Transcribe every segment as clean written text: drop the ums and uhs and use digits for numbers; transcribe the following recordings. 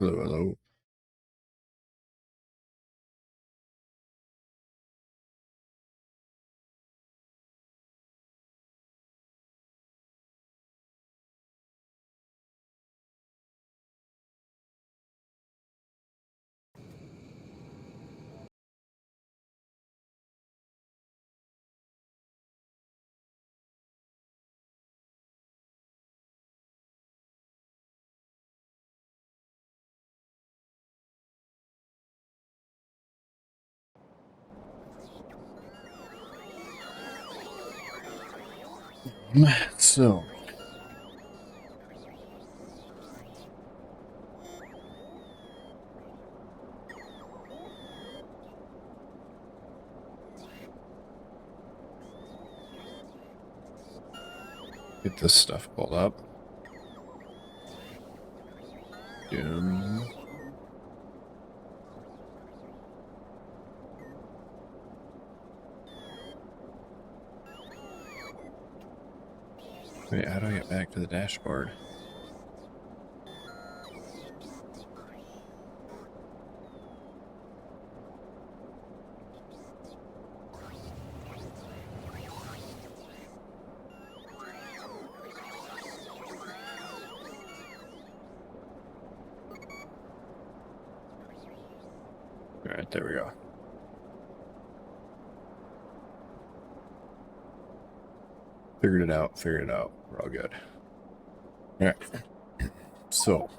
Hello, hello. So, get this stuff pulled up. Wait, how do I get back to the dashboard? All right, there we go. Figured it out. We're all good. All right. So,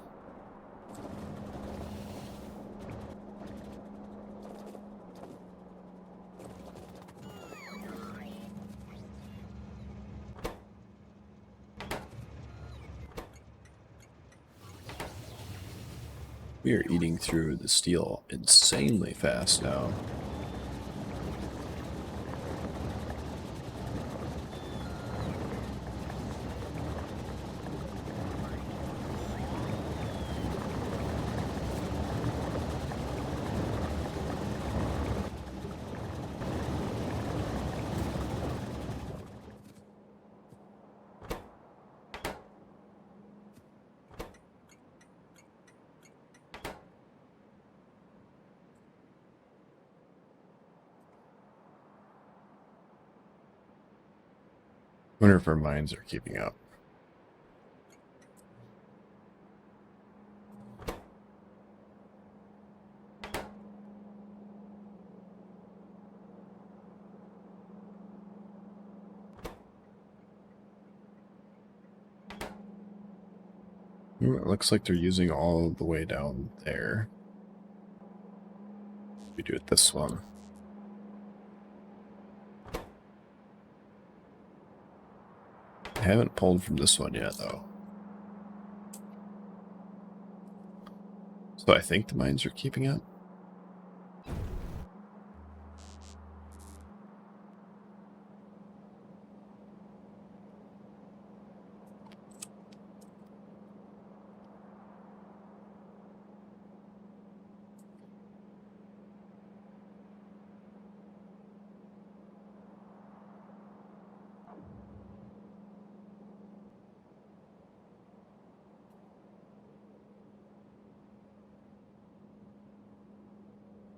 we are eating through the steel insanely fast now. Wonder if our minds are keeping up. Ooh, it looks like they're using all the way down there. We do it this one. I haven't pulled from this one yet, though. So I think the mines are keeping up.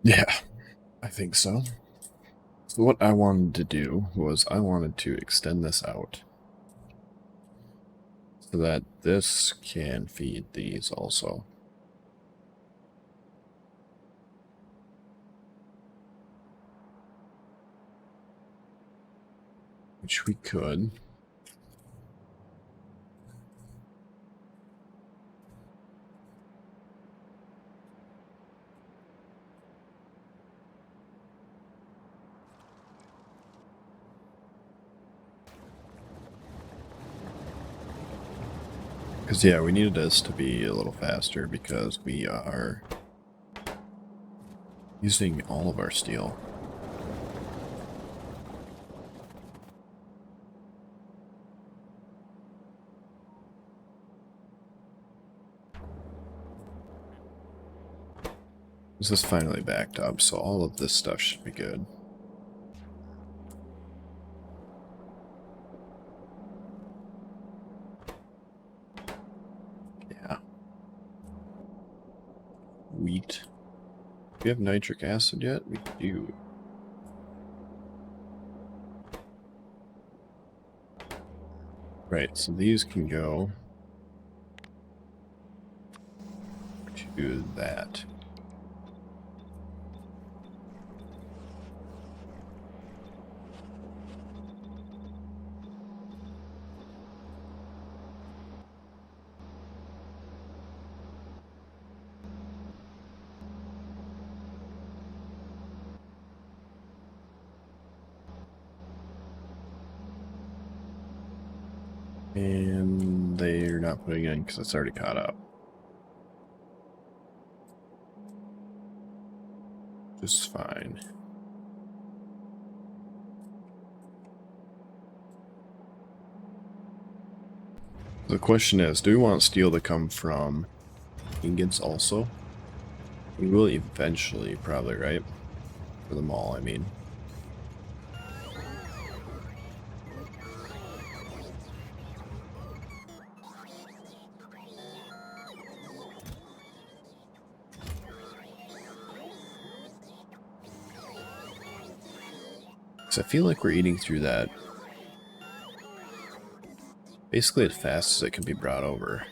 Yeah, I think so. So what I wanted to do was I wanted to extend this out so that this can feed these also. Which we could. Because, yeah, we needed this to be a little faster because we are using all of our steel. This is finally backed up, so all of this stuff should be good. Yeah. Sweet. Do you have nitric acid yet? We do. Right, so these can go to that. And they're not putting in because it's already caught up. Just fine. The question is, do we want steel to come from ingots also? We will eventually, probably, right? For the mall, I mean. So I feel like we're eating through that basically as fast as it can be brought over.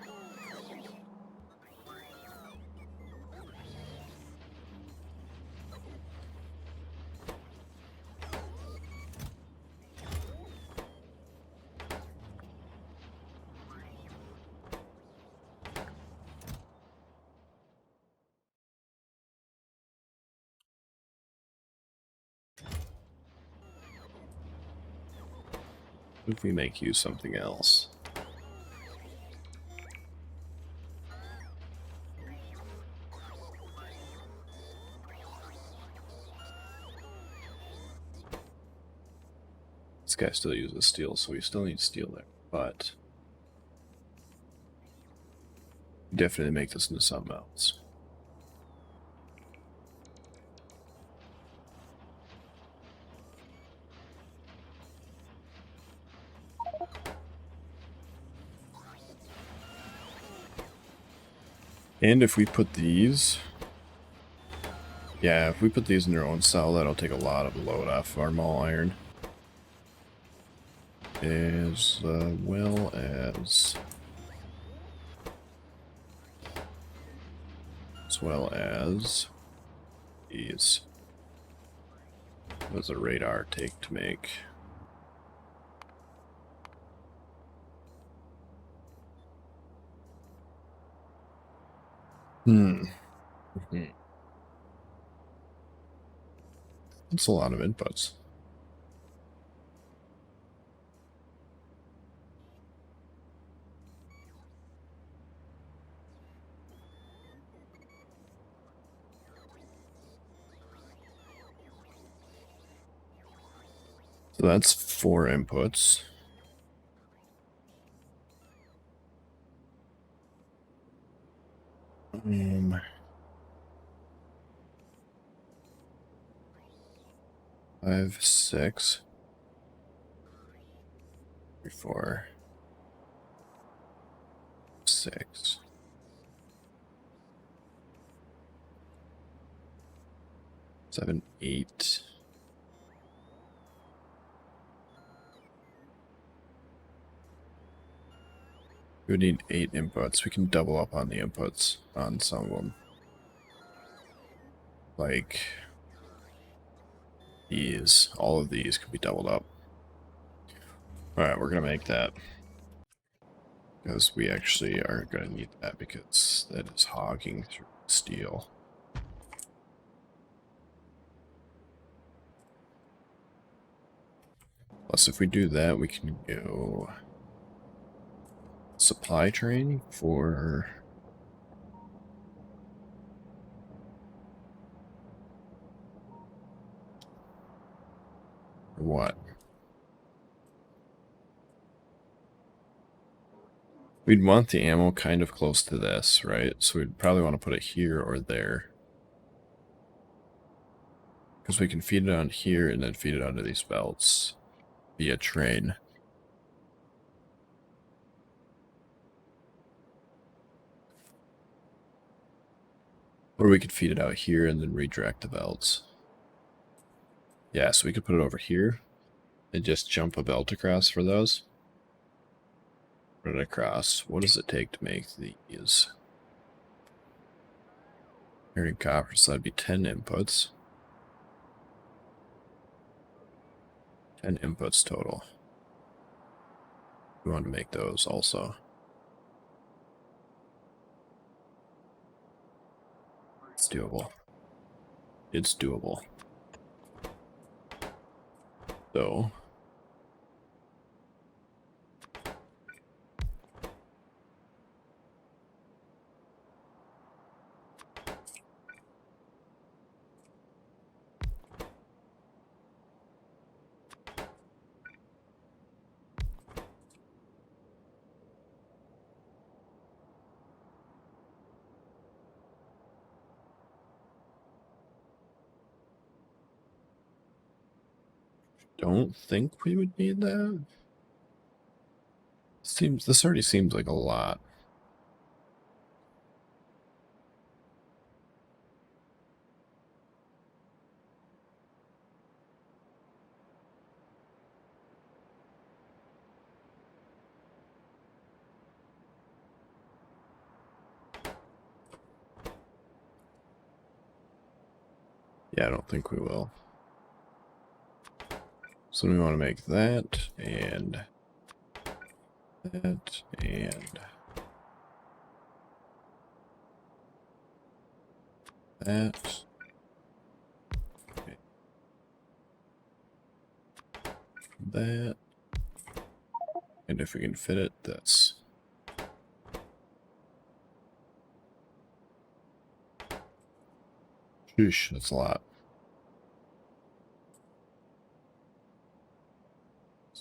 What if we make you something else? This guy still uses steel, so we still need steel there, but definitely make this into something else. And if we put these... Yeah, if we put these in their own cell, that'll take a lot of load off of our mall iron. As well as... these. What does a radar take to make? That's a lot of inputs. So that's 4 inputs. Five, 6, 3, 4, 6. 7, 8. We would need 8 inputs. We can double up on the inputs on some of them. Like these. All of these could be doubled up. Alright, we're going to make that. Because we actually are going to need that because that is hogging through steel. Plus, if we do that, we can go supply train for what? We'd want the ammo kind of close to this, right? So we'd probably want to put it here or there. Because we can feed it on here and then feed it onto these belts via train. Or we could feed it out here and then redirect the belts. Yeah, so we could put it over here and just jump a belt across for those. Put it across. What does it take to make these? Iron and copper, so that'd be 10 inputs. 10 inputs total. We want to make those also. It's doable. It's doable. So don't think we would need that. This already seems like a lot. Yeah, I don't think we will. So we want to make that and that and that. Okay. That. And if we can fit it, this. Sheesh, that's a lot.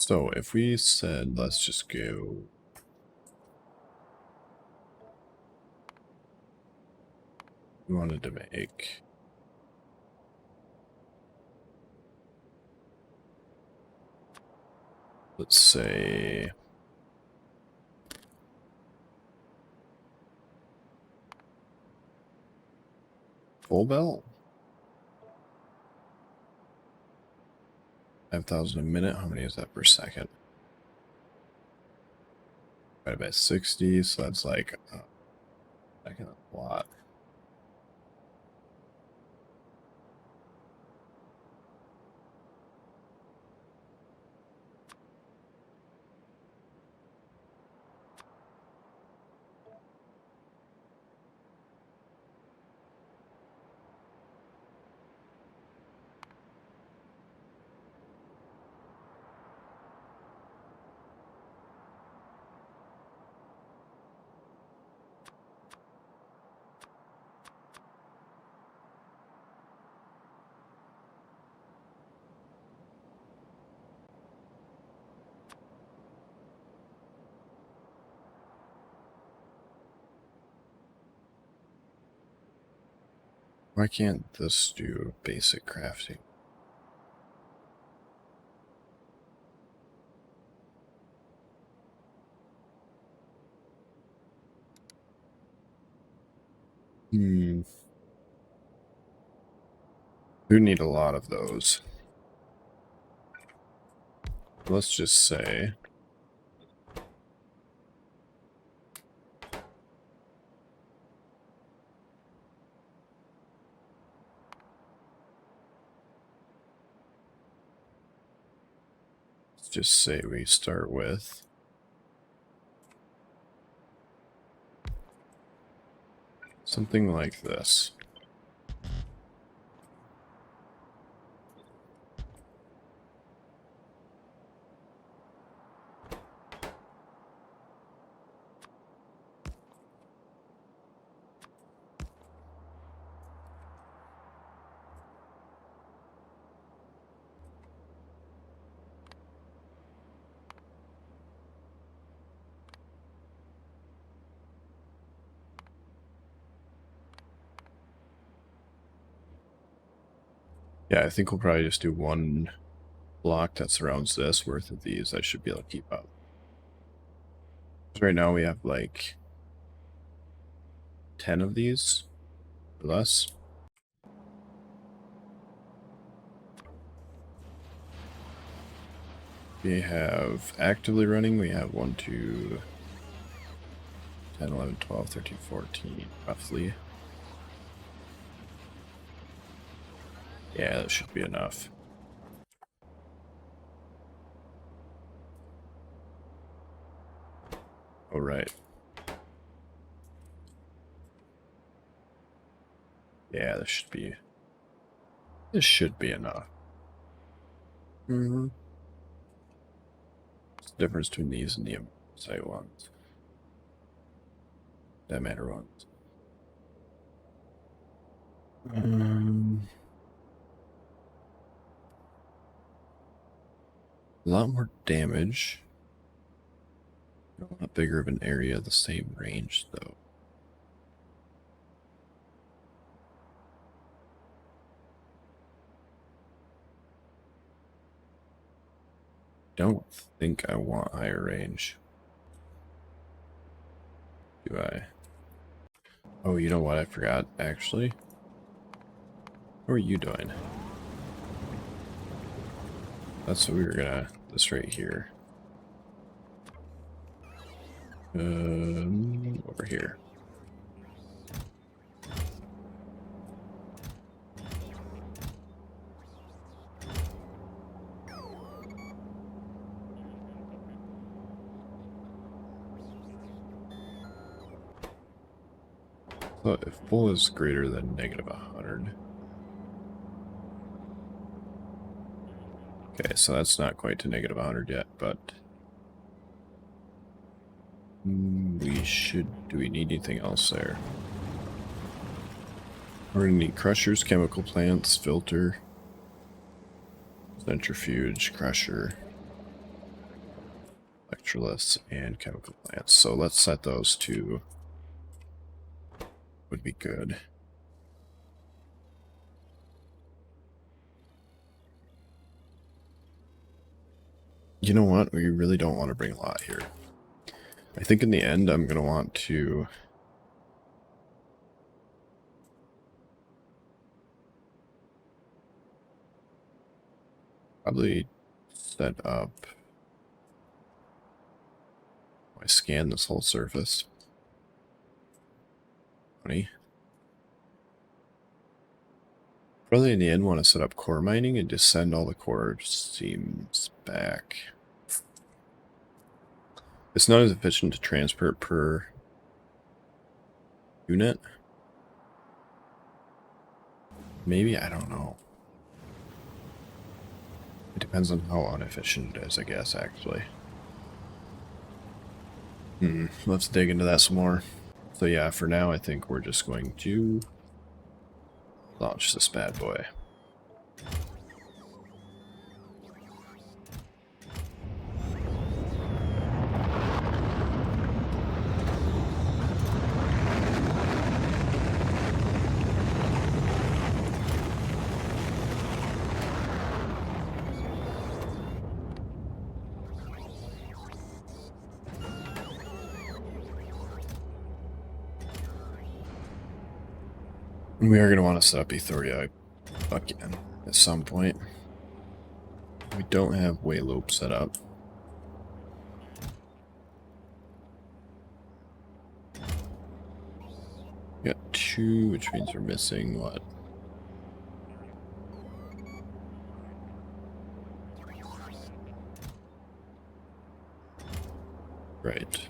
So if we said, let's just go. We wanted to make. Let's say. Full belt? 5,000 a minute. How many is that per second? Divided by 60, so that's like a lot. Why can't this do basic crafting? We need a lot of those. Let's just say. Let's just say we start with. Something like this. Yeah, I think we'll probably just do one block that surrounds this worth of these. I should be able to keep up. Right now we have like 10 of these. or less. We have actively running, we have 1, 2, 10, 11, 12, 13, 14, roughly. Yeah, that should be enough. All right. Yeah, this should be enough. Mm-hmm. What's the difference between these and the site ones? That matter ones. A lot more damage. A lot bigger of an area, the same range though. Don't think I want higher range. Do I? Oh, you know what? I forgot, actually. What are you doing? That's what we were gonna... This right here. Over here. So if bull is greater than -100. Okay, so that's not quite to -100 yet, but we should... Do we need anything else there? We're gonna need crushers, chemical plants, filter, centrifuge, crusher, electrolysis, and chemical plants. So let's set those to... Would be good. You know what? We really don't want to bring a lot here. I think in the end, I'm going to want to... probably set up... I scan this whole surface. 20. Probably in the end want to set up core mining and just send all the core seams back. It's not as efficient to transport per unit. Maybe, I don't know. It depends on how inefficient it is, I guess, actually. Let's dig into that some more. So yeah, for now I think we're just going to launch this bad boy. We are going to want to set up Factorio again at some point. We don't have Waylope set up. We got 2, which means we're missing what? Right.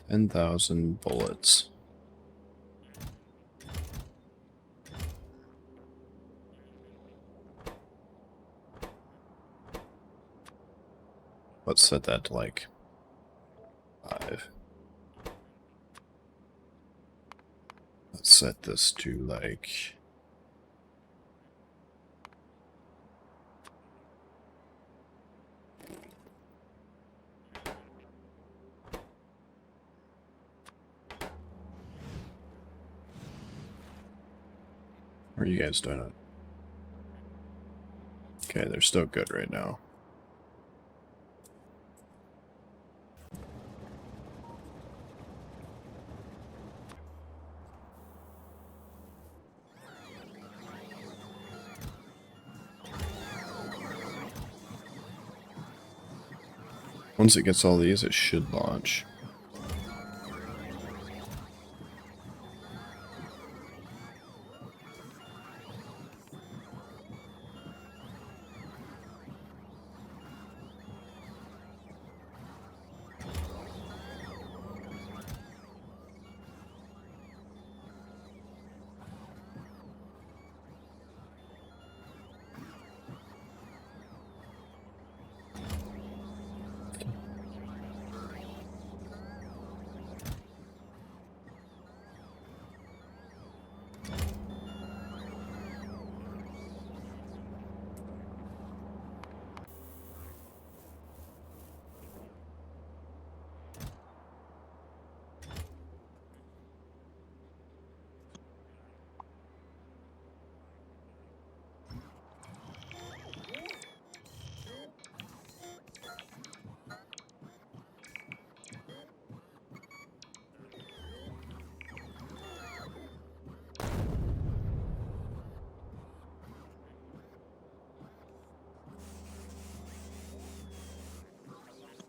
$10,000 bullets. Let's set that to like 5. Let's set this to like... How are you guys doing it? Okay, they're still good right now. Once it gets all these, it should launch.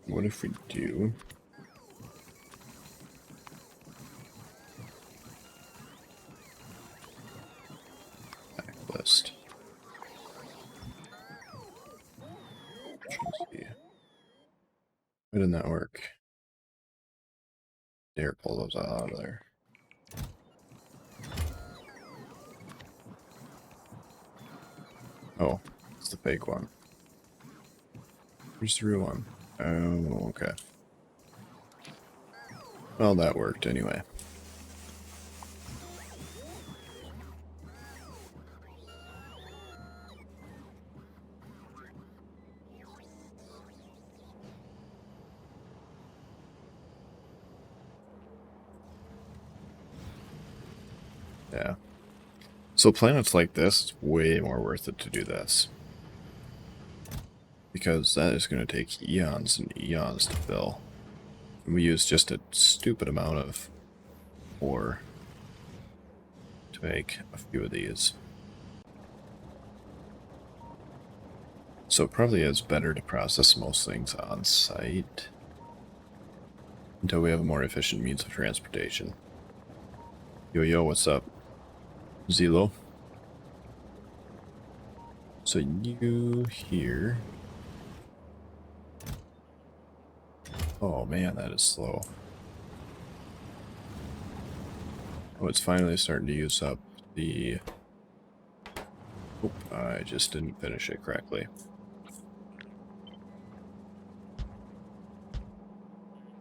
What if we do? Backlist. Why didn't that work? Dare pull those out of there. Oh, it's the fake one. Where's the real one? Oh, okay. Well, that worked anyway. Yeah. So planets like this, it's way more worth it to do this. Because that is going to take eons and eons to fill. And we use just a stupid amount of ore to make a few of these. So it probably is better to process most things on site until we have a more efficient means of transportation. Yo, what's up? Zelo. So you here. Oh man, that is slow. Oh, it's finally starting to use up the... Oop, I just didn't finish it correctly.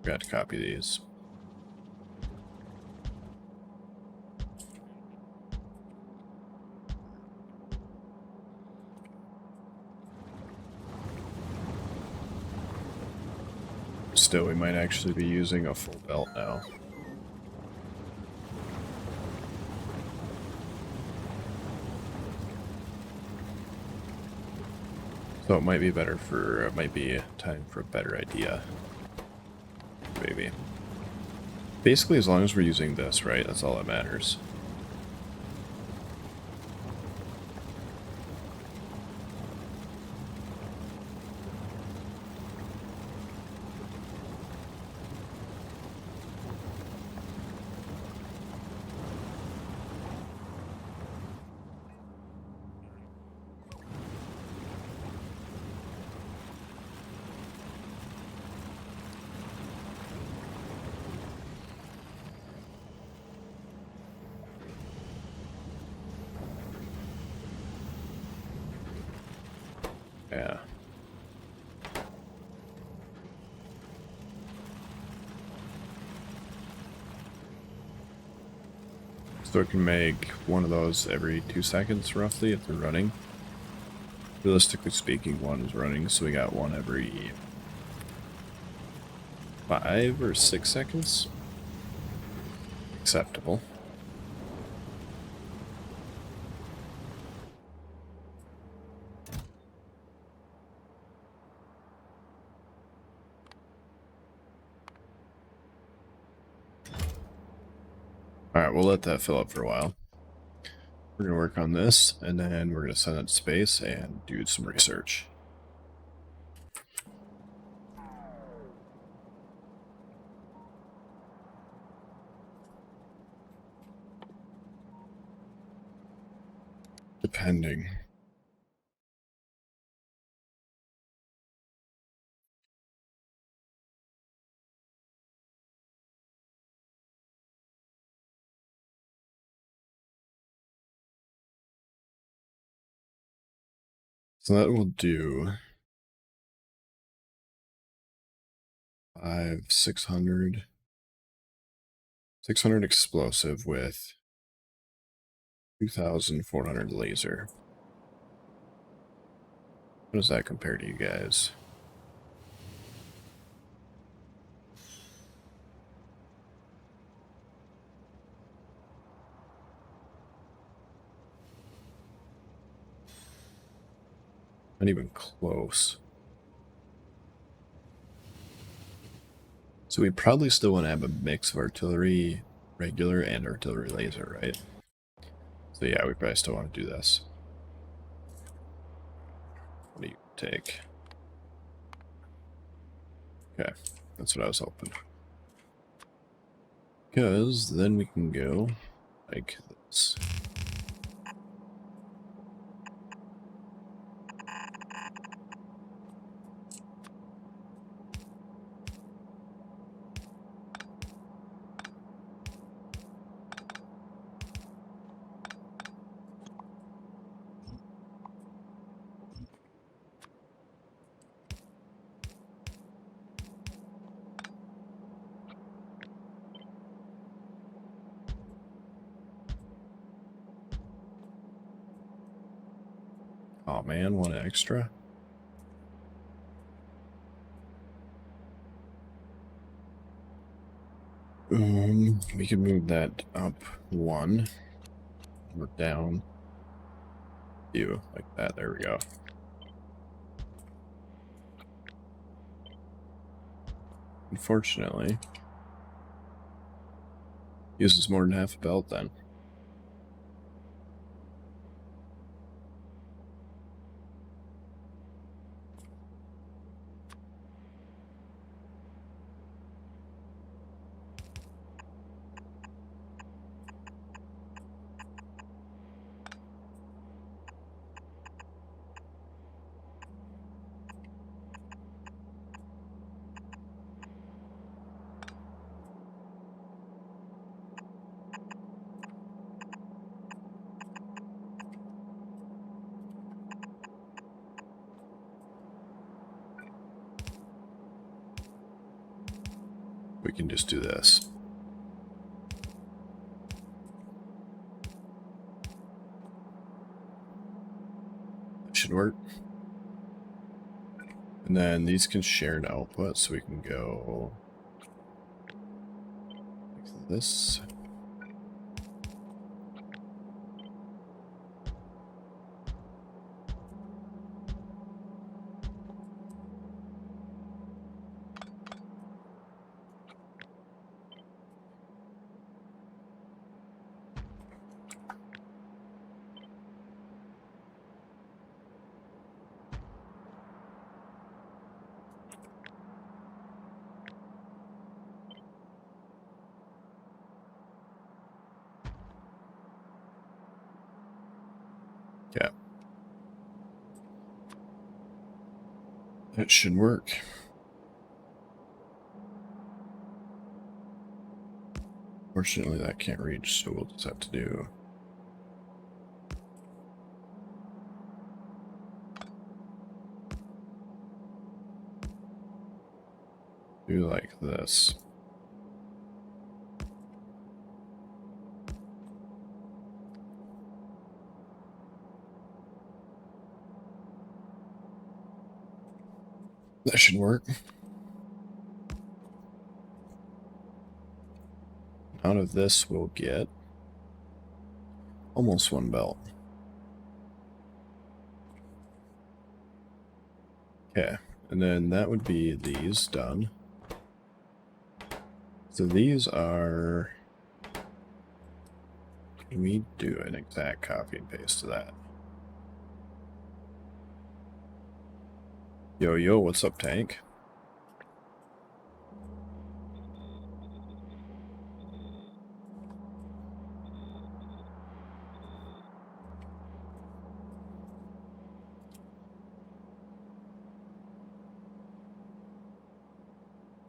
Forgot to copy these. Still, we might actually be using a full belt now. So it might be better for, it might be time for a better idea. Maybe. Basically, as long as we're using this, right? That's all that matters. Yeah. So it can make one of those every 2 seconds, roughly, if they're running. Realistically speaking, one is running, so we got one every 5 or 6 seconds. Acceptable. Alright, we'll let that fill up for a while. We're going to work on this, and then we're going to send it to space and do some research. Depending. So that will do 600 explosive with 2,400 laser. How does that compare to you guys? Not even close. So we probably still want to have a mix of artillery, regular, and artillery laser, right? So yeah, we probably still want to do this. What do you take? Okay, that's what I was hoping. Because then we can go like this. Oh man, one extra. We can move that up one or down two, like that. There we go. Unfortunately, uses more than half a belt then. We can just do this. That should work. And then these can share an output, so we can go like this. Yeah. That should work. Fortunately, that can't reach, so we'll just have to do like this. That should work. Out of this, we'll get almost one belt. Okay, and then that would be these done. So these are We do an exact copy and paste of that. Yo, what's up, Tank?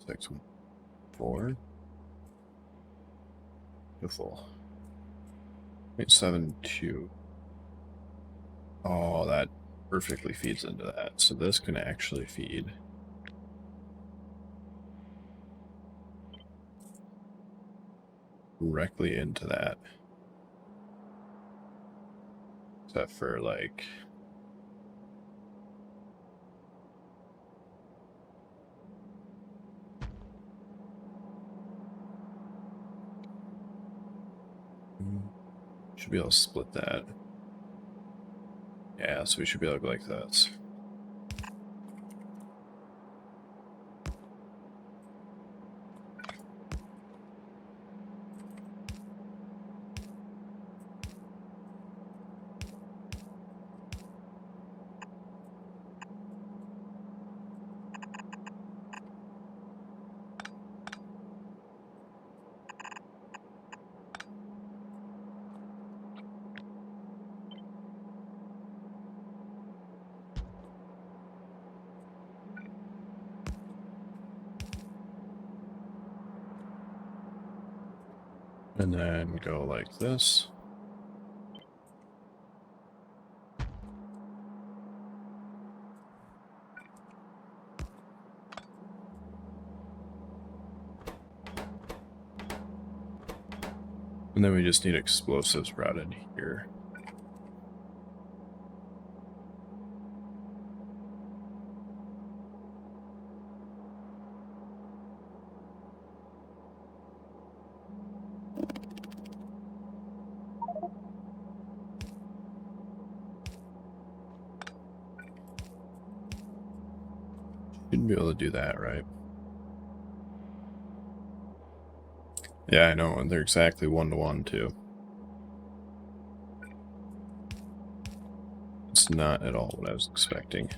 Six, 4. Beautiful. 0.72. Oh, that perfectly feeds into that. So this can actually feed directly into that. Except for like... Should be able to split that. Yeah, so we should be able to go like this. And then go like this. And then we just need explosives routed here. Shouldn't be able to do that, right? Yeah, I know, and they're exactly 1-to-1 too. It's not at all what I was expecting.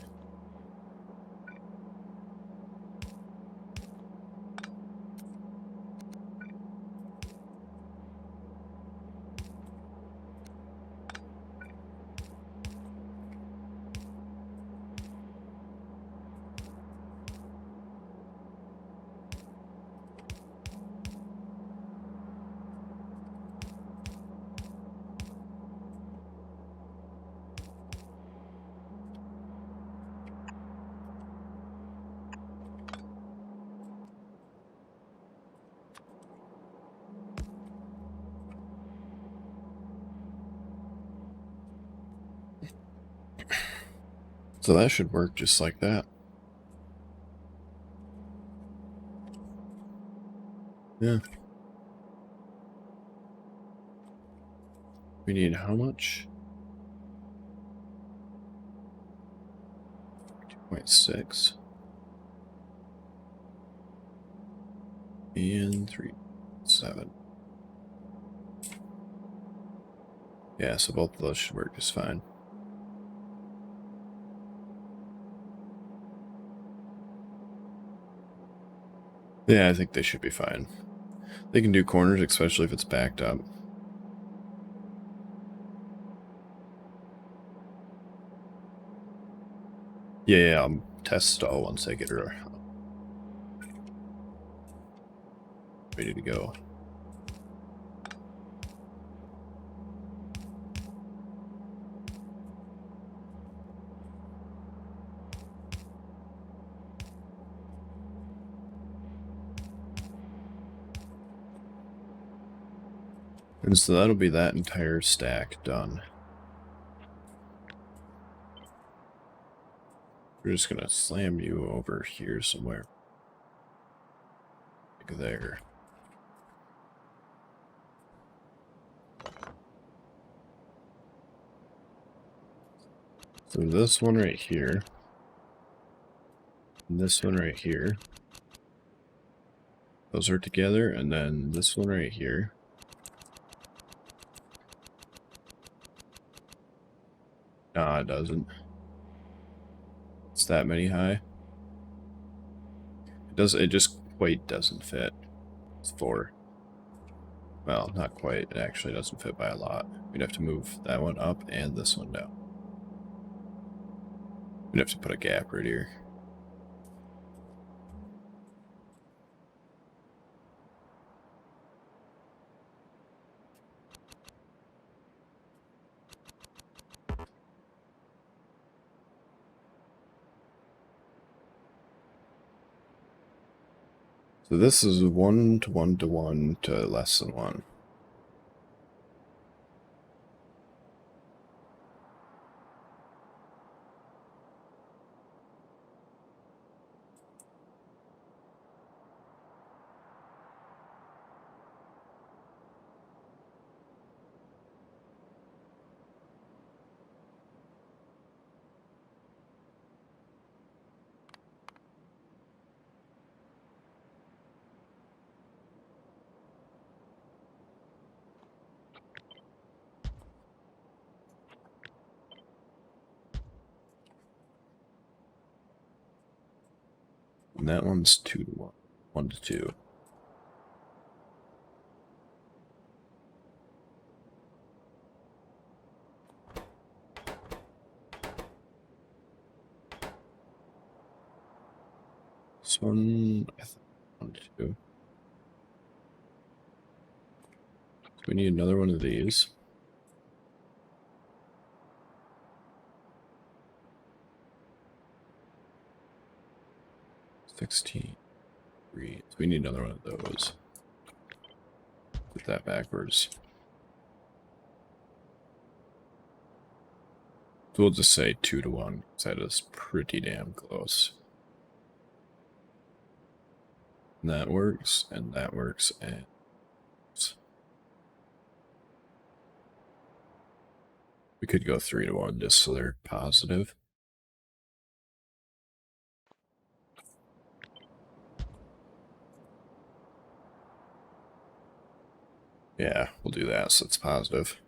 So that should work just like that. Yeah. We need how much? 2.6. And 3.7. Yeah, so both of those should work just fine. Yeah, I think they should be fine. They can do corners, especially if it's backed up. Yeah, I'll test stall once I get her ready to go. And so that'll be that entire stack done. We're just gonna slam you over here somewhere. Like there. So this one right here. And this one right here. Those are together, and then this one right here. Nah, it doesn't. It's that many high. It just quite doesn't fit. It's 4. Well, not quite. It actually doesn't fit by a lot. We'd have to move that one up and this one down. We'd have to put a gap right here. So this is 1 to 1 to 1 to less than 1. And that one's 2 to 1. 1 to 2. This one, I think 1 to 2. So we need another one of these. $16. 3. So we need another one of those. Put that backwards. So we'll just say 2 to 1, because that is pretty damn close. And that works, and that works, and we could go 3 to 1 just so they're positive. Yeah, we'll do that so it's positive.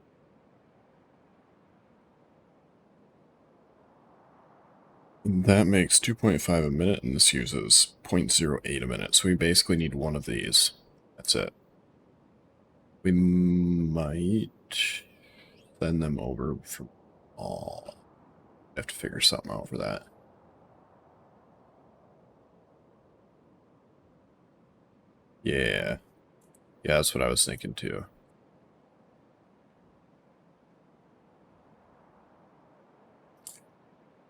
That makes 2.5 a minute, and this uses 0.08 a minute. So we basically need one of these. That's it. We might send them over from all. Have to figure something out for that. Yeah. Yeah, that's what I was thinking too.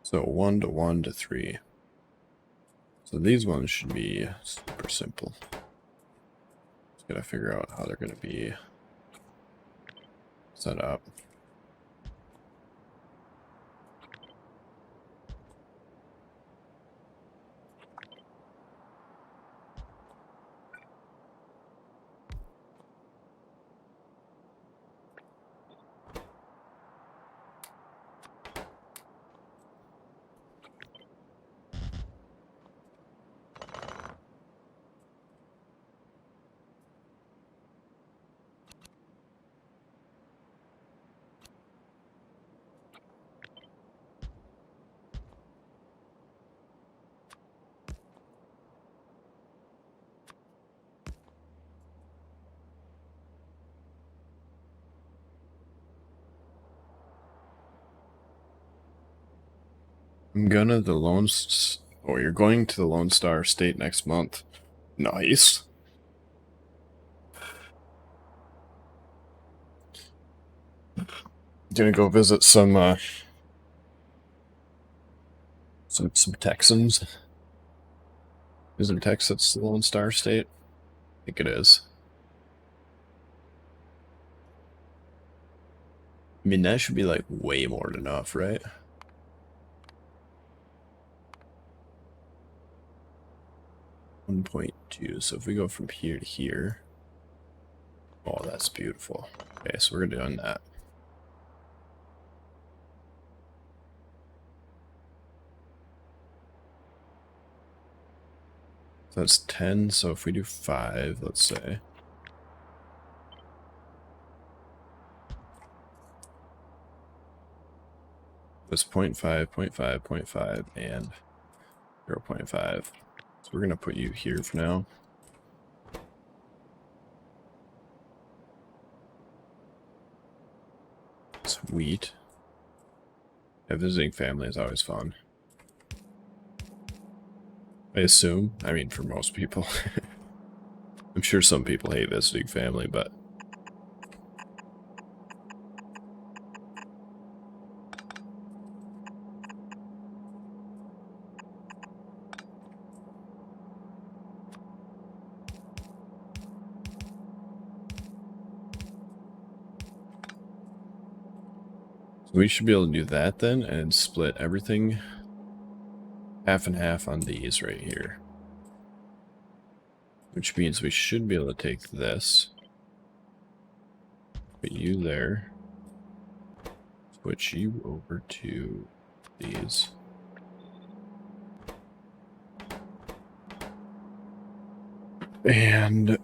So 1 to 1 to 3. So these ones should be super simple. Just gotta figure out how they're gonna be set up. I'm gonna the Lone... Oh, you're going to the Lone Star State next month. Nice. Gonna go visit some Texans. Isn't Texas the Lone Star State? I think it is. I mean, that should be like way more than enough, right? 1.2. So if we go from here to here. Oh, that's beautiful. Okay, so we're doing that. So that's 10. So if we do 5, let's say. was 0.5, 0.5, 0.5, and 0.5. So we're going to put you here for now. Sweet. Yeah, visiting family is always fun. I assume. I mean, for most people. I'm sure some people hate visiting family, but... So we should be able to do that then, and split everything half and half on these right here. Which means we should be able to take this, put you there, switch you over to these. And,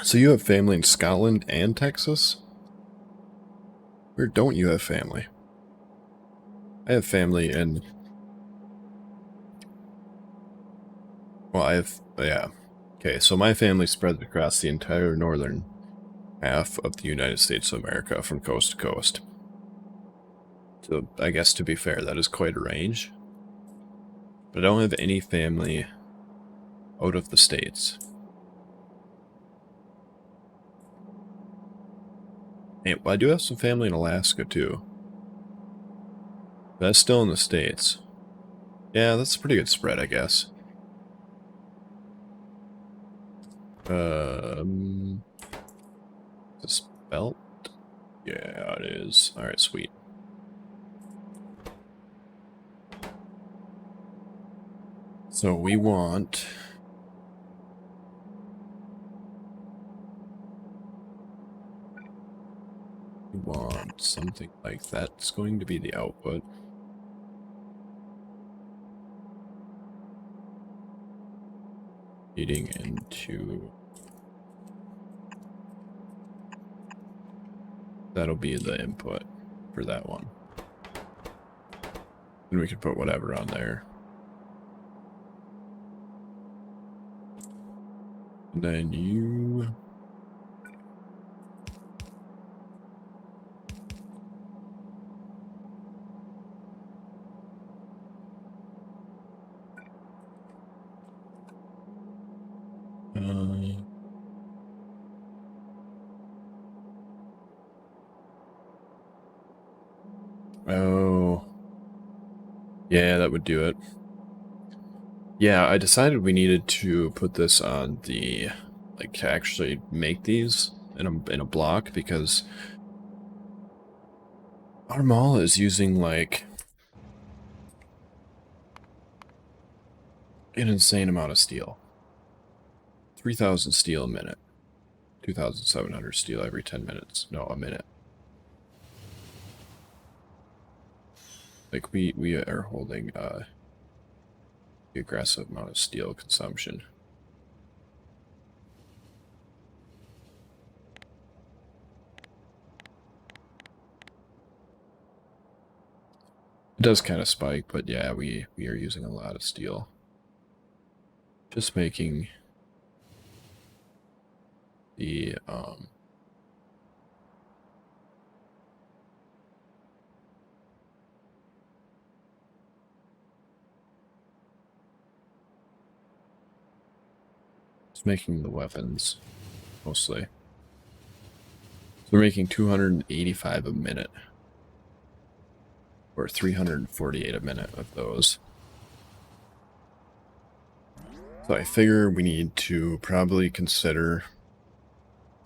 so you have family in Scotland and Texas? Where don't you have family? I have family in... Well, I have... Yeah. Okay, so my family spread across the entire northern half of the United States of America from coast to coast. So, I guess to be fair, that is quite a range. But I don't have any family out of the States. And I do have some family in Alaska, too. That's still in the States. Yeah, that's a pretty good spread, I guess. This belt? Yeah, it is. Alright, sweet. So we want... We want something like that's going to be the output. Feeding into... That'll be the input for that one. And we can put whatever on there. And then you... Oh. Yeah, that would do it. Yeah, I decided we needed to put this on the... Like, to actually make these in a block, because... Our mall is using, like... an insane amount of steel. 3,000 steel a minute. 2,700 steel every 10 minutes. No, a minute. Like, we are holding the aggressive amount of steel consumption. It does kind of spike, but yeah, we are using a lot of steel. Just making the just making the weapons mostly. So we're making 285 a minute, or 348 a minute of those. So I figure we need to probably consider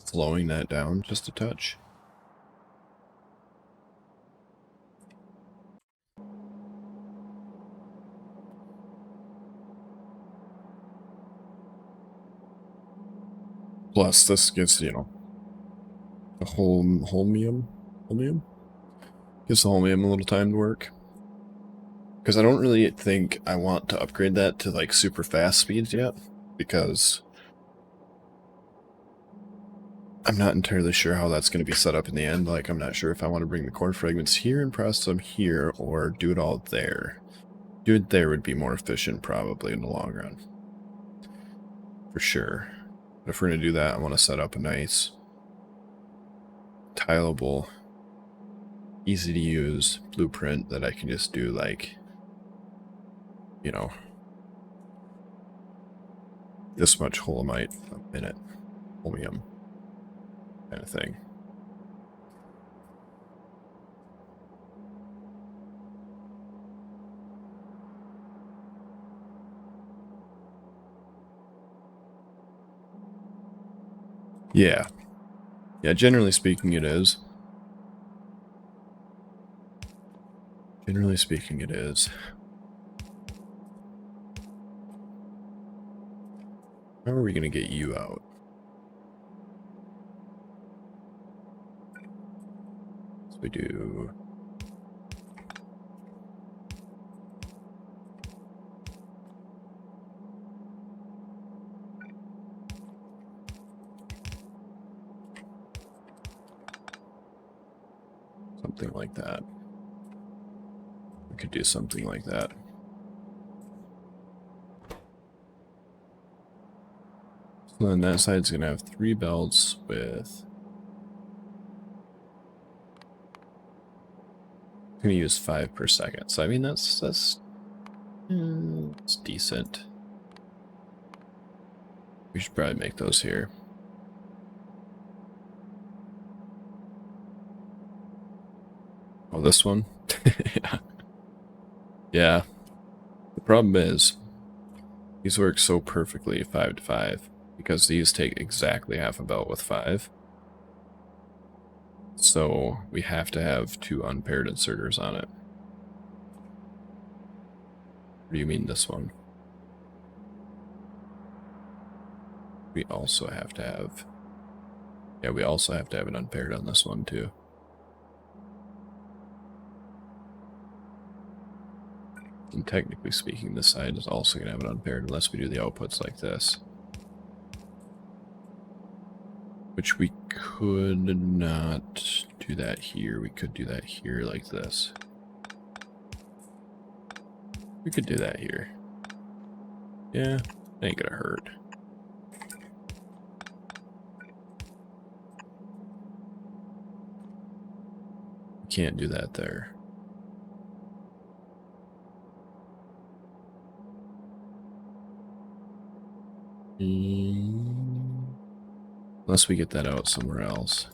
slowing that down just a touch. Plus, this gets, you know, the holmium? Gives the holmium a little time to work. Because I don't really think I want to upgrade that to like super fast speeds yet, because I'm not entirely sure how that's going to be set up in the end. Like, I'm not sure if I want to bring the core fragments here and process them here, or do it all there. Do it there would be more efficient probably in the long run. For sure. But if we're going to do that, I want to set up a nice, tileable, easy to use blueprint that I can just do like, you know, this much holomite a minute, holmium kind of thing. Yeah. Yeah, generally speaking it is. Generally speaking it is. How are we going to get you out? So we do... something like that. We could do something like that. So then that side's going to have 3 belts with... I'm going to use 5 per second. So I mean that's it's decent. We should probably make those here. Oh, this one? Yeah. Yeah. The problem is, these work so perfectly 5 to 5, because these take exactly half a belt with 5. So we have to have 2 unpaired inserters on it. What do you mean this one? We also have to have... Yeah, we also have to have an unpaired on this one too. And technically speaking, this side is also going to have an unpaired unless we do the outputs like this. Which we could not do that here. We could do that here like this. We could do that here. Yeah, it ain't gonna hurt. We can't do that there. Unless we get that out somewhere else.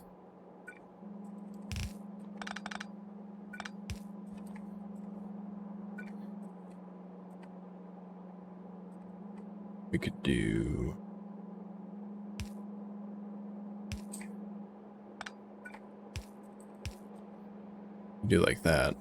We could do... do like that.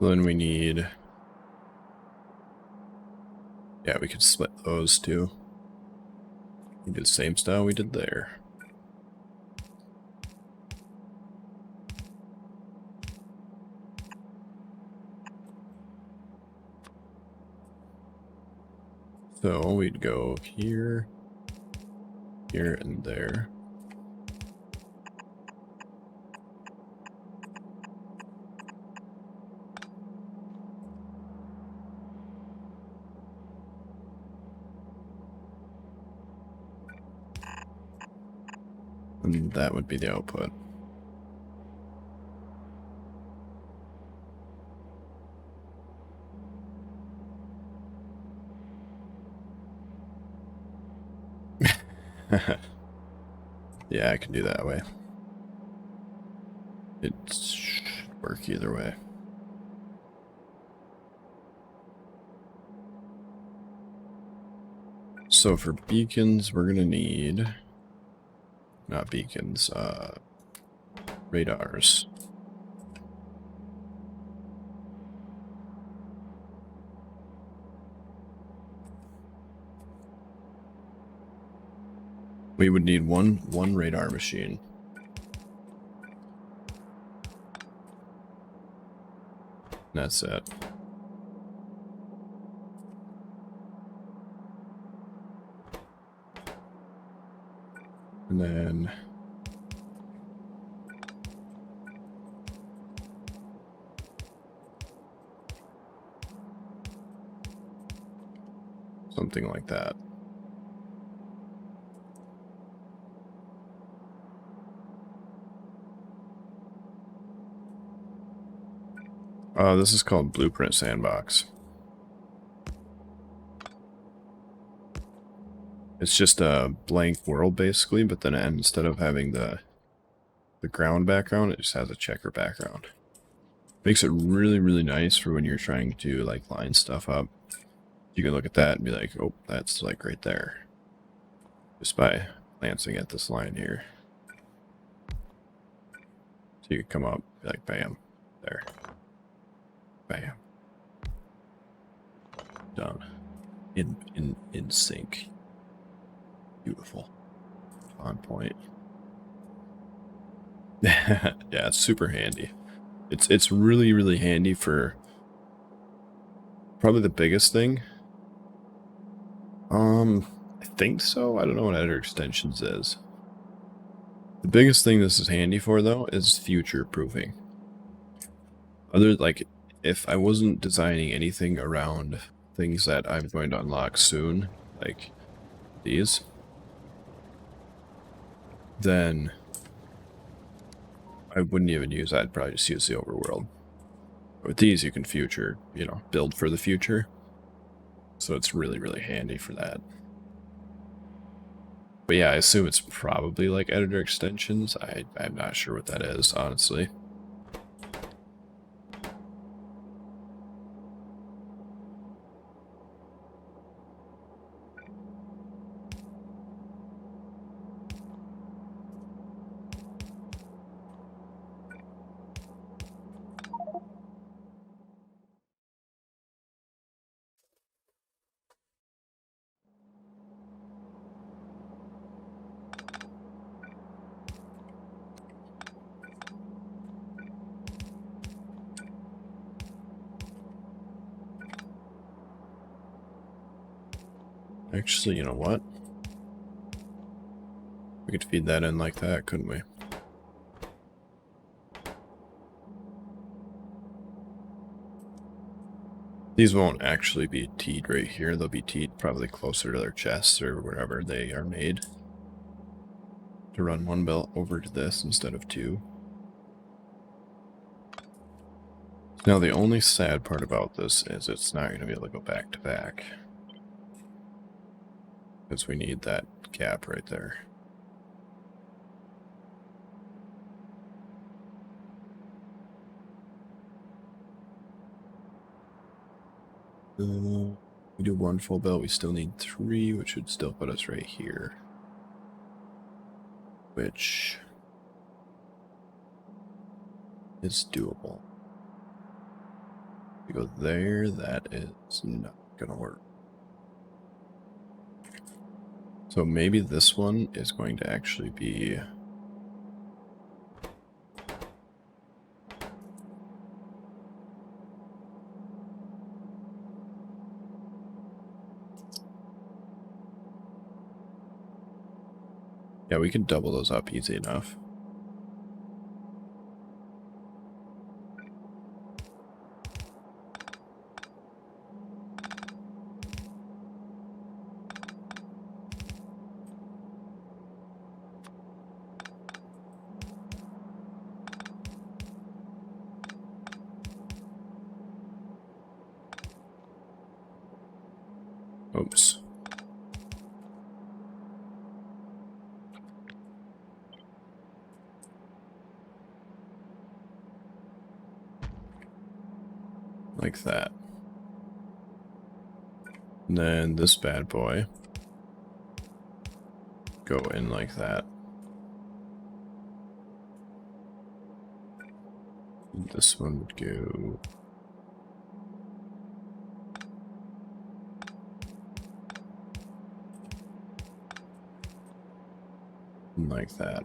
Then we need... yeah, we could split those two. We do the same style we did there. So we'd go here, here, and there. And that would be the output. Yeah, I can do that way. It should work either way. So for beacons, we're gonna need... not beacons, radars. We would need one radar machine. That's it. And then something like that. This is called Blueprint Sandbox. It's just a blank world basically, but then instead of having the ground background, it just has a checker background. Makes it really, really nice for when you're trying to like line stuff up. You can look at that and be like, oh, that's like right there. Just by glancing at this line here. So you can come up, be like, bam, there. Bam. Done. In sync. Beautiful. On point. Yeah, it's super handy. It's really, really handy for probably the biggest thing. I think so. I don't know what editor extensions is. The biggest thing this is handy for though is future proofing. Like if I wasn't designing anything around things that I'm going to unlock soon, like these, then I wouldn't even use that. I'd probably just use the overworld. With these, you can future, build for the future. So it's really, really handy for that. But yeah, I assume it's probably like editor extensions. I'm not sure what that is, honestly. Actually, you know what? We could feed that in like that, couldn't we? These won't actually be teed right here. They'll be teed probably closer to their chests or wherever they are made. To run one belt over to this instead of two. Now the only sad part about this is it's not going to be able to go back to back. Because we need that gap right there. We do one full belt, we still need 3, which would still put us right here. Which is doable. We go there, that is not gonna work. So maybe this one is going to actually be... Yeah, we can double those up easy enough. Oops. Like that. And then this bad boy go in like that. And this one would go... something like that.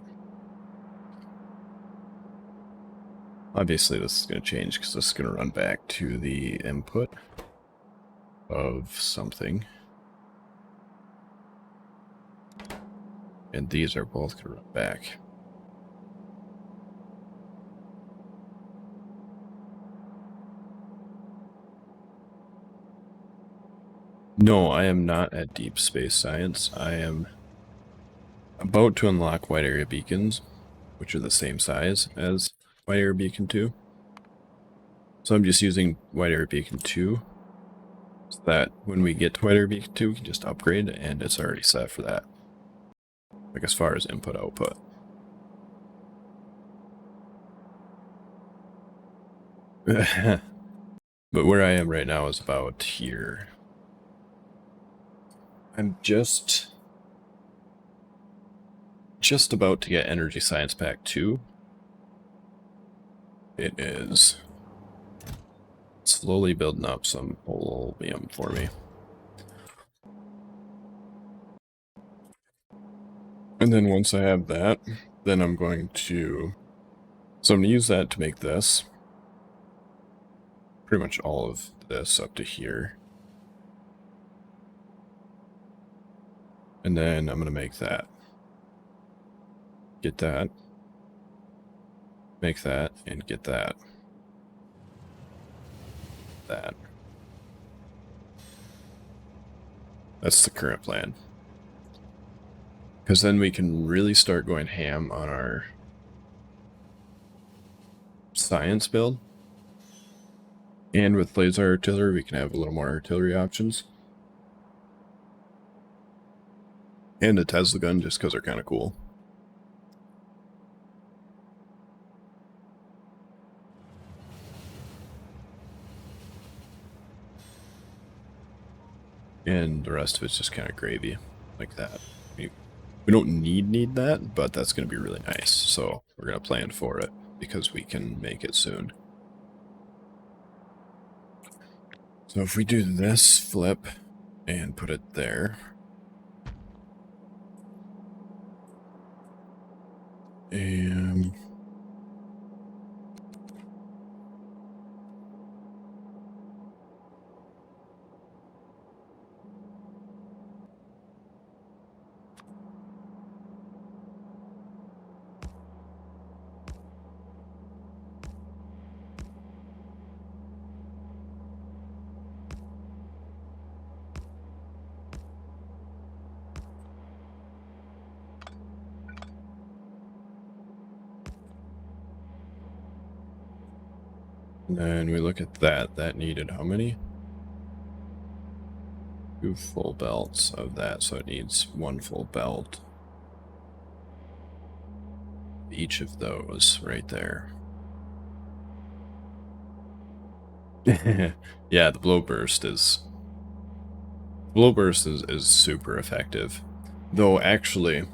Obviously, this is going to change because this is going to run back to the input of something. And these are both going to run back. No, I am not at Deep Space Science. I am about to unlock Wide Area Beacons, which are the same size as Wide Area Beacon 2. So I'm just using Wide Area Beacon 2, so that when we get to Wide Area Beacon 2, we can just upgrade, and it's already set for that. Like as far as input output. But where I am right now is about here. I'm just about to get Energy Science Pack 2. It is slowly building up some oleum for me. And then once I have that, then I'm going to... So I'm going to use that to make this. Pretty much all of this up to here. And then I'm going to make that. Get that. Make that, and get that. That. That's the current plan. Because then we can really start going ham on our science build. And with laser artillery, we can have a little more artillery options. And a Tesla gun, just because they're kind of cool. And the rest of it's just kind of gravy, like that. We don't need that, but that's going to be really nice. So we're going to plan for it, because we can make it soon. So if we do this flip and put it there. And then we look at that. That needed how many? 2 full belts of that, so it needs 1 full belt. Each of those right there. Yeah, the blow burst is super effective. Though actually,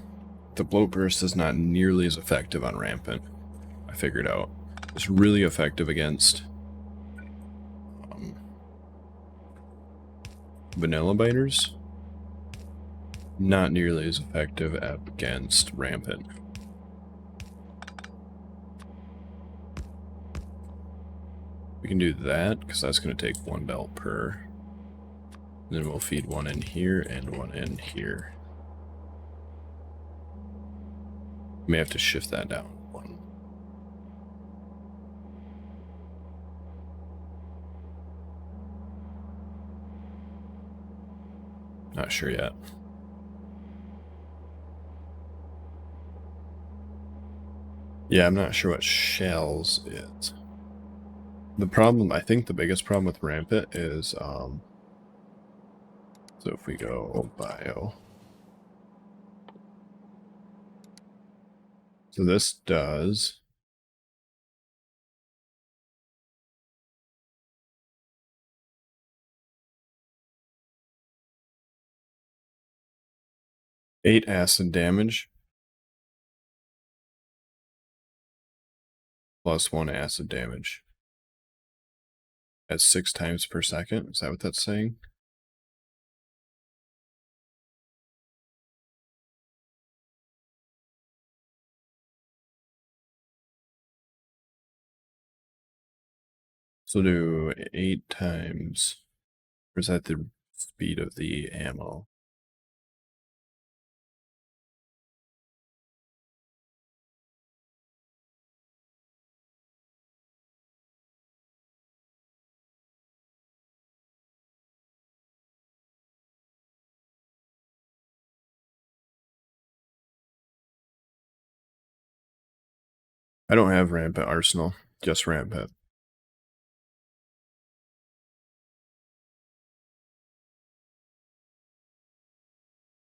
the blow burst is not nearly as effective on Rampant. I figured out. It's really effective against vanilla biters. Not nearly as effective against Rampant. We can do that, because that's going to take 1 belt per. Then we'll feed 1 in here and 1 in here. May have to shift that down 1. Not sure yet. Yeah, I'm not sure what shells is. The problem, I think the biggest problem with Rampant is, so if we go bio. So this does 8 acid damage plus 1 acid damage at 6 times per second. Is that what that's saying? So do 8 times. Or is that the speed of the ammo? I don't have Rampant Arsenal, just Rampant.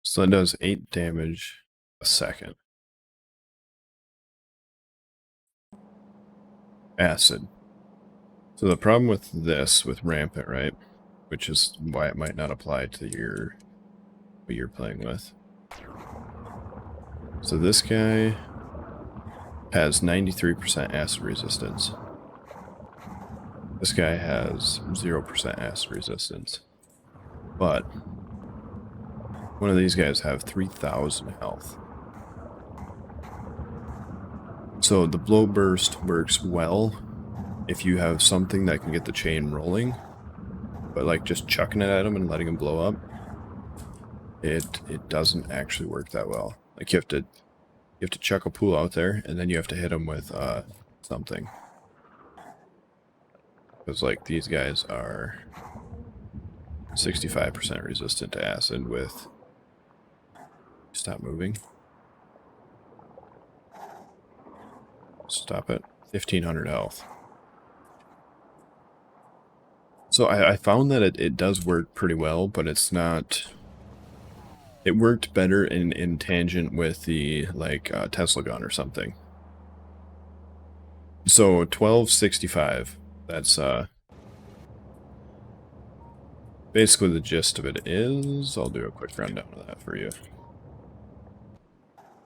So that does 8 damage a second. Acid. So the problem with this, with Rampant, right, which is why it might not apply to what you're playing with. So this guy has 93% acid resistance. This guy has 0% acid resistance. But one of these guys have 3,000 health. So the blow burst works well if you have something that can get the chain rolling, but like just chucking it at him and letting him blow up, it doesn't actually work that well. Like you have to chuck a pool out there, and then you have to hit him with something. Because like these guys are 65% resistant to acid with... Stop moving. Stop it. 1,500 health. So I found that it does work pretty well, but it's not... It worked better in tangent with the, like, Tesla gun or something. So 1265, that's basically the gist of it is... I'll do a quick rundown of that for you.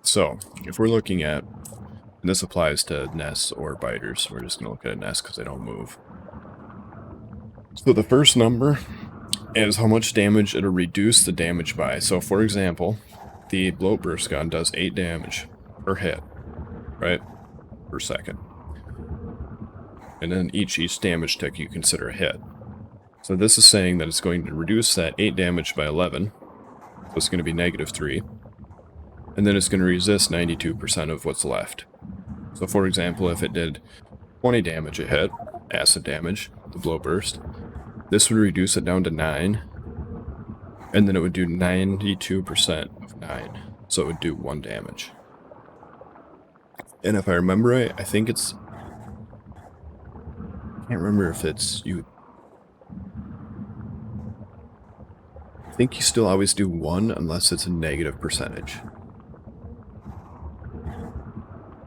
So, if we're looking at... And this applies to nests or biters. We're just going to look at a nest because they don't move. So the first number is how much damage it'll reduce the damage by. So for example, the bloat burst gun does 8 damage per hit, right? Per second. And then each damage tick you consider a hit. So this is saying that it's going to reduce that 8 damage by 11. So it's going to be -3. And then it's going to resist 92% of what's left. So for example, if it did 20 damage a hit, acid damage, the blow burst, this would reduce it down to 9, and then it would do 92% of 9, so it would do 1 damage. And if I remember right, I think it's... I can't remember if it's... I think you still always do 1 unless it's a negative percentage.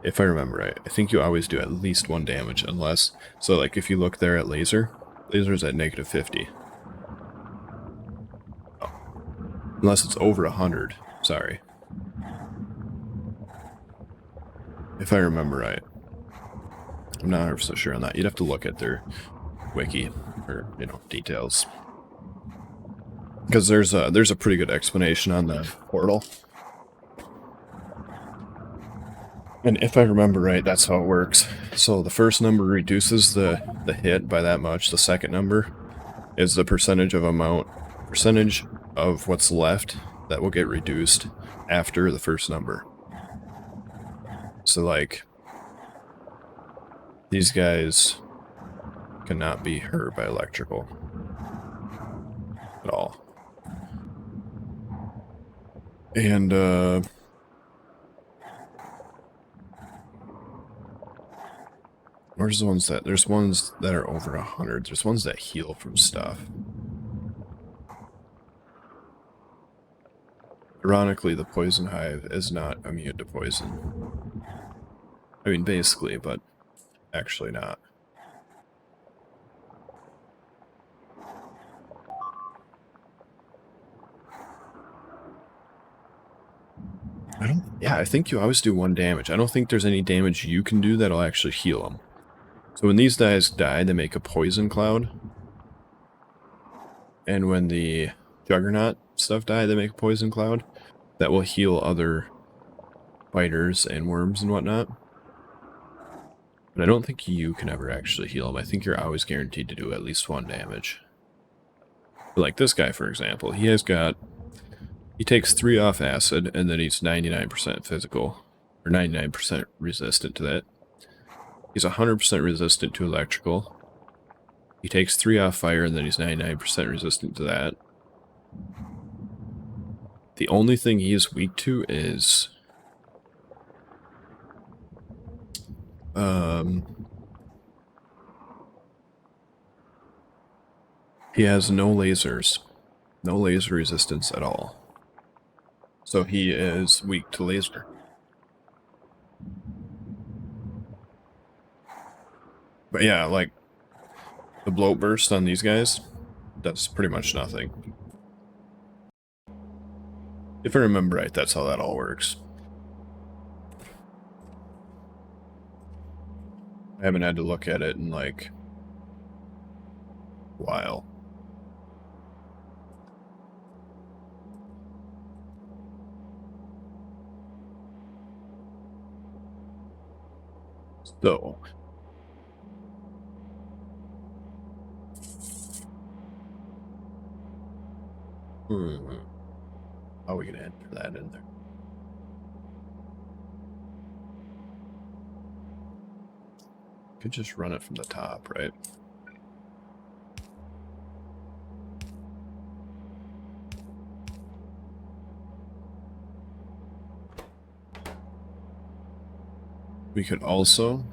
If I remember right, I think you always do at least 1 damage unless... So like if you look there at laser, laser's at -50. Oh. Unless it's over 100, sorry. If I remember right. I'm not 100% sure on that. You'd have to look at their wiki, or, you know, details. Because there's a pretty good explanation on the portal. And if I remember right, that's how it works. So the first number reduces the hit by that much. The second number is the percentage of what's left that will get reduced after the first number. So like, these guys cannot be hurt by electrical at all. And where's the ones that... There's ones that are over 100. There's ones that heal from stuff. Ironically, the poison hive is not immune to poison. I mean, basically, but actually not. Yeah, I think you always do 1 damage. I don't think there's any damage you can do that'll actually heal them. So when these guys die, they make a poison cloud. And when the Juggernaut stuff die, they make a poison cloud that will heal other biters and worms and whatnot. But I don't think you can ever actually heal him. I think you're always guaranteed to do at least 1 damage. But like this guy, for example, he takes 3 off acid, and then he's 99% physical, or 99% resistant to that. He's 100% resistant to electrical. He takes 3 off fire, and then he's 99% resistant to that. The only thing he is weak to is... he has no lasers. No laser resistance at all. So he is weak to laser. But yeah, like, the bloat burst on these guys, that's pretty much nothing. If I remember right, that's how that all works. I haven't had to look at it in, like, a while. So... how are we going to enter that in there? Could just run it from the top, right? We could also...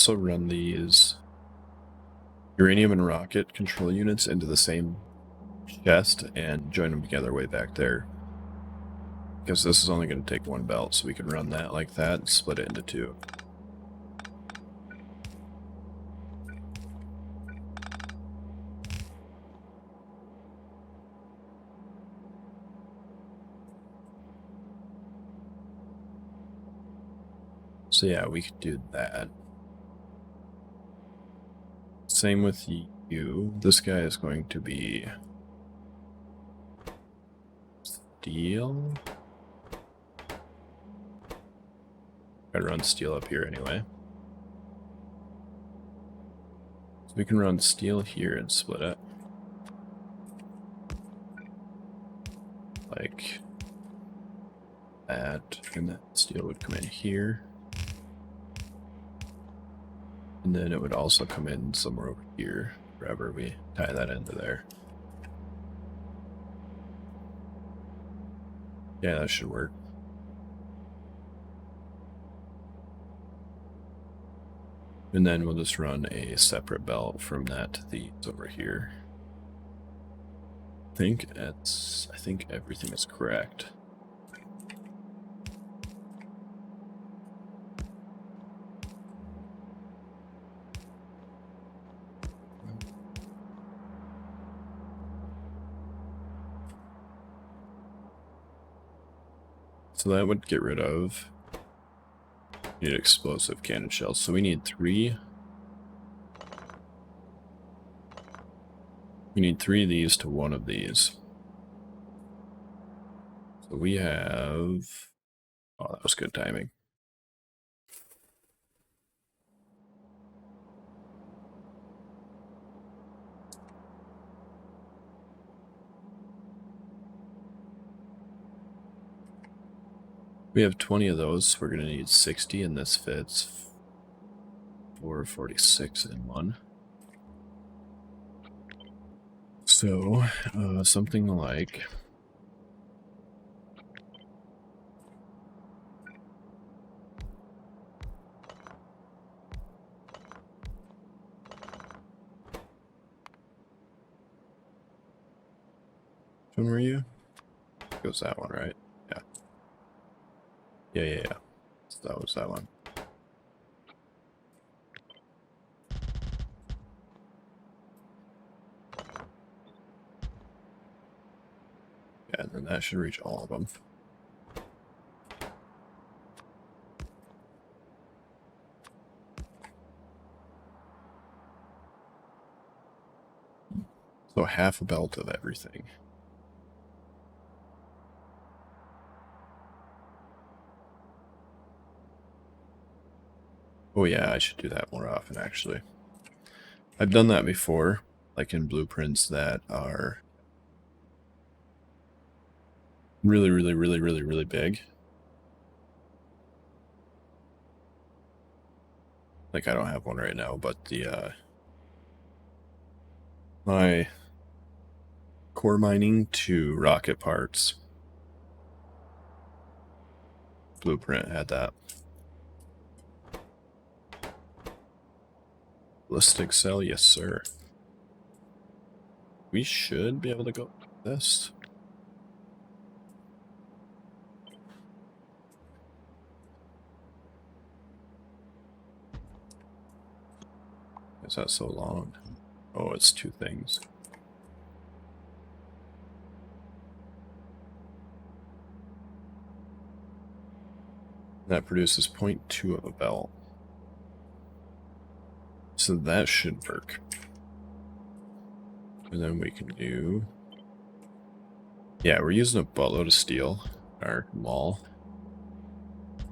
run these uranium and rocket control units into the same chest and join them together way back there. Because this is only going to take 1 belt, so we can run that like that and split it into 2. So yeah, we could do that. Same with you. This guy is going to be steel. I'd run steel up here anyway. So we can run steel here and split it. Like that, and that steel would come in here. And then it would also come in somewhere over here, wherever we tie that into there. Yeah, that should work. And then we'll just run a separate belt from that to these over here. I think everything is correct. So that would get rid of... need explosive cannon shells. So we need 3. We need 3 of these to 1 of these. So we have... oh, that was good timing. We have 20 of those. We're going to need 60, and this fits 446 in 1. So, something like... which one were you? Goes that one, right? Yeah. Yeah. So that was that one. Yeah, and then that should reach all of them. So half a belt of everything. Oh yeah, I should do that more often, actually. I've done that before, like in blueprints that are really, really, really, really, really big. Like, I don't have one right now, but the, my core mining to rocket parts blueprint had that. Ballistic cell, yes sir. We should be able to go with this. Is that so long? Oh, it's two things. That produces 0.2 of a belt. So that should work. And then we can do... Yeah, we're using a buttload of steel in our mall.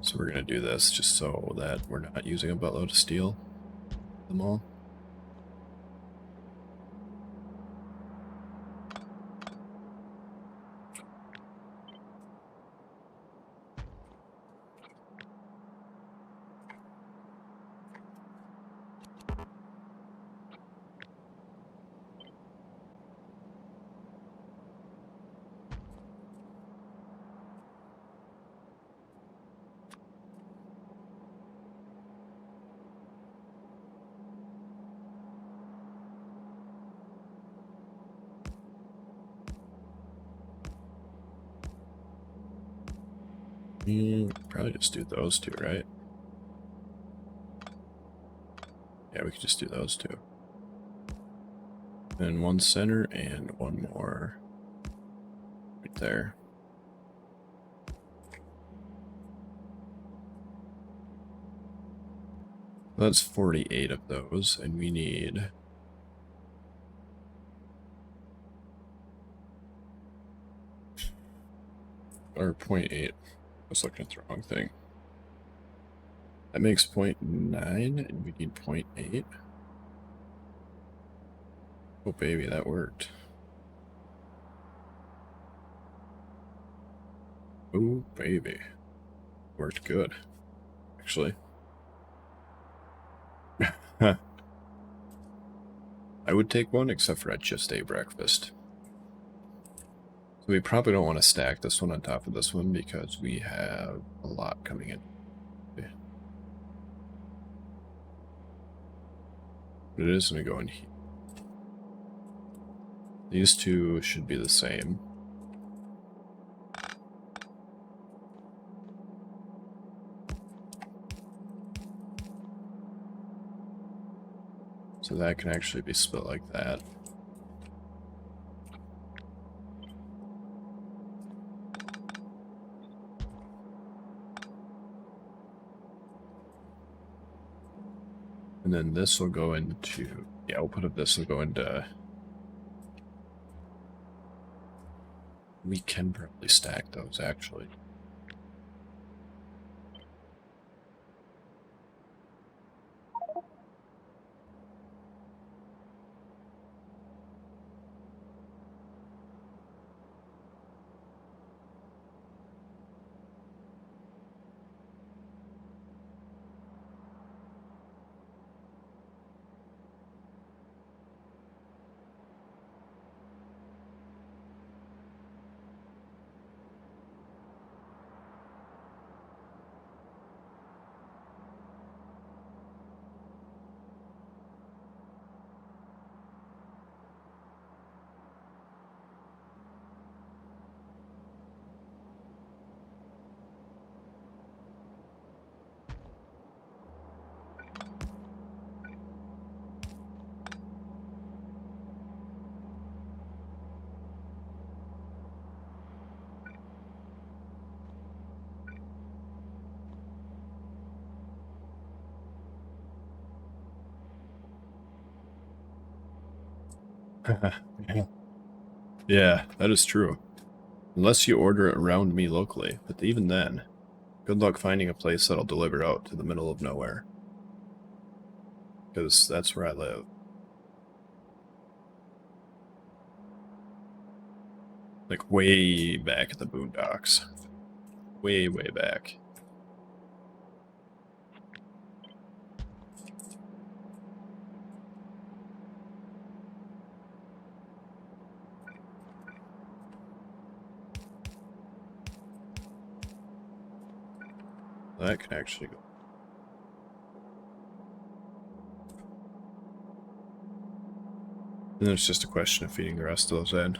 So we're going to do this just so that we're not using a buttload of steel in the mall. Probably just do those two, right? Yeah, we could just do those two. And one center and one more right there. That's 48 of those, and we need... Or 0.8. I was looking at the wrong thing. That makes 0.9, and we need 0.8. Oh baby, that worked. Oh baby. Worked good, actually. I would take one, except for I just ate breakfast. So we probably don't want to stack this one on top of this one because we have a lot coming in. But it is going to go in here. These two should be the same. So that can actually be split like that. And then this will go into, the output of this will go into, we can probably stack those actually. Yeah, that is true. Unless you order it around me locally, but even then, good luck finding a place that'll deliver out to the middle of nowhere. Because that's where I live. Like, way back at the boondocks. Way, way back. That can actually go. And then it's just a question of feeding the rest of those in.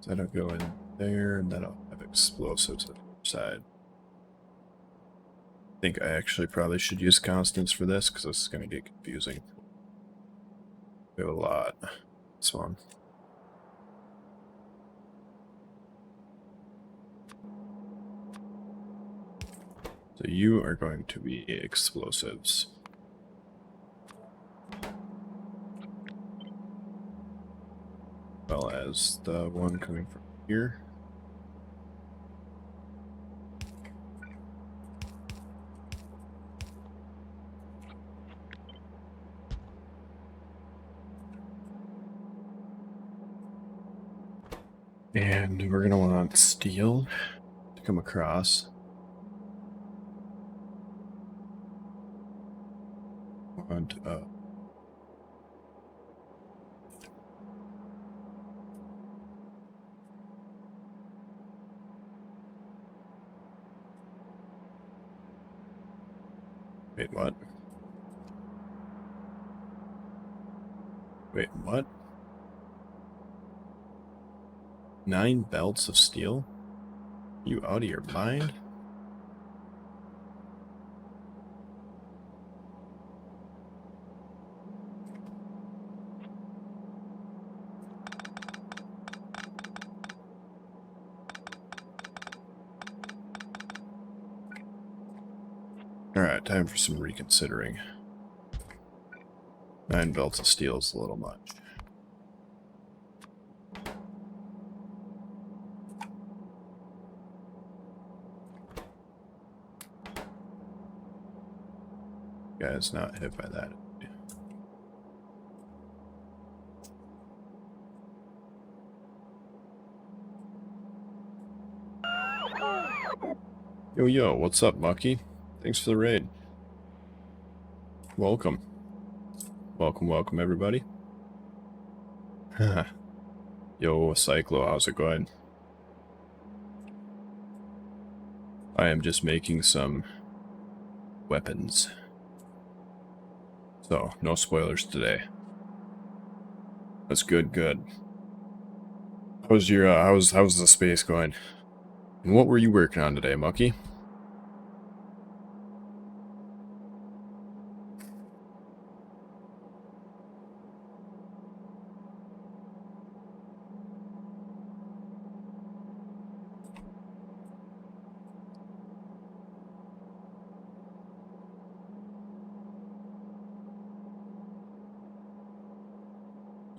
So that'll go in there, and then I'll have explosives on the other side. I think I actually probably should use constants for this, because this is going to get confusing. We have a lot. This one. So you are going to be explosives. Well as the one coming from here. And we're going to want steel to come across. Want wait, what? Wait, what? 9 belts of steel? You out of your mind? Alright, time for some reconsidering. 9 belts of steel is a little much. Guy's not hit by that. Yo, yo, what's up, Mucky? Thanks for the raid. Welcome. Welcome, welcome, everybody. Yo, Cyclo, how's it going? I am just making some weapons. So, no spoilers today. That's good, good. How's your, how's the space going? And what were you working on today, Mucky?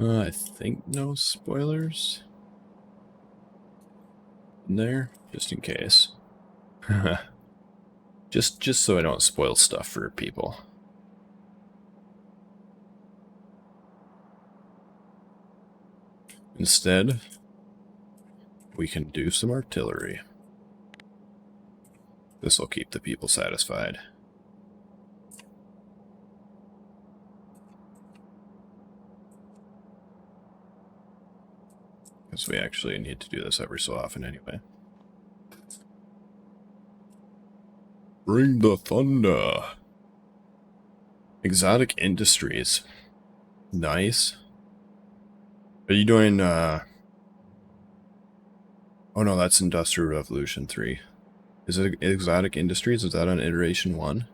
I think no spoilers in there, just in case. just so I don't spoil stuff for people. Instead, we can do some artillery. This will keep the people satisfied. Because we actually need to do this every so often anyway. Bring the thunder. Exotic Industries. Nice. Are you doing, oh no, that's Industrial Revolution 3. Is it Exotic Industries? Is that on Iteration 1?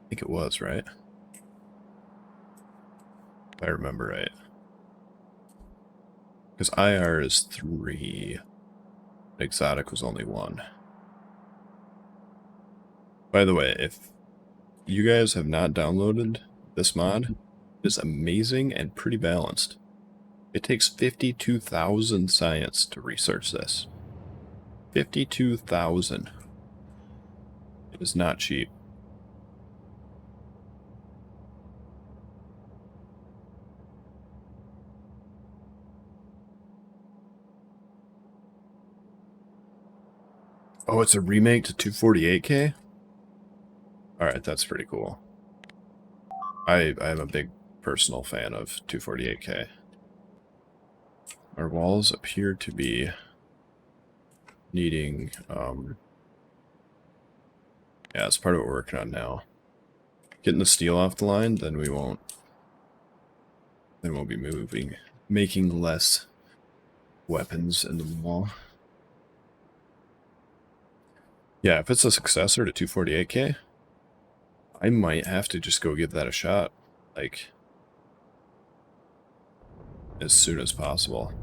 think it was, right? If I remember right. Because IR is 3. Exotic was only 1. By the way, if you guys have not downloaded this mod, it's amazing and pretty balanced. It takes 52,000 science to research this. 52,000. It is not cheap. Oh, it's a remake to 248k? Alright, that's pretty cool. I am a big personal fan of 248k. Our walls appear to be needing, yeah, it's part of what we're working on now. Getting the steel off the line, then we won't be making less weapons in the wall. Yeah, if it's a successor to 248k, I might have to just go give that a shot, like, as soon as possible.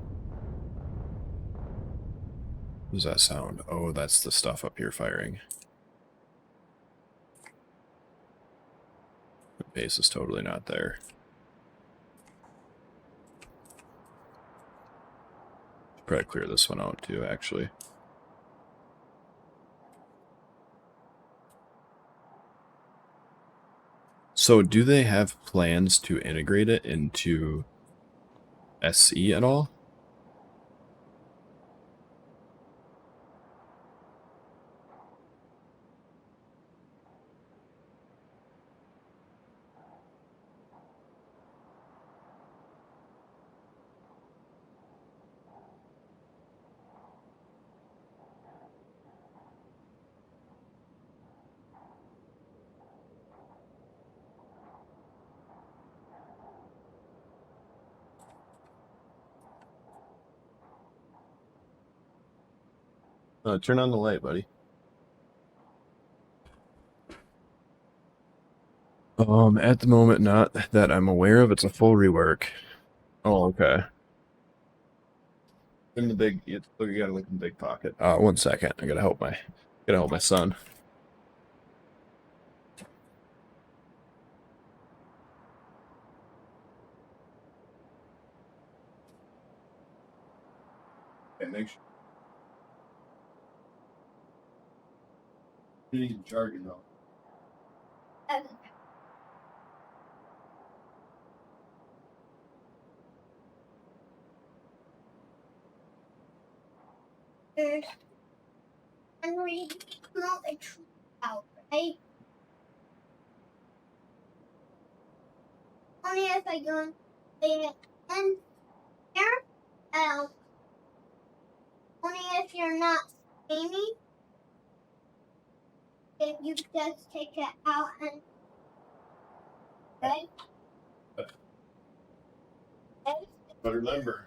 What does that sound? Oh, that's the stuff up here firing. The base is totally not there. Should probably clear this one out too, actually. So do they have plans to integrate it into SC at all? Turn on the light, buddy. At the moment, not that I'm aware of. It's a full rework. Oh, okay. In the big, you gotta look in the big pocket. 1 second. I gotta help my son. Okay, make sure you need charging though. And we smell the tree out, right? Only if I go in here, only if you're not steamy, if you just take it out and right? But remember,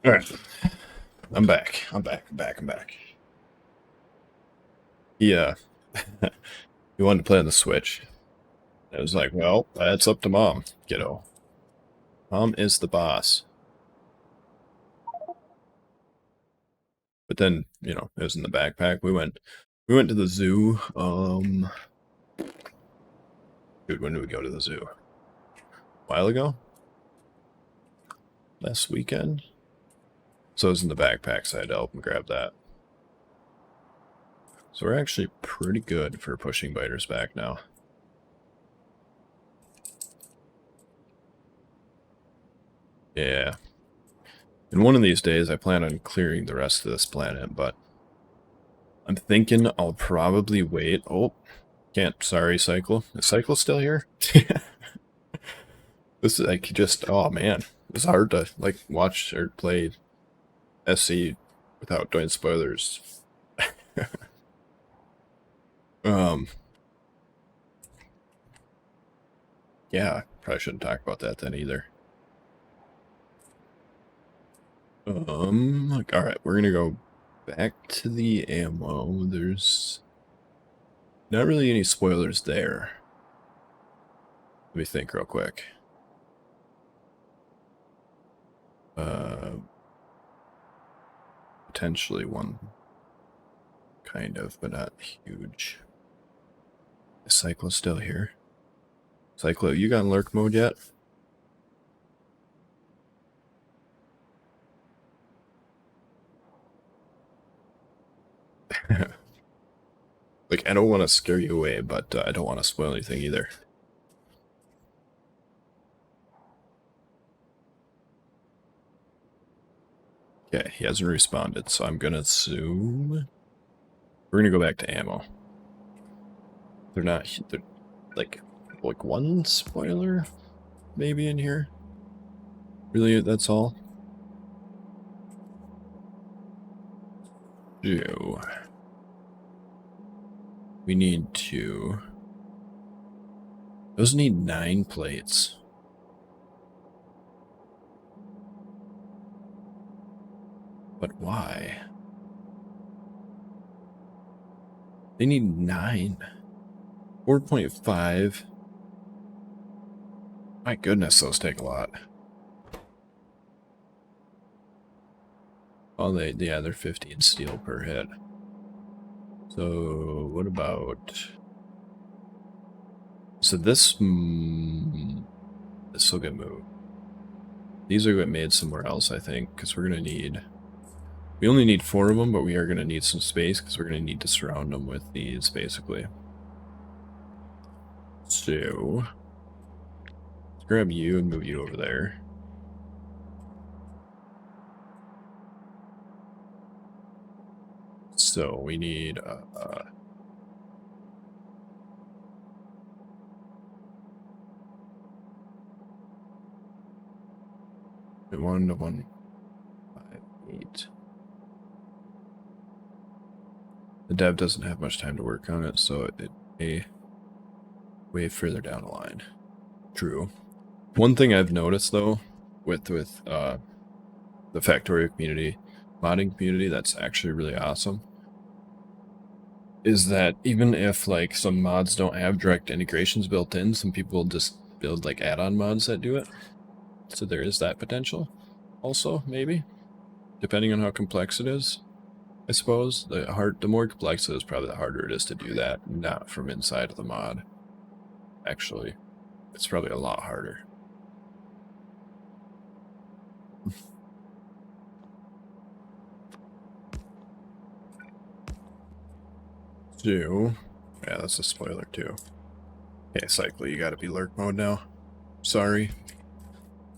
all right, I'm back. Yeah, he wanted to play on the Switch. I was like, well, that's up to mom, kiddo. Mom is the boss. But then, you know, it was in the backpack. We went to the zoo. Dude, when did we go to the zoo? A while ago? Last weekend? So it was in the backpack, so I had to help him grab that. So we're actually pretty good for pushing biters back now. Yeah. And one of these days, I plan on clearing the rest of this planet, but I'm thinking I'll probably wait. Oh, can't. Sorry, Cycle. Is Cycle still here? This is like just, oh man. It's hard to like watch or play SC without doing spoilers. Yeah, probably shouldn't talk about that then either. Alright, we're gonna go back to the ammo. There's not really any spoilers there. Let me think real quick. Potentially one, kind of, but not huge. Is Cyclo still here? Cyclo, you got in lurk mode yet? Like, I don't want to scare you away, but I don't want to spoil anything either. Okay, he hasn't responded, so I'm gonna assume we're gonna go back to ammo. They're like one spoiler maybe in here. Really, that's all. Ew. We need to. Those need 9 plates. But why? They need 9. 4.5. My goodness, those take a lot. Oh, yeah, they're 50 in steel per hit. So, what about... So this will get moved. These are get made somewhere else, I think, because we're going to need... We only need 4 of them, but we are going to need some space, because we're going to need to surround them with these, basically. So... Let's grab you and move you over there. So, we need... 1 to 1, 5, 8. The dev doesn't have much time to work on it, so it may way further down the line. True. One thing I've noticed though, with the Factorio community, modding community, that's actually really awesome, is that even if like some mods don't have direct integrations built in, some people just build like add-on mods that do it. So there is that potential also, maybe, depending on how complex it is. I suppose the more complex it is, probably the harder it is to do that, not from inside of the mod. Actually, it's probably a lot harder. So, yeah, that's a spoiler too. Okay, Cyclo, you gotta be lurk mode now. Sorry.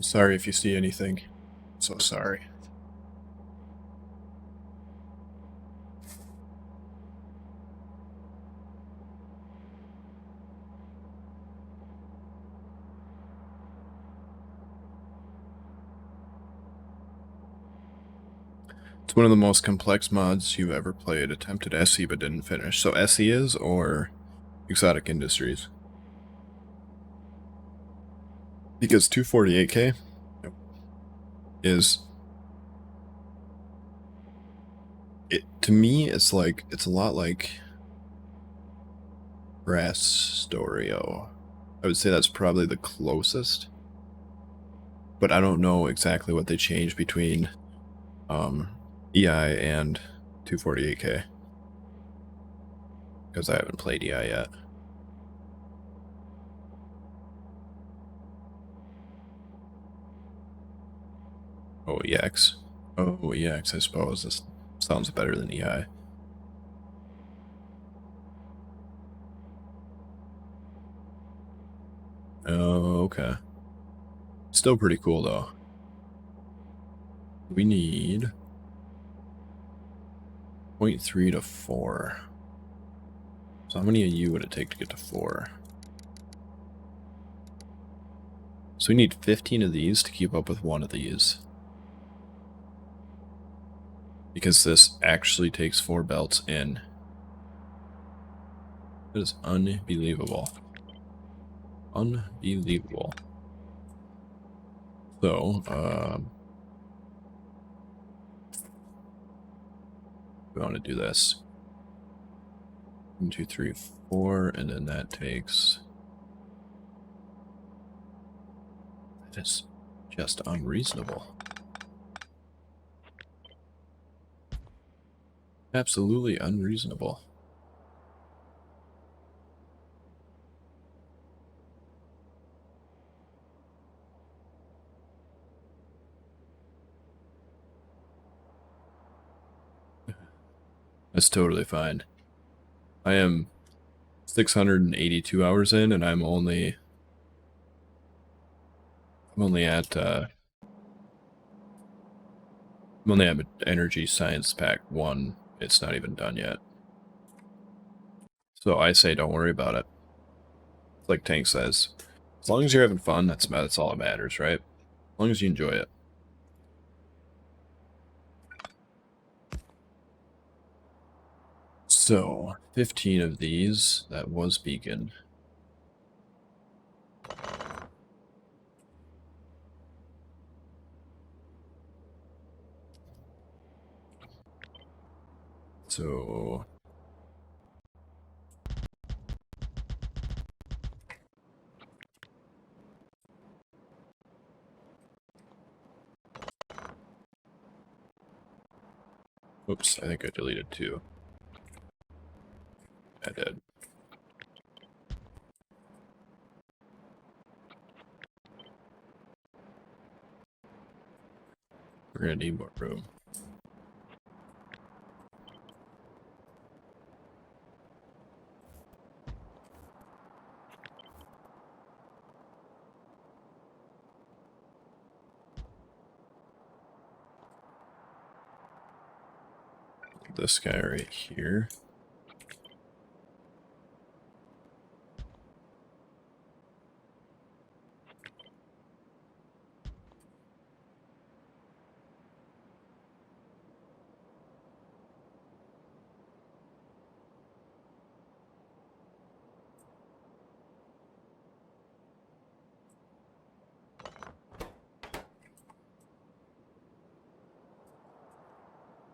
Sorry if you see anything. So sorry. It's one of the most complex mods you've ever played. Attempted SE but didn't finish. So SE is, or Exotic Industries? Because 248k is... to me, it's a lot like Krastorio. I would say that's probably the closest. But I don't know exactly what they changed between EI and 248k. Because I haven't played EI yet. Oh, EX. Oh, EX, I suppose. This sounds better than EI. Oh, okay. Still pretty cool, though. We need 0.3 to 4. So how many of you would it take to get to 4? So we need 15 of these to keep up with 1 of these. Because this actually takes 4 belts in. That is unbelievable. Unbelievable. So, we want to do this. 1, 2, 3, 4, and then that takes... That is just unreasonable. Absolutely unreasonable. That's totally fine. I am 682 hours in, and I'm only at Energy Science Pack 1. It's not even done yet. So I say don't worry about it. It's like Tank says. As long as you're having fun, that's all that matters, right? As long as you enjoy it. So, 15 of these. That was beacon. So... Oops, I think I deleted 2. I did. We're gonna need more room. This guy right here.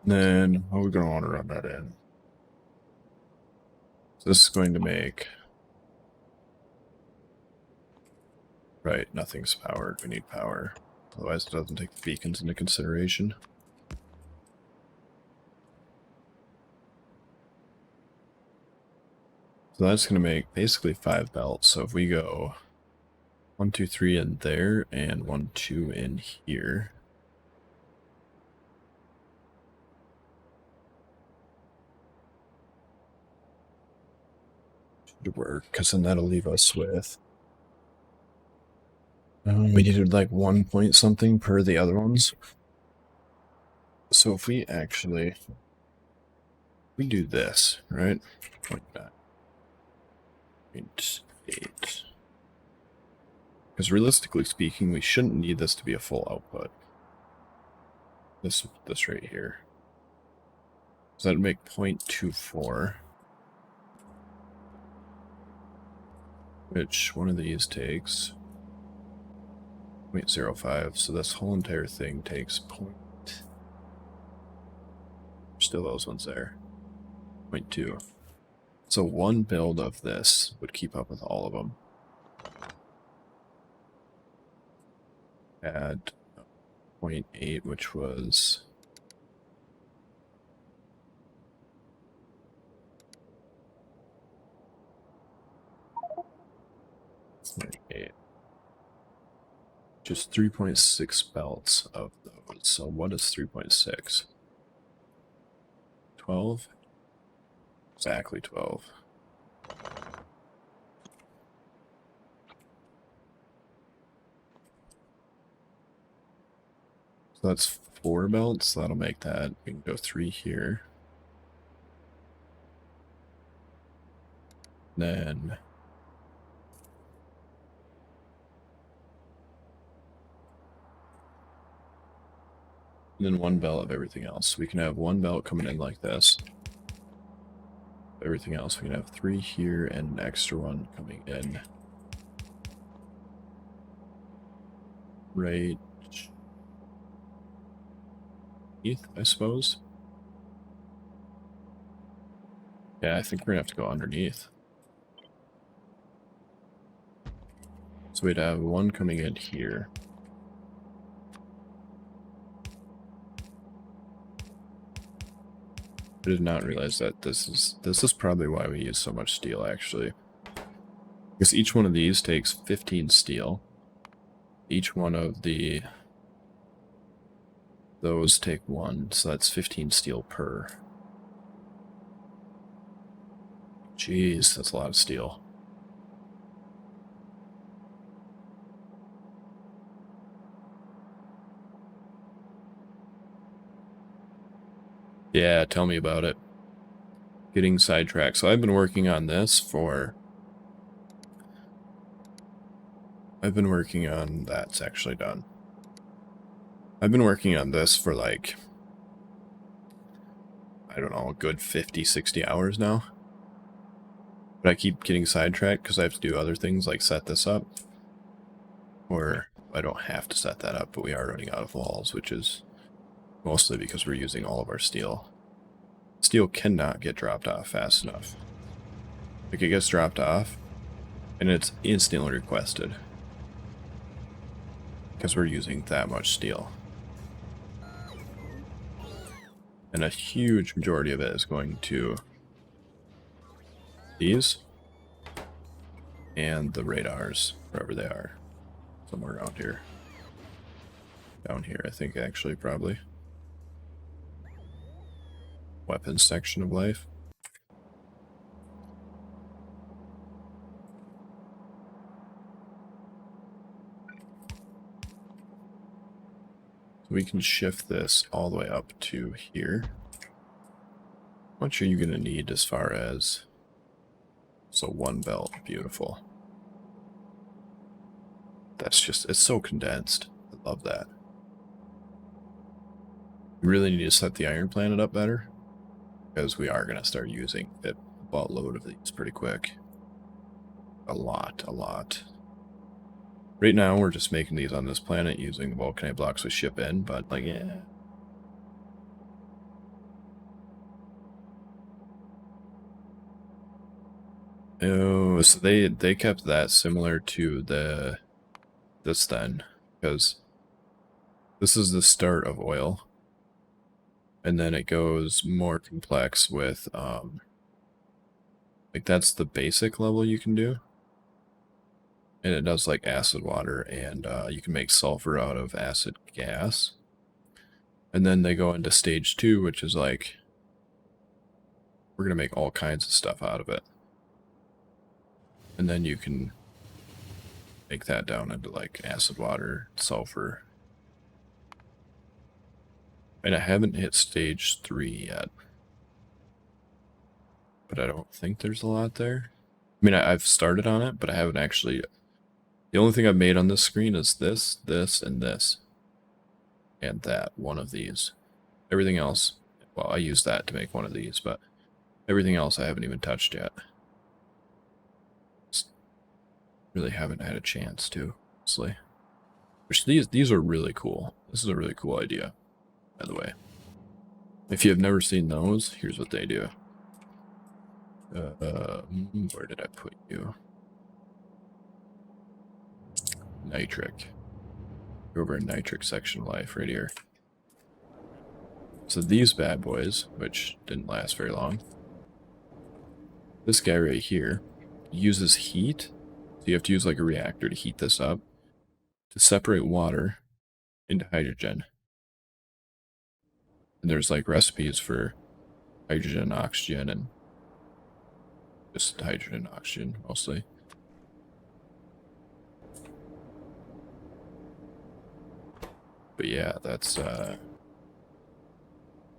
Then, how are we going to want to run that in? So this is going to make... Right, nothing's powered. We need power. Otherwise it doesn't take the beacons into consideration. So that's going to make basically 5 belts. So if we go 1, 2, 3 in there, and 1, 2 in here. Should work, because then that'll leave us with... we needed like 1 point something per the other ones. So if we actually... We do this, right? 0.9. 0.8. Because realistically speaking, we shouldn't need this to be a full output. This right here. So that'd make 0.24. Which one of these takes 0.05. So this whole entire thing takes still those ones there. 0.2. So one build of this would keep up with all of them. Add 0.8, which was... Just 3.6 belts of those. So what is 3.6? 12? Exactly 12. So that's 4 belts. So that'll make that. We can go 3 here. Then... And then 1 belt of everything else. We can have 1 belt coming in like this. everything else. We can have 3 here and an extra one coming in. Right. Underneath, I suppose. Yeah, I think we're gonna have to go underneath. So we'd have one coming in here. I did not realize that this is probably why we use so much steel, actually. Because each one of these takes 15 steel. Each one of those take 1, so that's 15 steel per. Jeez, that's a lot of steel. Yeah, tell me about it. Getting sidetracked. So I've been working on this for... That's actually done. I've been working on this for like... I don't know, a good 50, 60 hours now. But I keep getting sidetracked because I have to do other things like set this up. Or I don't have to set that up, but we are running out of walls, which is mostly because we're using all of our steel. Steel cannot get dropped off fast enough. Like, it gets dropped off, and it's instantly requested. Because we're using that much steel. And a huge majority of it is going to these and the radars, wherever they are. Somewhere around here. Down here, I think, actually, probably. Weapons section of life. We can shift this all the way up to here. How much are you going to need as far as... So 1 belt, beautiful. That's just, it's so condensed. I love that. We really need to set the iron planet up better, because we are going to start using a buttload of these pretty quick. A lot. Right now, we're just making these on this planet using the volcanite blocks we ship in, but, like, yeah. Oh, so they kept that similar to this then, because this is the start of oil, and then it goes more complex with, like, that's the basic level you can do. And it does like acid water, and you can make sulfur out of acid gas. And then they go into stage 2, which is like, we're going to make all kinds of stuff out of it. And then you can make that down into like acid water, sulfur. And I haven't hit stage 3 yet. But I don't think there's a lot there. I mean, I've started on it, but I haven't actually... The only thing I've made on this screen is this, and this. And that, one of these. Everything else, well, I used that to make one of these, but everything else I haven't even touched yet. Just really haven't had a chance to, honestly. Which these are really cool. This is a really cool idea, by the way. If you have never seen those, here's what they do. Where did I put you? Nitric. Over in nitric section of life, right here. So these bad boys, which didn't last very long. This guy right here uses heat. So you have to use like a reactor to heat this up to separate water into hydrogen. And there's like recipes for hydrogen and oxygen, and just hydrogen and oxygen mostly. But yeah, that's we're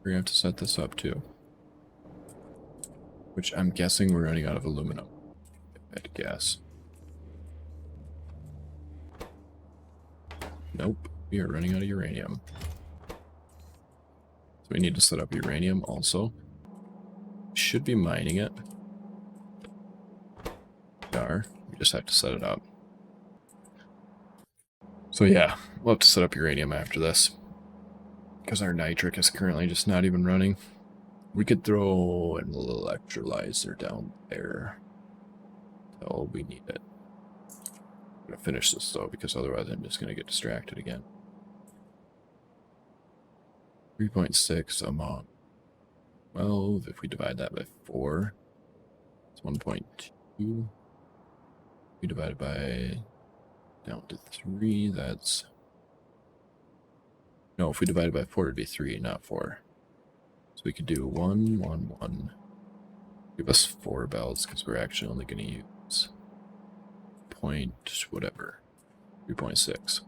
gonna have to set this up too. Which I'm guessing we're running out of aluminum, if I had to guess. Nope, we are running out of uranium. So we need to set up uranium also. Should be mining it. are. We just have to set it up. So yeah, we'll have to set up uranium after this. Because our nitric is currently just not even running. We could throw an electrolyzer down there. Until we need it. I'm going to finish this though, because otherwise I'm just going to get distracted again. 3.6 among 12. If we divide that by 4, it's 1.2. We divide it by down to 3, that's... No, if we divide it by 4, it'd be 3, not 4. So we could do 1, 1, 1. Give us 4 bells, because we're actually only going to use point whatever. 3.6.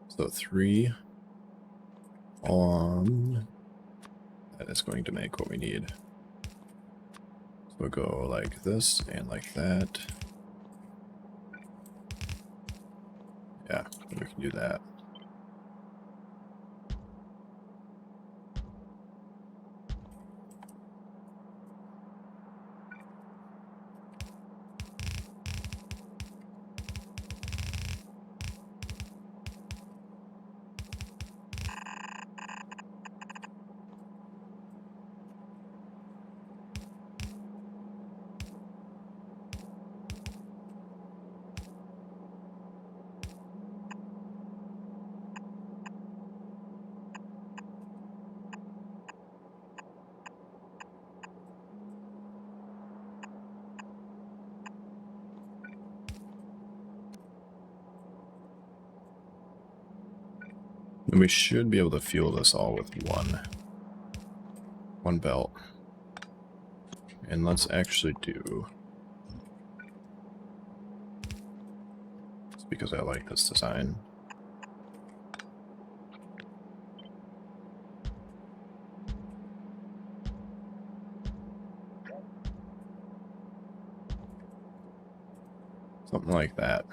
So 3 on... That is going to make what we need. So we'll go like this and like that. Yeah, we can do that. And we should be able to fuel this all with one belt. And let's actually do... It's because I like this design. Something like that.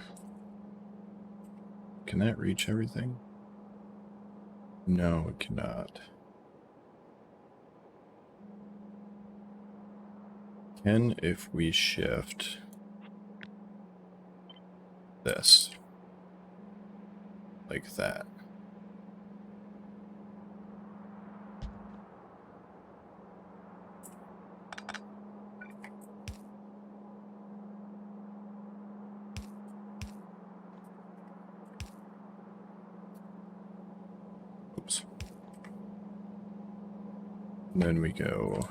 Can that reach everything? No, it cannot. Can if we shift this like that. Oops. And then we go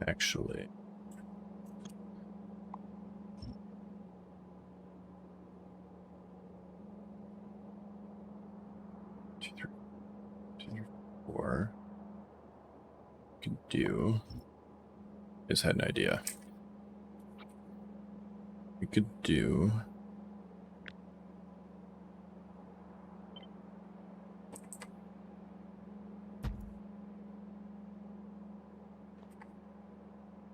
actually. Two, three, 4. Could do. Just had an idea. We could do.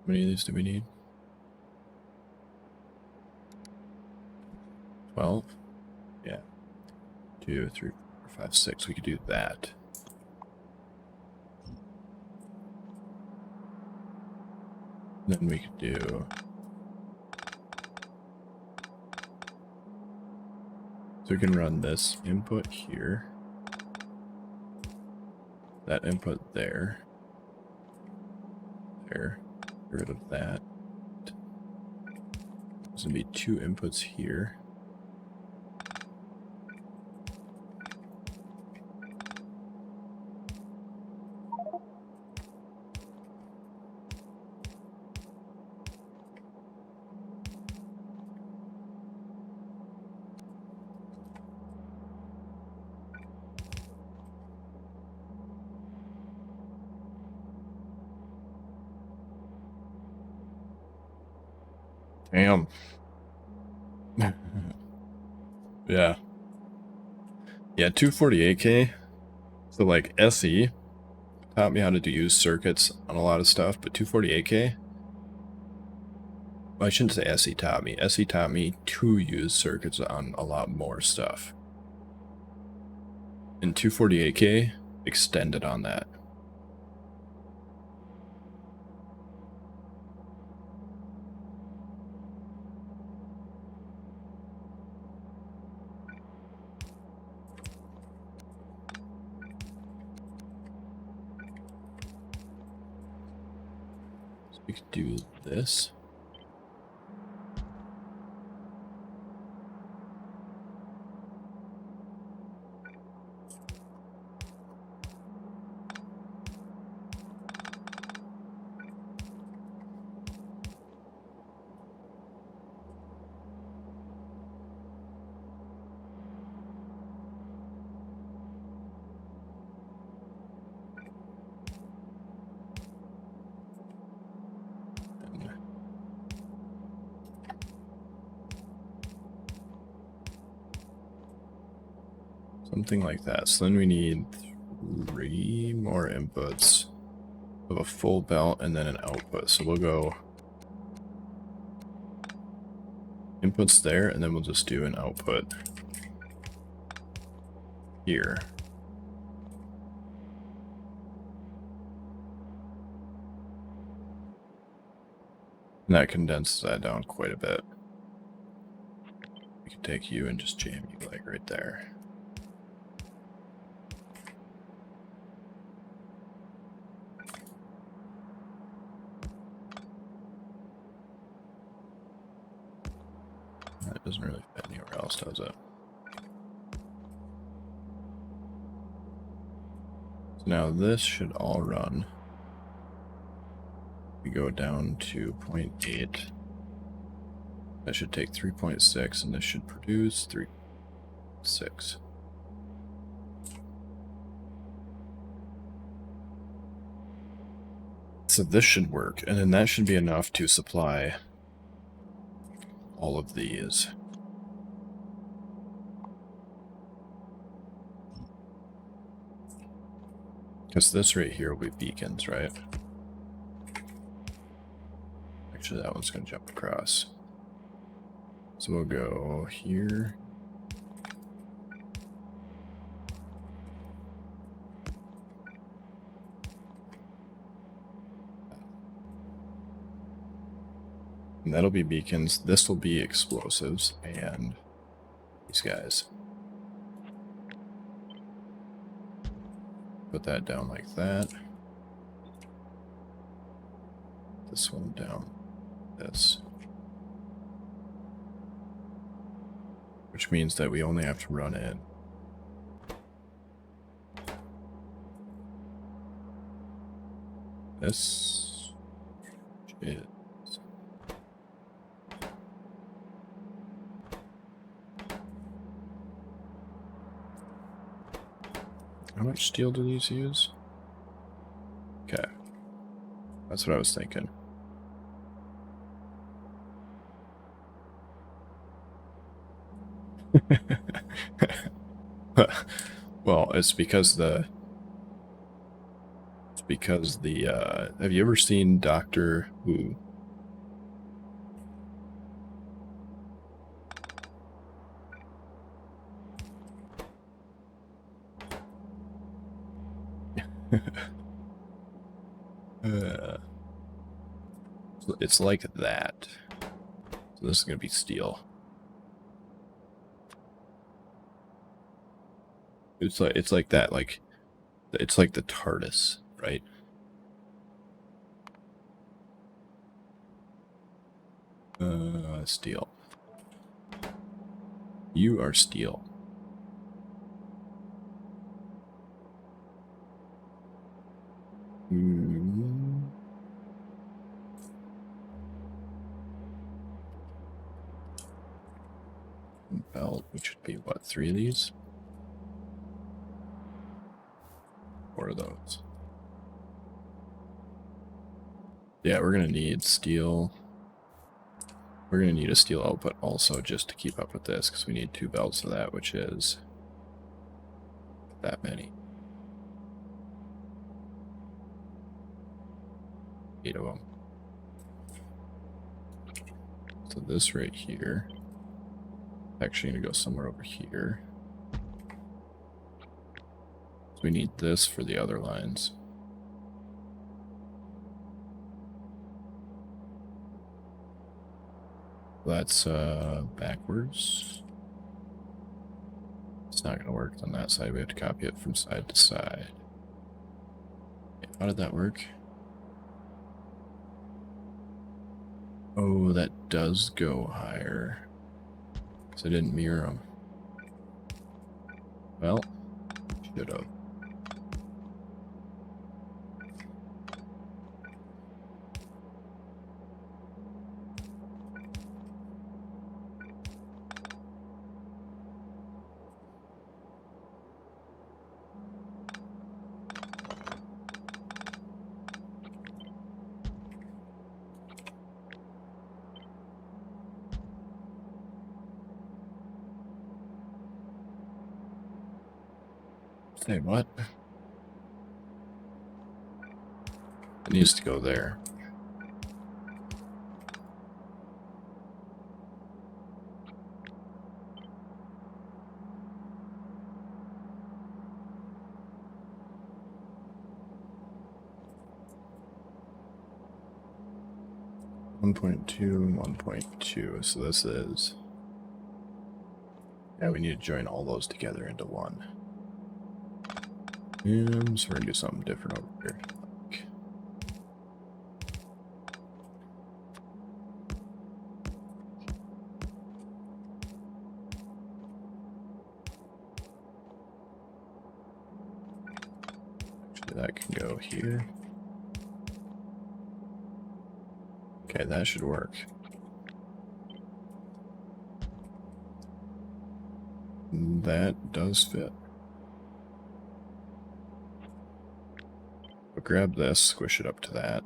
How many of these do we need? 12? Yeah. 2, 3, 4, 5, 6. We could do that. Then we could do... So we can run this input here. That input there. There. Get rid of that. There's going to be 2 inputs here. Damn. Yeah. Yeah, 248k. So like SE taught me how to use circuits on a lot of stuff, but 248k, I shouldn't say SE taught me. SE taught me to use circuits on a lot more stuff. And 248k extended on that. So we could do this. Something like that. So then we need 3 more inputs of a full belt and then an output. So we'll go inputs there, and then we'll just do an output here. And that condenses that down quite a bit. We could take you and just jam you like right there. That doesn't really fit anywhere else, does it? So now this should all run. We go down to 0.8. That should take 3.6, and this should produce 3.6. So this should work, and then that should be enough to supply all of these. Because this right here will be beacons, right? Actually, that one's going to jump across. So we'll go here. And that'll be beacons. This will be explosives and these guys. Put that down like that. This one down. This. Which means that we only have to run in this is how much steel do these use? Okay. That's what I was thinking. Well, it's because the have you ever seen Doctor Who? It's like that. So this is gonna be steel. It's like that, like it's like the TARDIS, right? Steel. You are steel. Belt, which should be what, 3 of these? 4 of those. Yeah, we're gonna need steel. We're gonna need a steel output also just to keep up with this, because we need 2 belts of that, which is that many. 8 of them. So this right here, actually going to go somewhere over here. So we need this for the other lines. That's backwards. It's not going to work on that side. We have to copy it from side to side. How did that work? Oh, that does go higher. Because I didn't mirror them. Well, should have. Say what? It needs to go there. One 1.2, so this is... Yeah, we need to join all those together into one. So we're gonna do something different over here. Actually, that can go here. Okay, that should work. That does fit. But grab this, squish it up to that.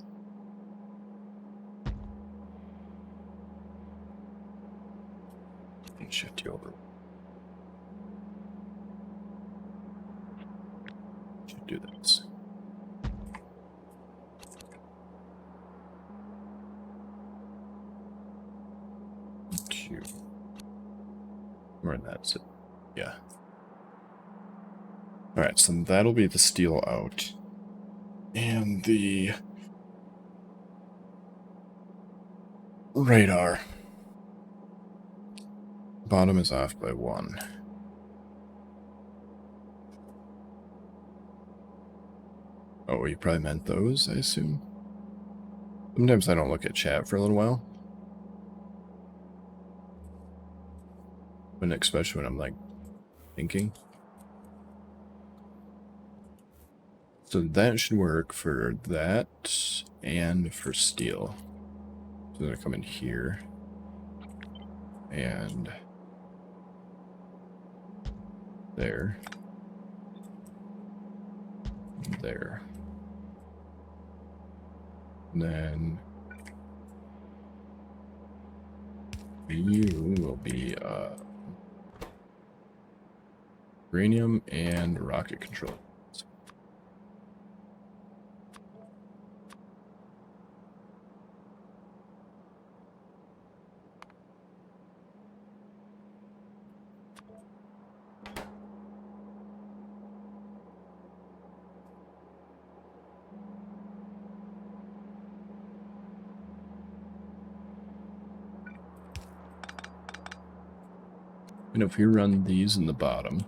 And shift you over. Should do this. Two. Or that's it. Yeah. Alright, so that'll be the steel out. And the radar. Bottom is off by 1. Oh, you probably meant those, I assume? Sometimes I don't look at chat for a little while. But especially when I'm, like, thinking. So that should work for that and for steel. So they're gonna come in here. And there. There. And then you will be uranium and rocket control. And if we run these in the bottom,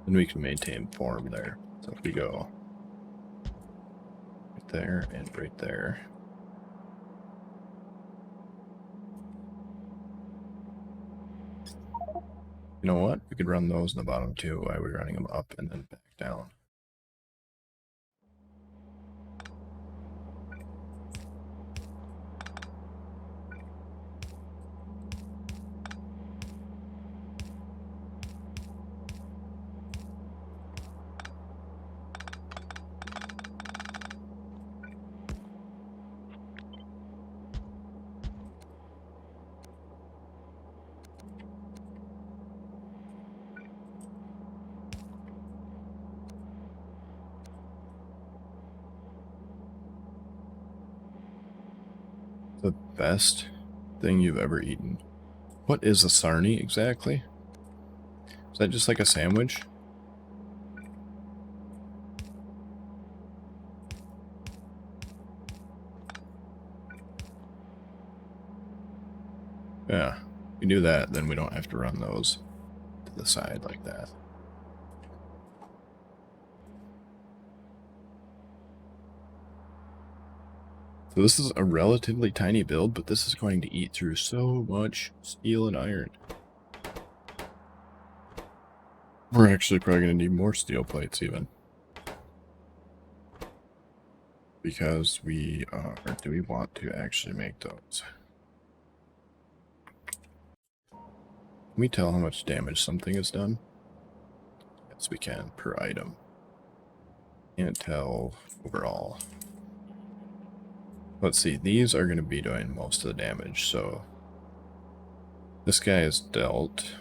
then we can maintain form there. So if we go right there and right there. You know what? We could run those in the bottom too. Why are we running them up and then back down? The best thing you've ever eaten. What is a sarnie exactly? Is that just like a sandwich? Yeah, we do that, then we don't have to run those to the side like that. So this is a relatively tiny build, but this is going to eat through so much steel and iron. We're actually probably going to need more steel plates even. Because we are, do we want to actually make those? Can we tell how much damage something has done? Yes, we can, per item. Can't tell overall. Let's see, these are going to be doing most of the damage, so... This guy is dealt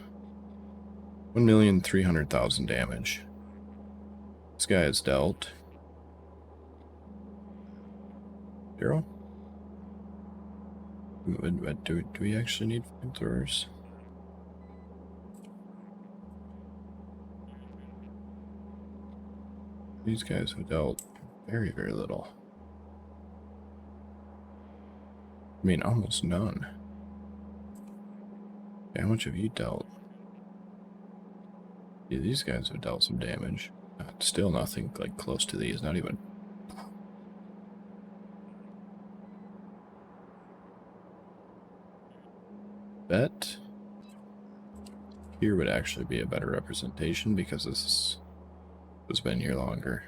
1,300,000 damage. This guy is dealt 0? Do we actually need flamethrowers? These guys have dealt very, very little. I mean, almost none. How much have you dealt? Yeah, these guys have dealt some damage. Still nothing like close to these, not even. Bet here would actually be a better representation because this has been here longer.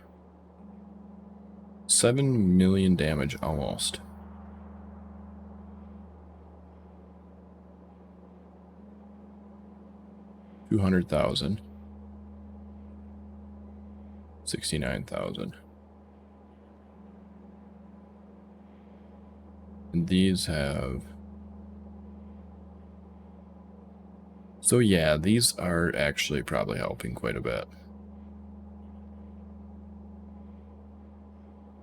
7 million damage almost. $200,000. 69,000. And these have... So yeah, these are actually probably helping quite a bit.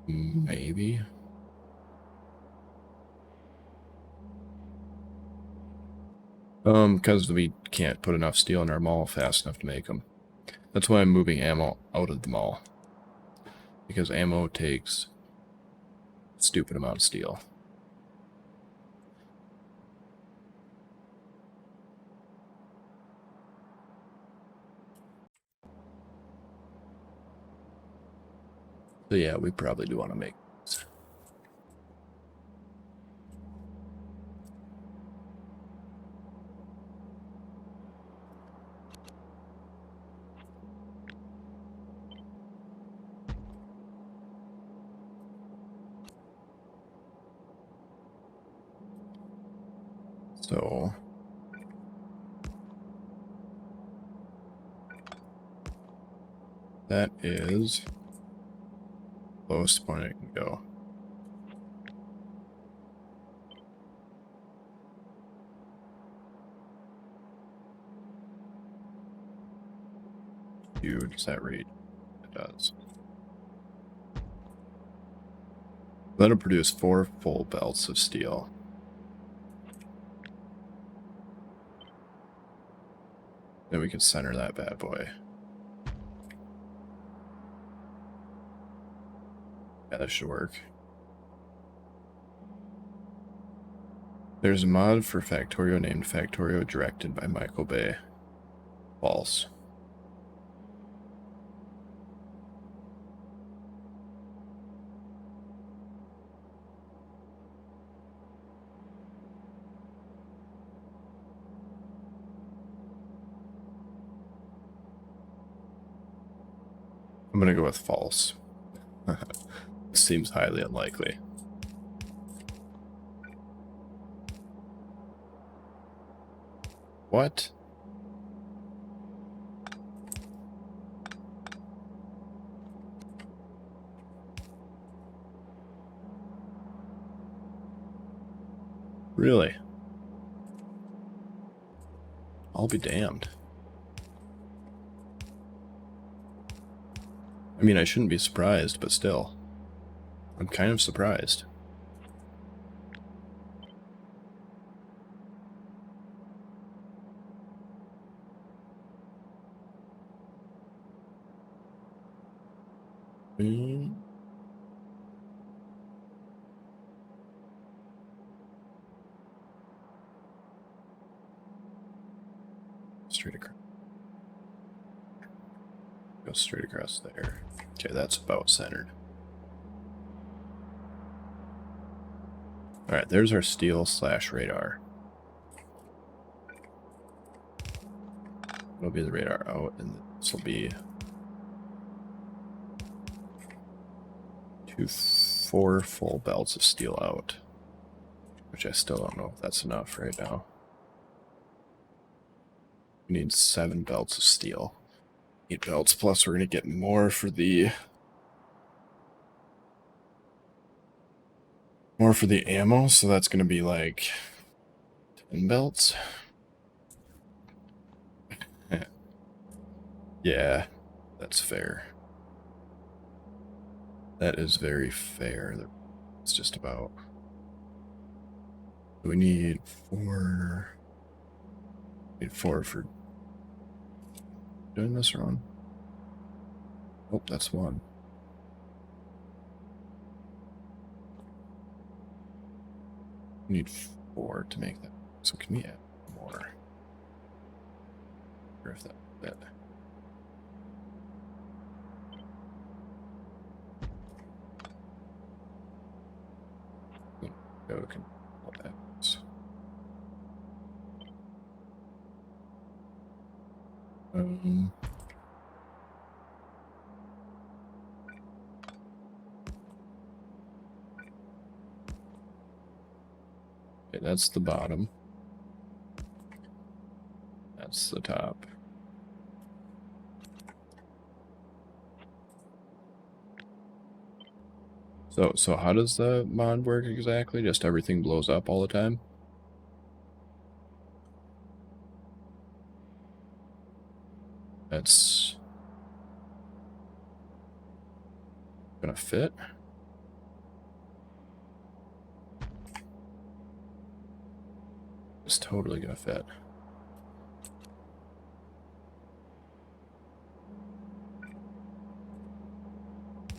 Maybe. Because we can't put enough steel in our mall fast enough to make them. That's why I'm moving ammo out of the mall. Because ammo takes a stupid amount of steel. So yeah, we probably do want to make this. So that is the lowest point it can go. Does that read? It does. That'll produce 4 full belts of steel. Then we can center that bad boy. Yeah, that should work. There's a mod for Factorio named Factorio directed by Michael Bay. False. I'm gonna go with false. Seems highly unlikely. What? Really? I'll be damned. I mean, I shouldn't be surprised, but still. I'm kind of surprised. Mm. Straight across. Go straight across there. Okay, that's about centered. Alright, there's our steel / radar. It'll be the radar out, and this will be 4 full belts of steel out. Which I still don't know if that's enough right now. We need 7 belts of steel. 8 belts, plus we're going to get more for the ammo, so that's going to be like 10 belts. Yeah, that's fair. That is very fair. It's just about... We need 4... Need 4 for... Doing this wrong? Oh, that's 1. We need 4 to make that. So can we add more? Or if that... Go can all that. Okay, that's the bottom. That's the top. So how does the mod work exactly? Just everything blows up all the time? That's gonna fit. It's totally gonna fit.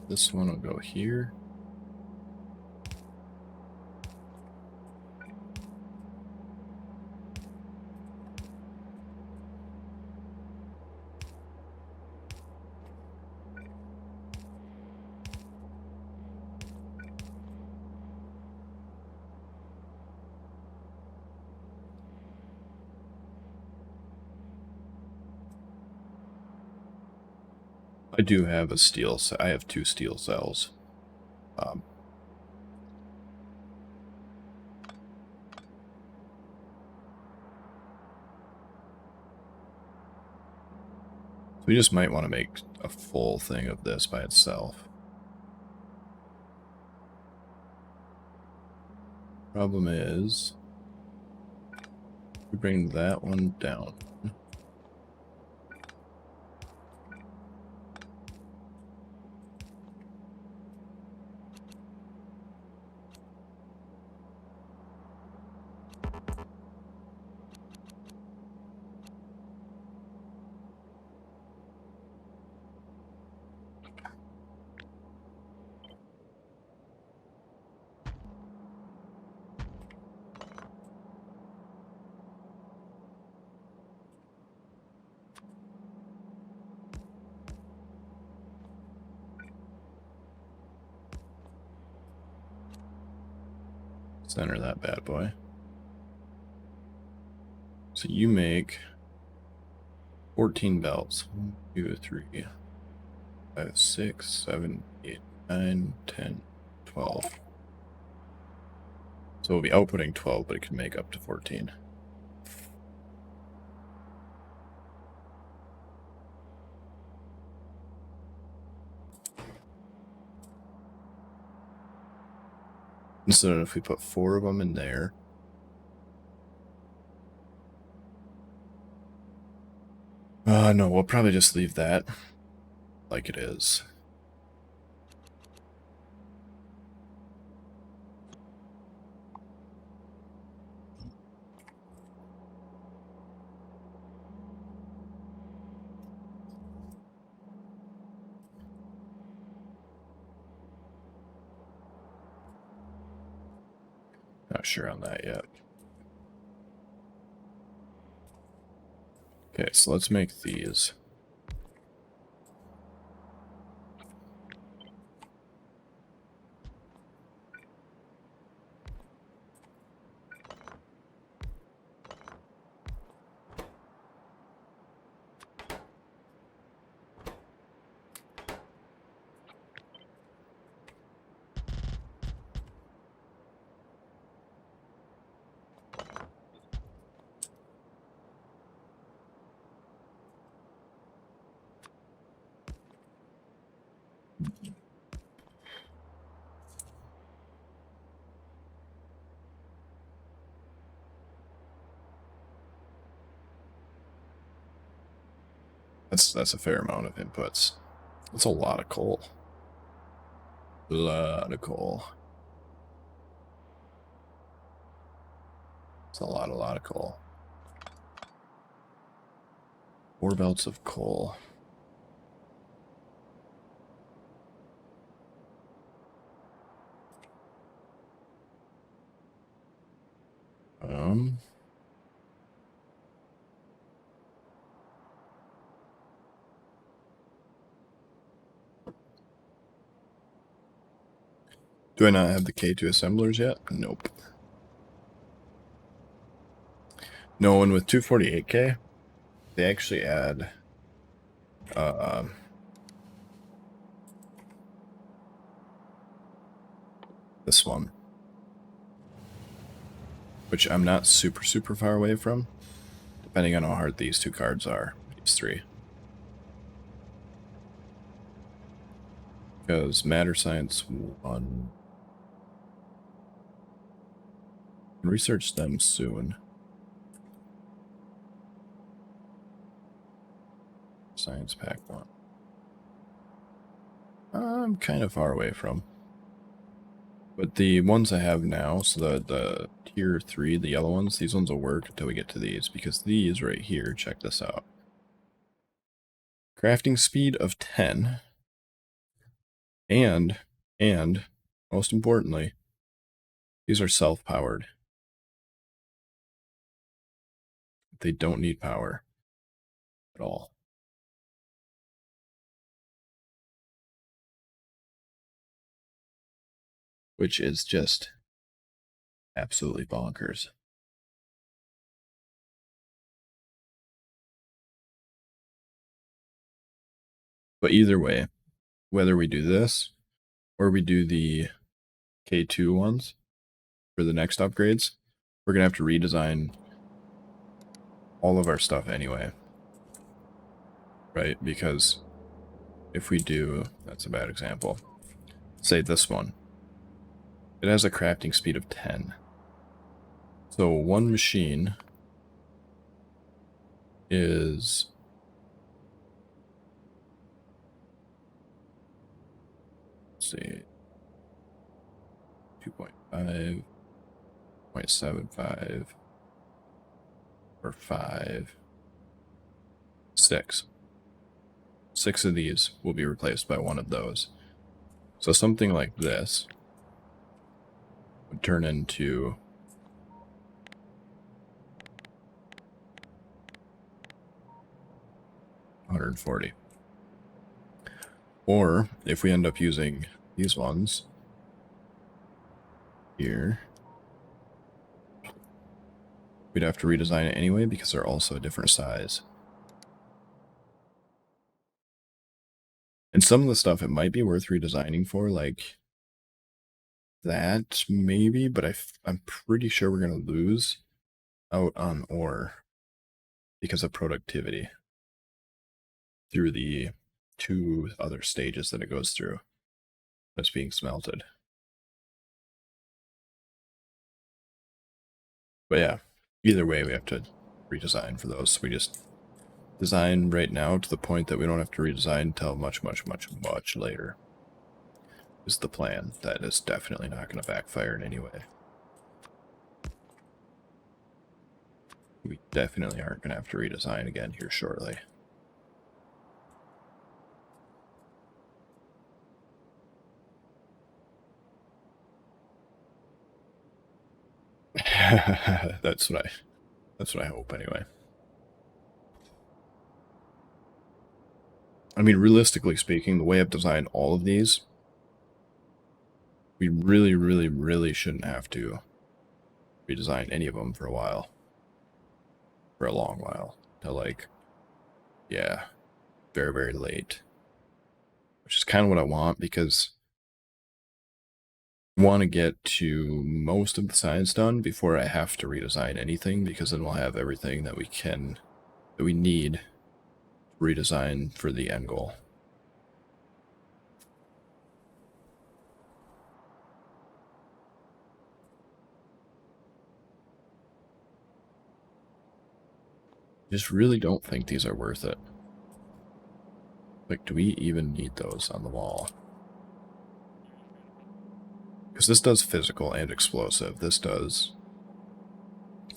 This one will go here. I do have a steel. I have 2 steel cells. We just might want to make a full thing of this by itself. Problem is, we bring that one down. Center that bad boy. So you make 14 belts. 1, 2, 3, 5, 6, 7, 8, 9, 10, 12. So we'll be outputting 12, but it can make up to 14. So if we put 4 of them in there, no, we'll probably just leave that like it is. not sure on that yet. Okay, so let's make these. That's a fair amount of inputs. That's a lot of coal. A lot of coal. It's a lot of coal. 4 belts of coal. Do I not have the K2 assemblers yet? Nope. No one with 248k. They actually add this one, which I'm not super far away from, depending on how hard these 2 cards are. These 3. Because Matter Science 1. Research them soon. Science Pack 1. I'm kind of far away from. But the ones I have now, so the tier 3, the yellow ones, these ones will work until we get to these, because these right here, check this out. Crafting speed of 10, and most importantly, these are self-powered. They don't need power at all. Which is just absolutely bonkers. But either way, whether we do this or we do the K2 ones for the next upgrades, we're going to have to redesign all of our stuff anyway. Right? Because if we do, that's a bad example. Say this one. It has a crafting speed of 10. So one machine is... Let's see. 2.5, 0.75, or 5, 6. 6 of these will be replaced by one of those. So something like this would turn into $140. Or if we end up using these ones here, we'd have to redesign it anyway because they're also a different size. And some of the stuff it might be worth redesigning for, like that maybe, but I'm pretty sure we're going to lose out on ore because of productivity through the 2 other stages that it goes through that's being smelted. But yeah, either way, we have to redesign for those. We just design right now to the point that we don't have to redesign until much later. Is the plan. That is definitely not going to backfire in any way. We definitely aren't going to have to redesign again here shortly. That's what I hope anyway. I mean, realistically speaking, the way I've designed all of these, we really, really, really shouldn't have to redesign any of them for a while. For a long while. Till like, yeah, very, very late. Which is kind of what I want, because I want to get to most of the science done before I have to redesign anything, because then we'll have everything that we need to redesign for the end goal. Just really don't think these are worth it. Like, do we even need those on the wall? Because this does physical and explosive. This does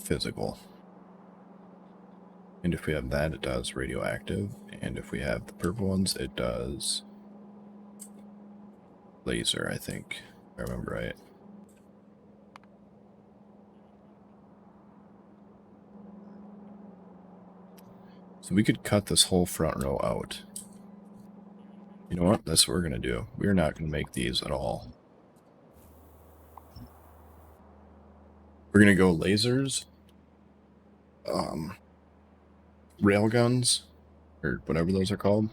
physical. And if we have that, it does radioactive. And if we have the purple ones, it does laser, I think. If I remember right. So we could cut this whole front row out. You know what? That's what we're going to do. We're not going to make these at all. We're going to go lasers, railguns, or whatever those are called.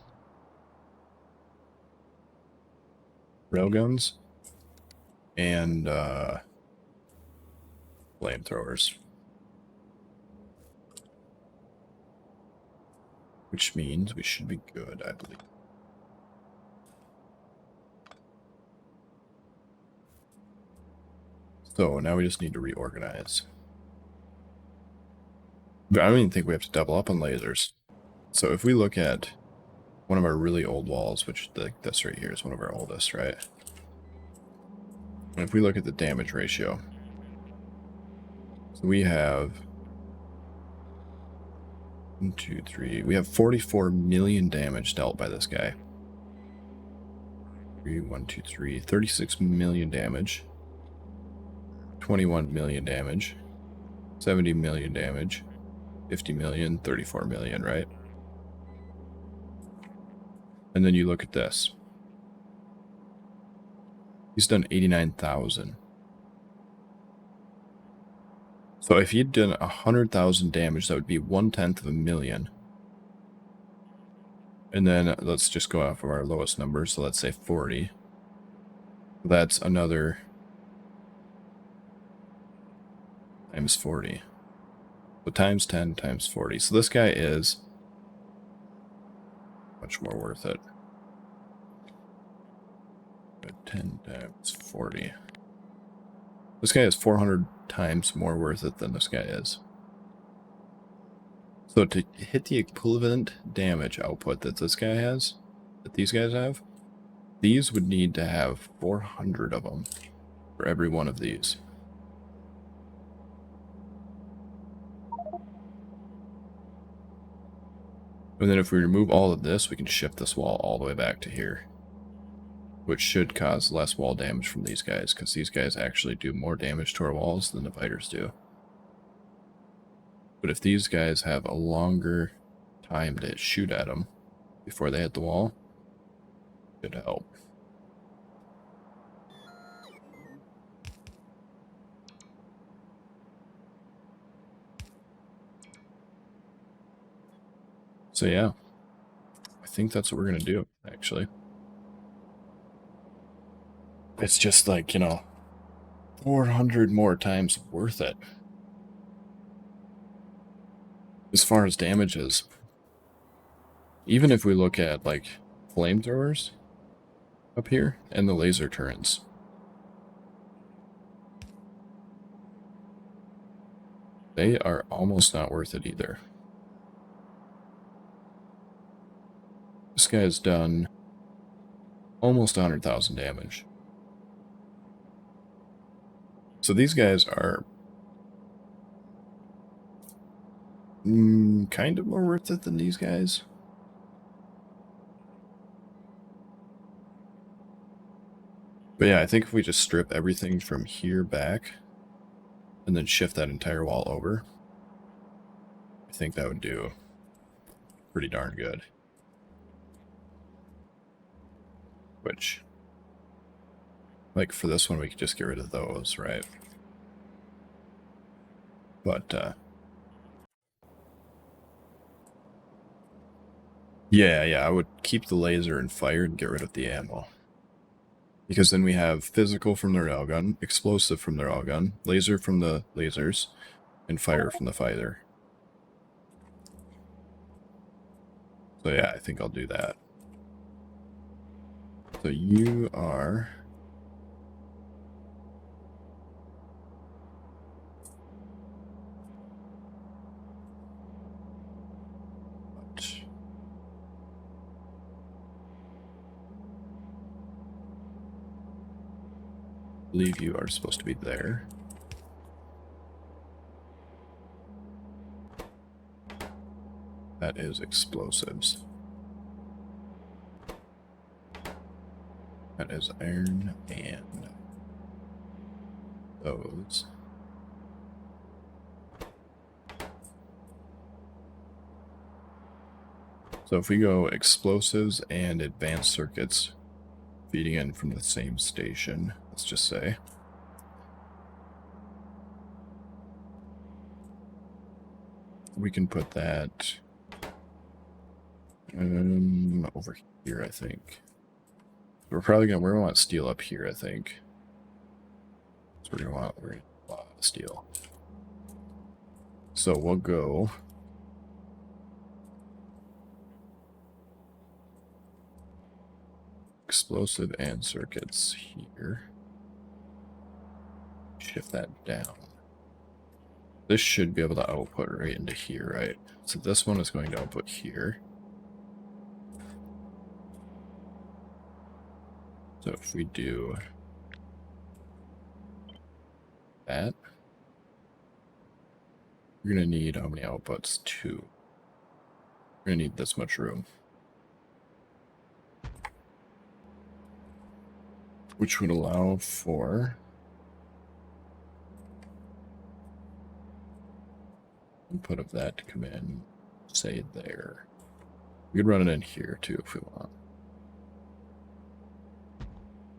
Railguns, and flamethrowers. Which means we should be good, I believe. So now we just need to reorganize. But I don't even think we have to double up on lasers. So if we look at one of our really old walls, which this right here is one of our oldest, right? And if we look at the damage ratio, so we have 1, 2, 3. We have 44 million damage dealt by this guy. 1, 2, 3. 36 million damage. 21 million damage. 70 million damage. 50 million. 34 million, right? And then you look at this. He's done 89,000. So if he'd done 100,000 damage, that would be 1/10 of a million. And then let's just go off of our lowest number. So let's say 40. That's another times 40. So times 10 times 40. So this guy is much more worth it. 10 times 40. This guy is 400 times more worth it than this guy is. So to hit the equivalent damage output that this guy has, that these guys have, these would need to have 400 of them for every one of these. And then if we remove all of this, we can shift this wall all the way back to here, which should cause less wall damage from these guys, because these guys actually do more damage to our walls than the fighters do. But if these guys have a longer time to shoot at them before they hit the wall, it could help. So yeah, I think that's what we're going to do, actually. It's just like, 400 more times worth it. As far as damages. Even if we look at, like, flamethrowers up here and the laser turrets. They are almost not worth it either. This guy's done almost 100,000 damage. So these guys are kind of more worth it than these guys. But yeah, I think if we just strip everything from here back, and then shift that entire wall over, I think that would do pretty darn good. Which, like for this one, we could just get rid of those, right? But, yeah, I would keep the laser and fire and get rid of the ammo. Because then we have physical from the railgun, explosive from the railgun, laser from the lasers, and fire from the fighter. So yeah, I think I'll do that. So you are... I believe you are supposed to be there. That is explosives. That is iron and those. So if we go explosives and advanced circuits feeding in from the same station, let's just say. We can put that over here, I think. We're gonna want steel up here, I think. So we're gonna want a lot of steel. So we'll go explosive and circuits here. Shift that down. This should be able to output right into here, right? So this one is going to output here. So if we do that, we're going to need how many outputs? 2. We're going to need this much room. Which would allow for input of that to come in, say there. We could run it in here too if we want.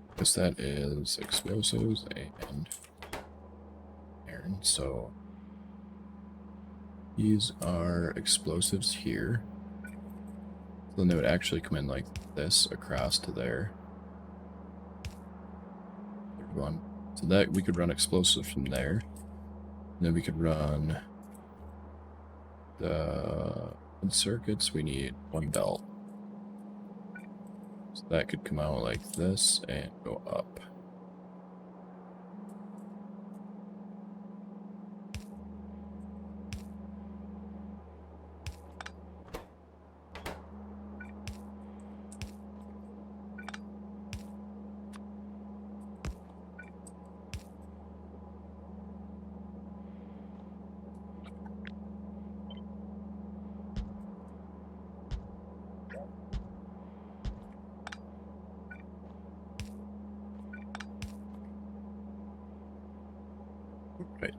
Because that is explosives and iron. So these are explosives here. So then they would actually come in like this across to there. Third one. So that we could run explosives from there. And then we could run the circuits. We need 1 belt. So that could come out like this and go up. Right.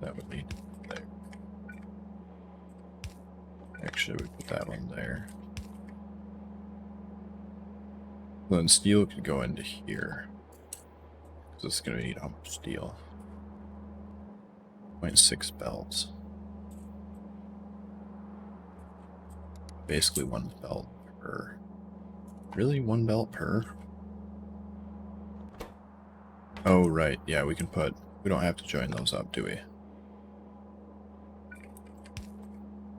That would need there. Actually, we put that one there. Then steel could go into here. Because it's going to need how much steel? 0.6 belts. Basically 1 belt per. Really? 1 belt per? Oh, right. Yeah, we can put... We don't have to join those up, do we?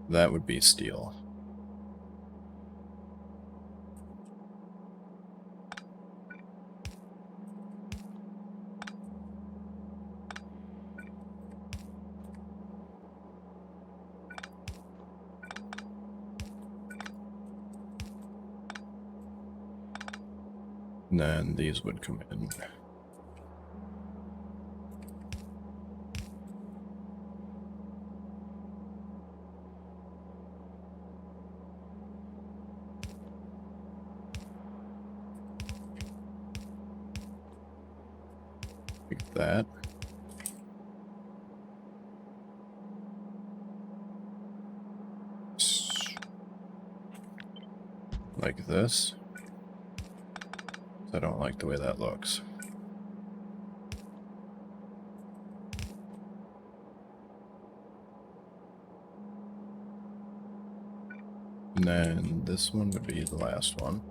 That would be steel. And then these would come in. Like that. Like this. I don't like the way that looks. And then this one would be the last one.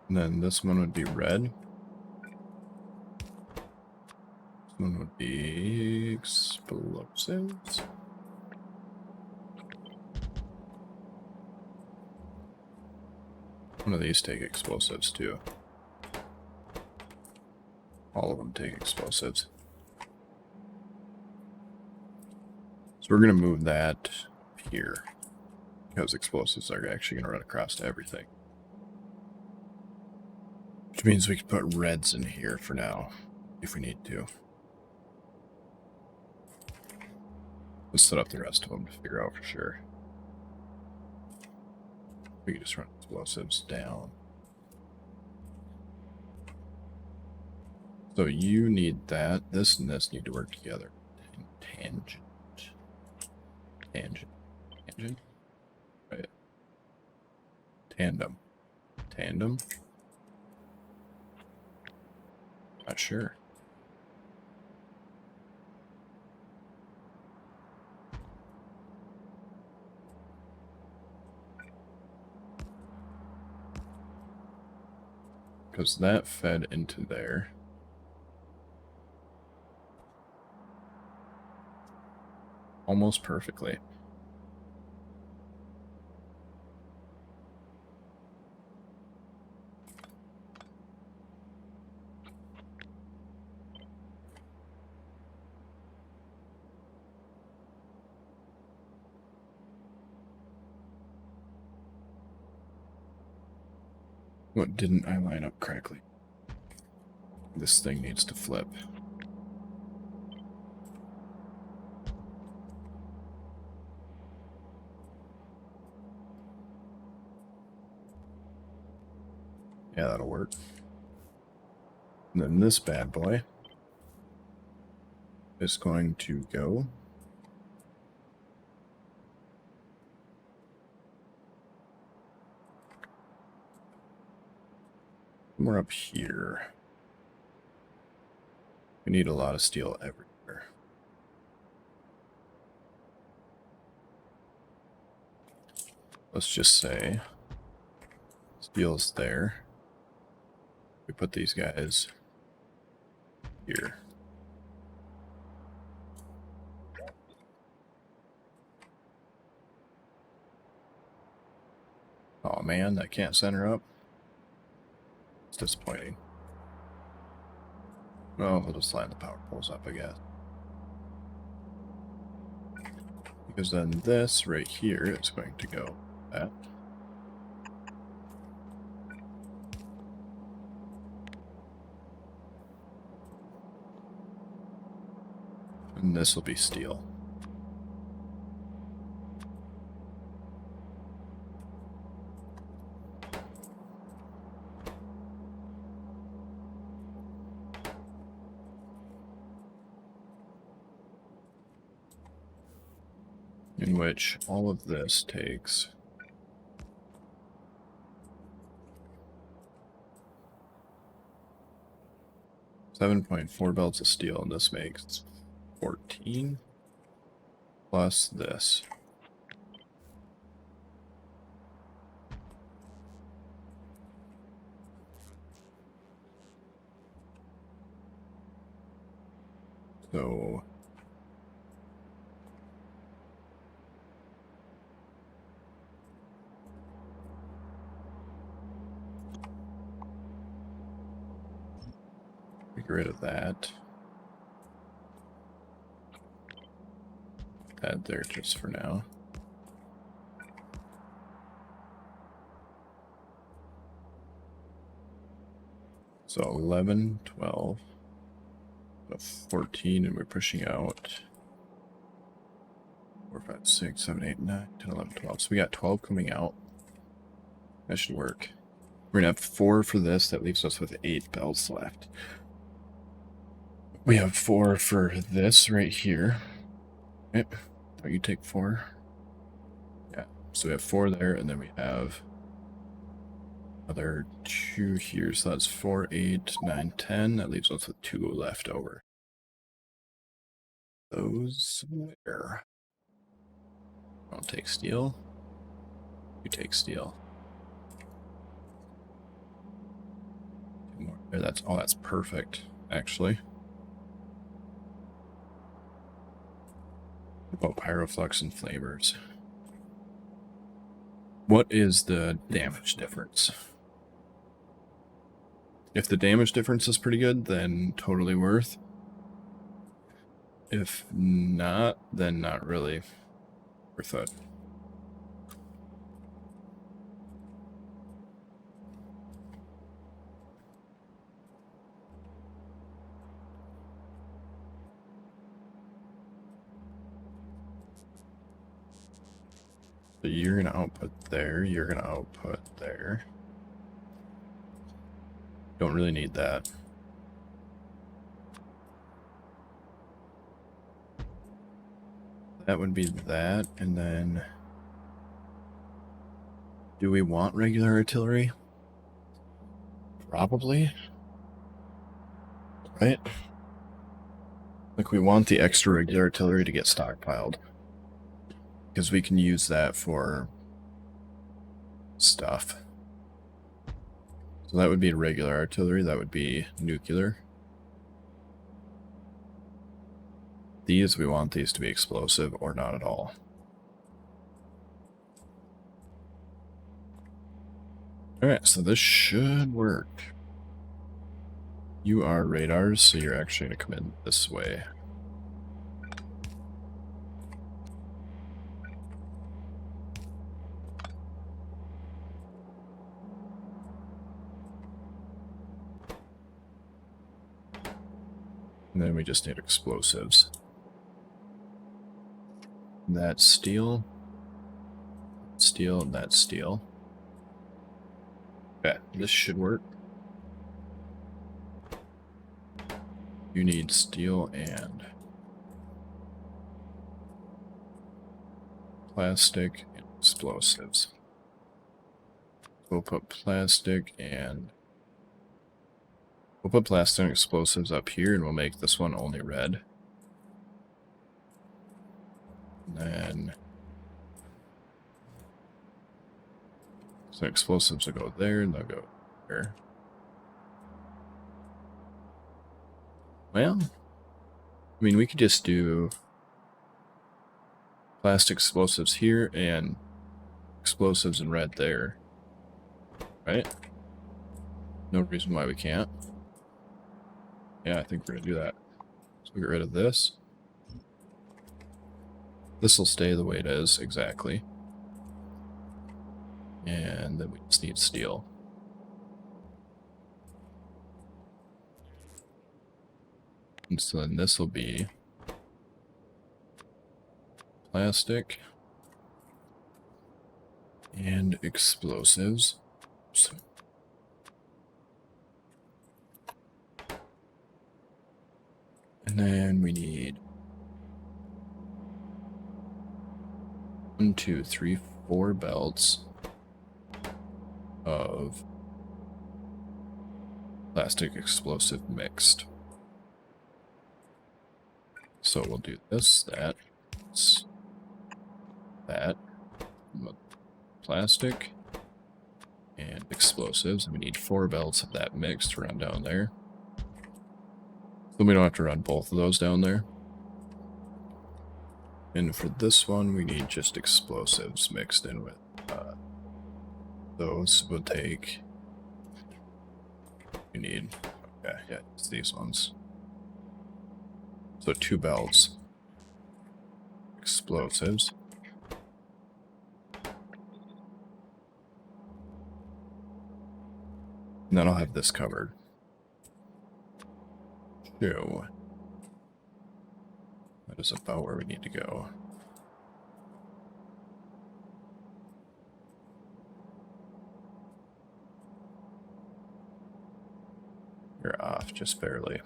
And then this one would be red. This one would be explosives. One of these take explosives too. All of them take explosives. So we're going to move that here. Because explosives are actually going to run across to everything. Which means we can put reds in here for now, if we need to. Let's set up the rest of them to figure out for sure. We can just run explosives down. So you need that. This and this need to work together. Tangent. Tangent. Tangent? Right. Tandem. Tandem? Not sure. Because that fed into there. Almost perfectly. What didn't I line up correctly? This thing needs to flip. Yeah, that'll work. And then this bad boy is going to go somewhere up here. We need a lot of steel everywhere. Let's just say steel's there. We put these guys here. Oh man, that can't center up. It's disappointing. Well, we'll just line the power poles up, I guess. Because then this right here is going to go that. And this will be steel. In which all of this takes 7.4 belts of steel, and this makes 14 plus this. So get rid of that. That there just for now. So 11, 12, 14, and we're pushing out 4, 5, 6, 7, 8, 9, 10, 11, 12. So we got 12 coming out. That should work. We're going to have 4 for this. That leaves us with 8 belts left. We have 4 for this right here. Okay. Oh, you take 4. Yeah. So we have 4 there, and then we have another 2 here. So that's 4, 8, 9, 10. That leaves us with 2 left over. Those where? I'll take steel. You take steel. 2 more there. That's perfect, actually. What about pyroflux and flavors? What is the damage difference? If the damage difference is pretty good, then totally worth. If not, then not really worth it. So you're going to output there, you're going to output there. Don't really need that. That would be that, and then... Do we want regular artillery? Probably. Right? Like, we want the extra regular artillery to get stockpiled. Because we can use that for stuff. So that would be regular artillery, that would be nuclear. These, we want these to be explosive or not at all. Alright, so this should work. You are radars, so you're actually going to come in this way. And then we just need explosives. That's steel. Steel, and that's steel. Okay, this should work. You need steel and plastic and explosives. We'll put plastic and explosives up here, and we'll make this one only red. And then so explosives will go there, and they'll go there. Well, I mean, we could just do plastic explosives here and explosives in red there, right? No reason why we can't. Yeah, I think we're gonna do that. So we get rid of this. This will stay the way it is, exactly. And then we just need steel. And so then this will be plastic and explosives. So and then we need 1, 2, 3, 4 belts of plastic explosive mixed. So we'll do this, that, plastic, and explosives. And we need 4 belts of that mixed to run down there. So we don't have to run both of those down there. And for this one, we need just explosives mixed in with those. We'll take... We need... Okay, yeah, it's these ones. So 2 belts. Explosives. And then I'll have this covered. No. That is about where we need to go. You're off, just barely.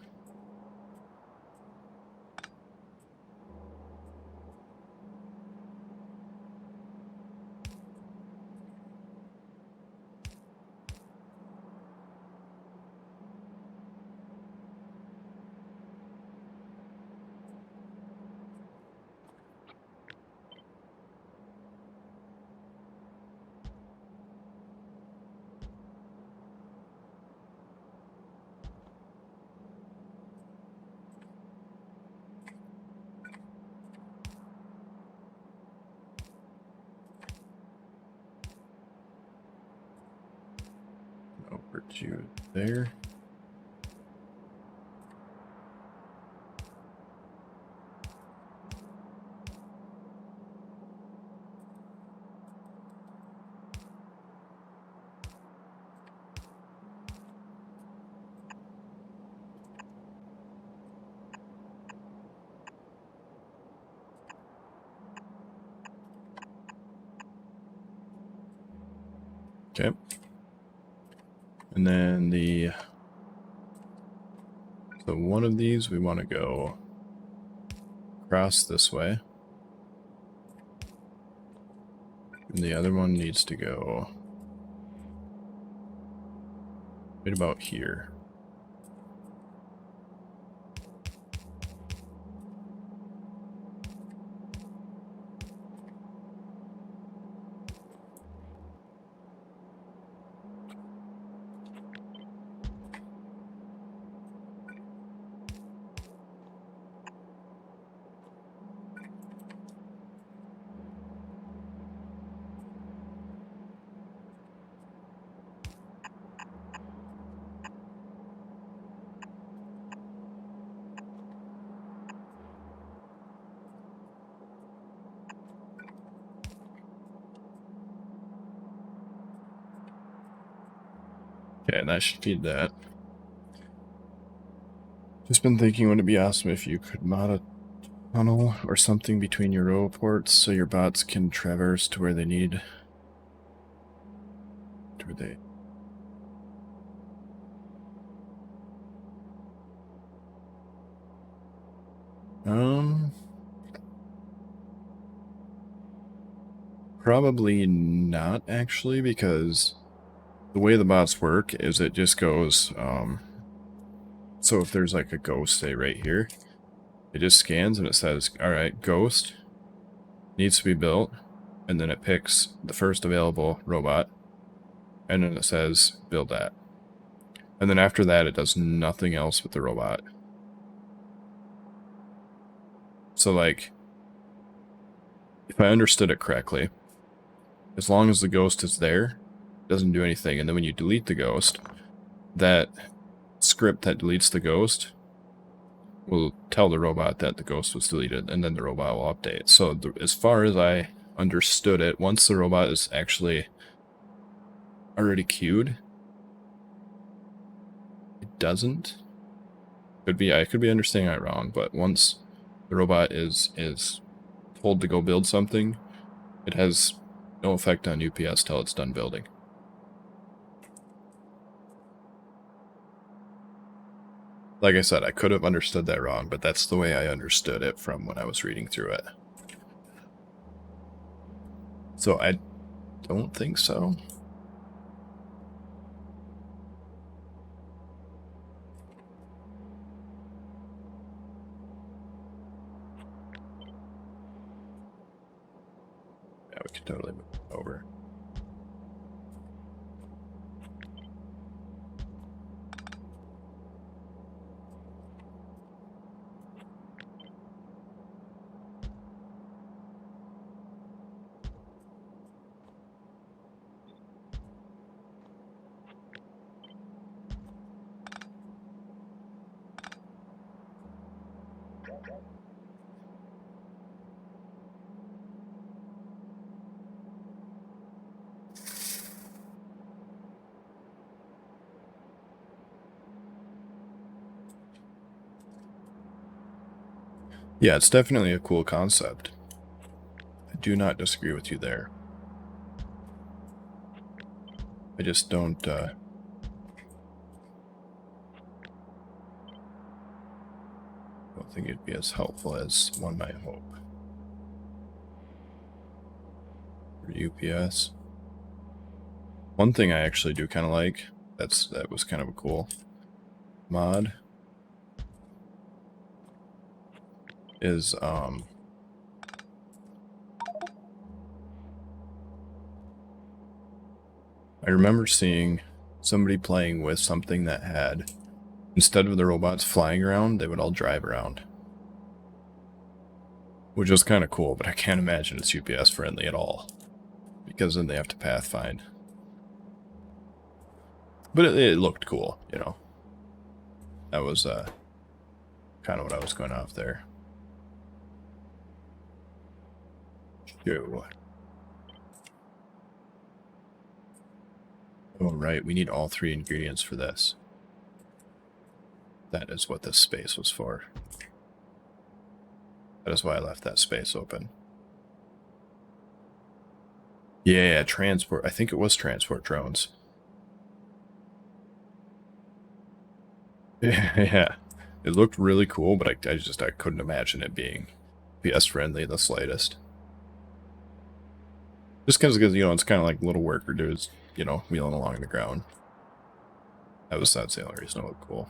Over to there. Okay. And then so one of these we want to go across this way. And the other one needs to go right about here. Okay, and that should feed that. Just been thinking, would it be awesome if you could mod a tunnel or something between your row ports so your bots can traverse to where they need. To where they. Probably not actually, because the way the bots work is it just goes, so if there's like a ghost, say right here, it just scans and it says, alright, ghost needs to be built, and then it picks the first available robot, and then it says, build that. And then after that, it does nothing else with the robot. So like, if I understood it correctly, as long as the ghost is there, it doesn't do anything, and then when you delete the ghost, that script that deletes the ghost will tell the robot that the ghost was deleted, and then the robot will update. So as far as I understood it, once the robot is actually already queued, it doesn't. I could be understanding that wrong, but once the robot is told to go build something, it has no effect on UPS till it's done building. Like I said, I could have understood that wrong, but that's the way I understood it from when I was reading through it. So I don't think so. Yeah, we could totally move it over. Yeah, it's definitely a cool concept. I do not disagree with you there. I just don't think it'd be as helpful as one might hope. For UPS. One thing I actually do kind of like, that was kind of a cool mod, is I remember seeing somebody playing with something that had, instead of the robots flying around, they would all drive around. Which was kind of cool, but I can't imagine it's UPS friendly at all. Because then they have to pathfind. But it looked cool, you know. That was kind of what I was going off there. Yo. Oh, right, we need all 3 ingredients for this. That is what this space was for. That is why I left that space open. Yeah, transport. I think it was transport drones. Yeah, it looked really cool, but I couldn't imagine it being PS friendly the slightest. Just because, you know, it's kind of like little worker dudes, you know, wheeling along the ground. That's the only reason it looked cool.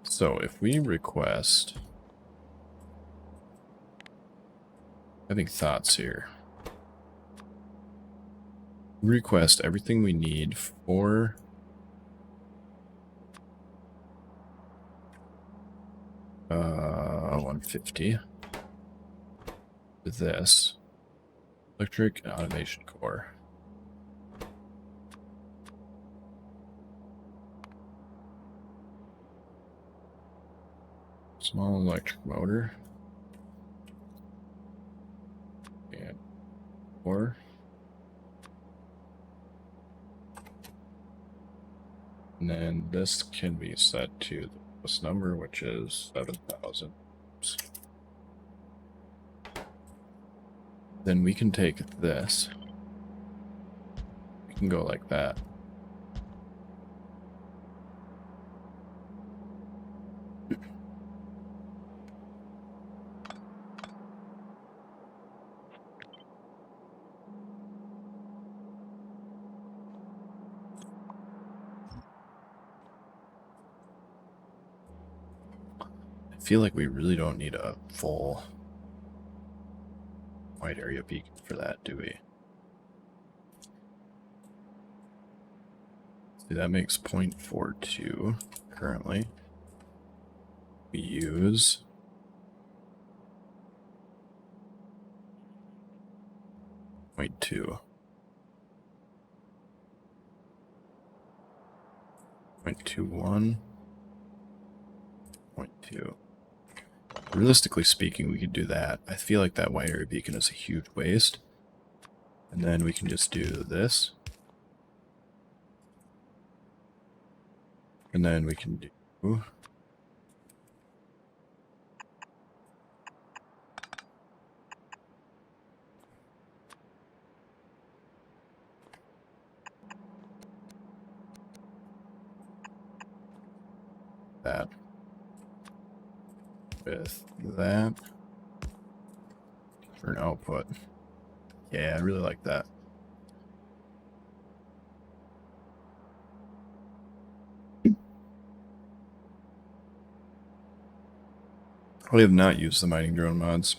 So if we request, having thoughts here, request everything we need for 150 with this electric and automation core. Small electric motor. And core. And then this can be set to this number, which is 7,000. Then we can take this. We can go like that. I feel like we really don't need a full wide area beacon for that, do we? See, that makes 0.42 currently. We use 0.2. 0.21. 0.2. Realistically speaking, we could do that. I feel like that wide area beacon is a huge waste. And then we can just do this. And then we can do that with that for an output. Yeah, I really like that. I have not used the mining drone mods.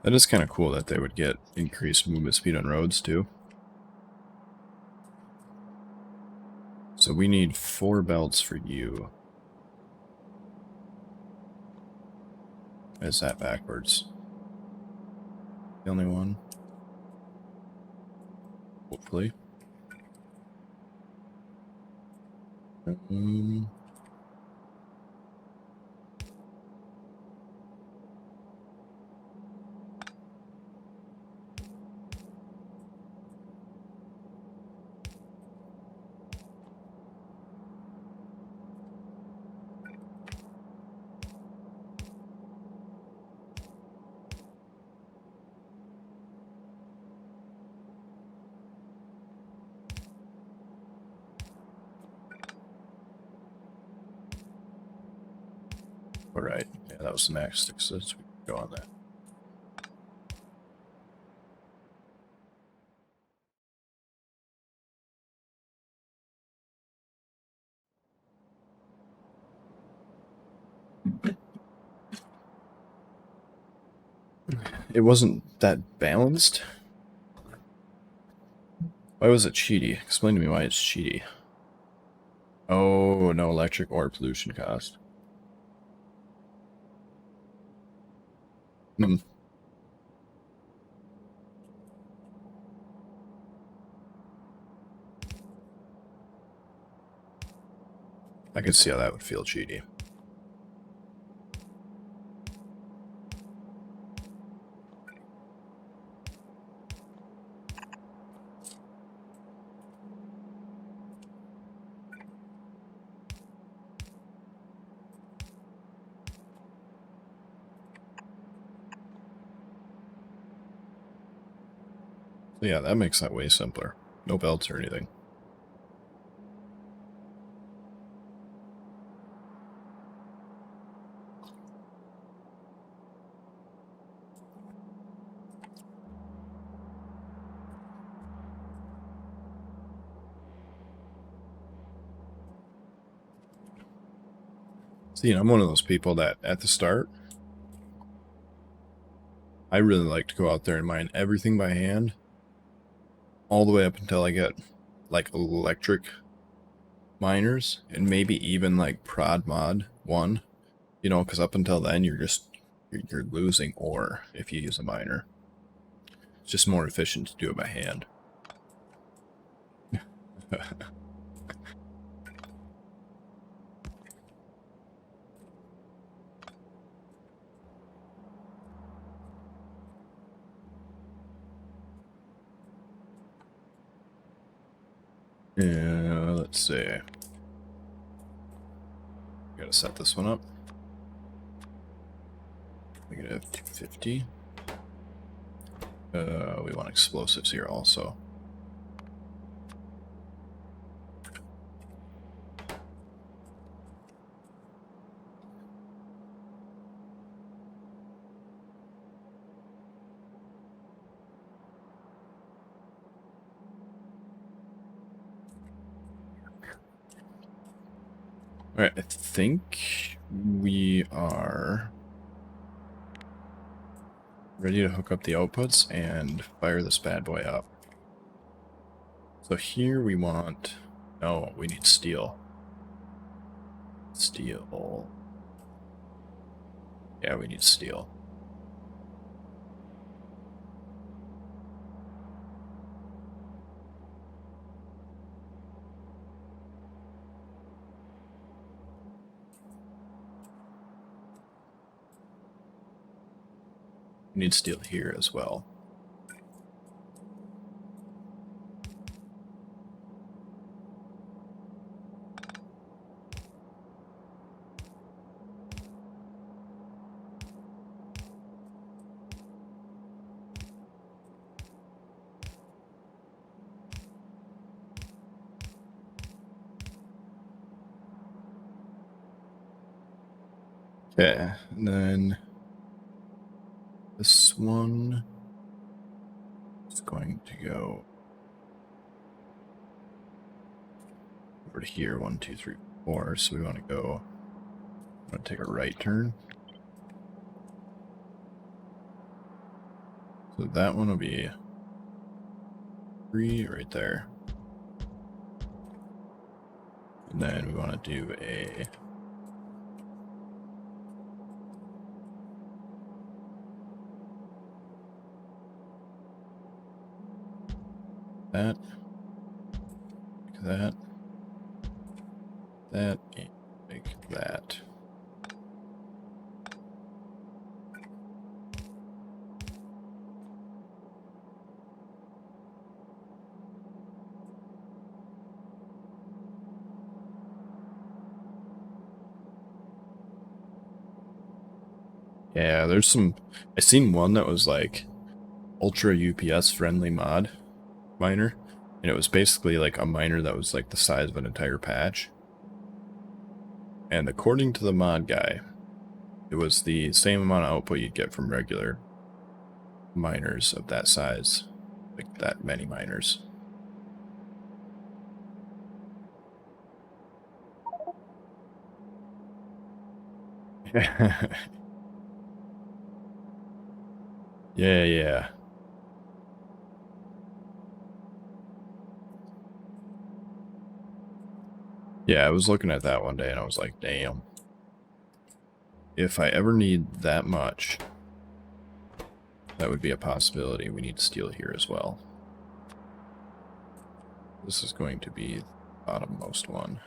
That is kind of cool that they would get increased movement speed on roads too. So we need 4 belts for you. Is that backwards? The only one? Hopefully. Alright, yeah, that was the max sticks, so we can go on that. It wasn't that balanced? Why was it cheaty? Explain to me why it's cheaty. Oh, no electric or pollution cost. Hmm. I can see how that would feel cheaty. So yeah, that makes that way simpler. No belts or anything. See, I'm one of those people that at the start, I really like to go out there and mine everything by hand, all the way up until I get like electric miners and maybe even like prod mod 1, you know, because up until then you're losing ore if you use a miner. It's just more efficient to do it by hand. Yeah, let's see. Gotta set this one up. Negative 250. We want explosives here also. Alright, I think we are ready to hook up the outputs and fire this bad boy up. So here we want... No, we need steel. Steel. Yeah, we need steel. We need steel here as well. Okay, and then this one is going to go over to here. 1, 2, 3, 4. So we want to go. I'm going to take a right turn. So that one will be 3 right there. And then we want to do a that, like that, that, and like that. Yeah, there's some... I seen one that was like ultra UPS friendly mod miner, and it was basically like a miner that was like the size of an entire patch. And according to the mod guy, It was the same amount of output you'd get from regular miners of that size. Like that many miners. Yeah. Yeah, I was looking at that one day and I was like, damn. If I ever need that much, that would be a possibility. We need steel here as well. This is going to be the bottommost one.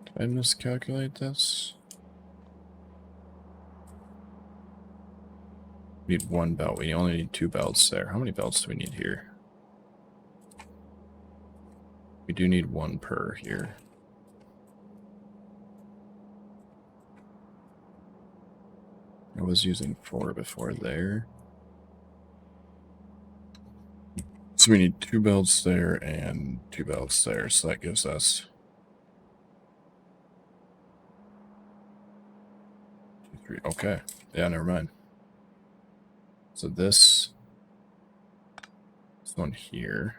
Did I miscalculate this? We need one belt. We only need 2 belts there. How many belts do we need here? We do need 1 per here. I was using 4 before there. So we need 2 belts there and 2 belts there. So that gives us 2, 3. Okay. Yeah, never mind. So this one here.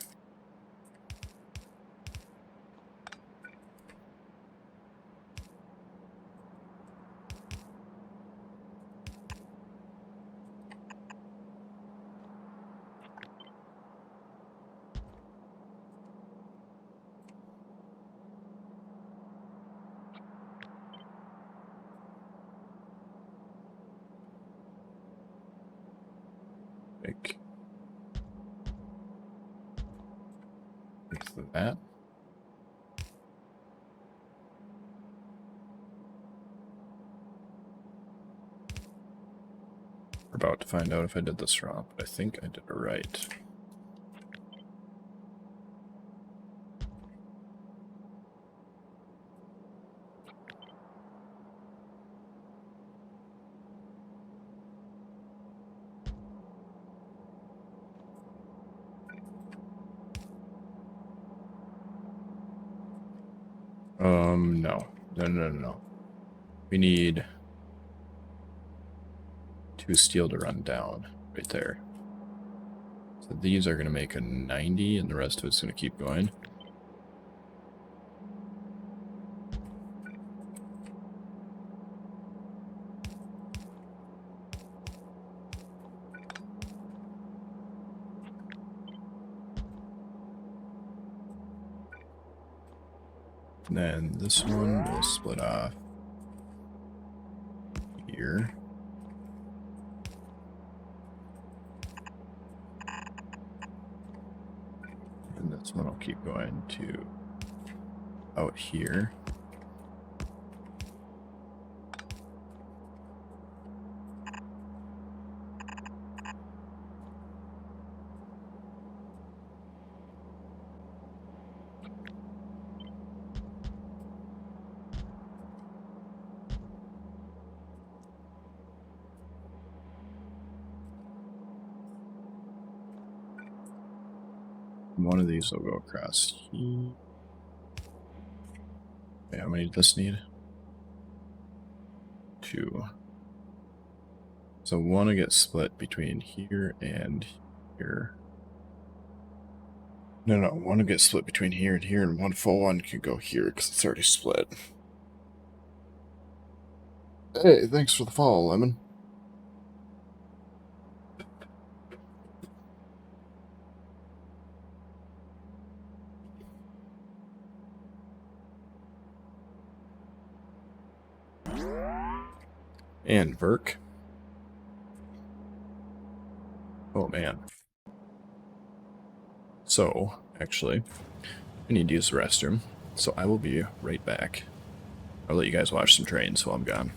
Like that. We're about to find out if I did this wrong, but I think I did it right. No. We need 2 steel to run down right there. So these are going to make a 90, and the rest of it's going to keep going. And then this one will split off here. And this one will keep going to out here. One of these will go across here. Wait, how many does this need? 2. So one will get split between here and here. No, one will get split between here and here, and one full one can go here because it's already split. Hey, thanks for the follow, Lemon. And Verk. Oh, man. So, actually, I need to use the restroom, so I will be right back. I'll let you guys watch some trains while I'm gone.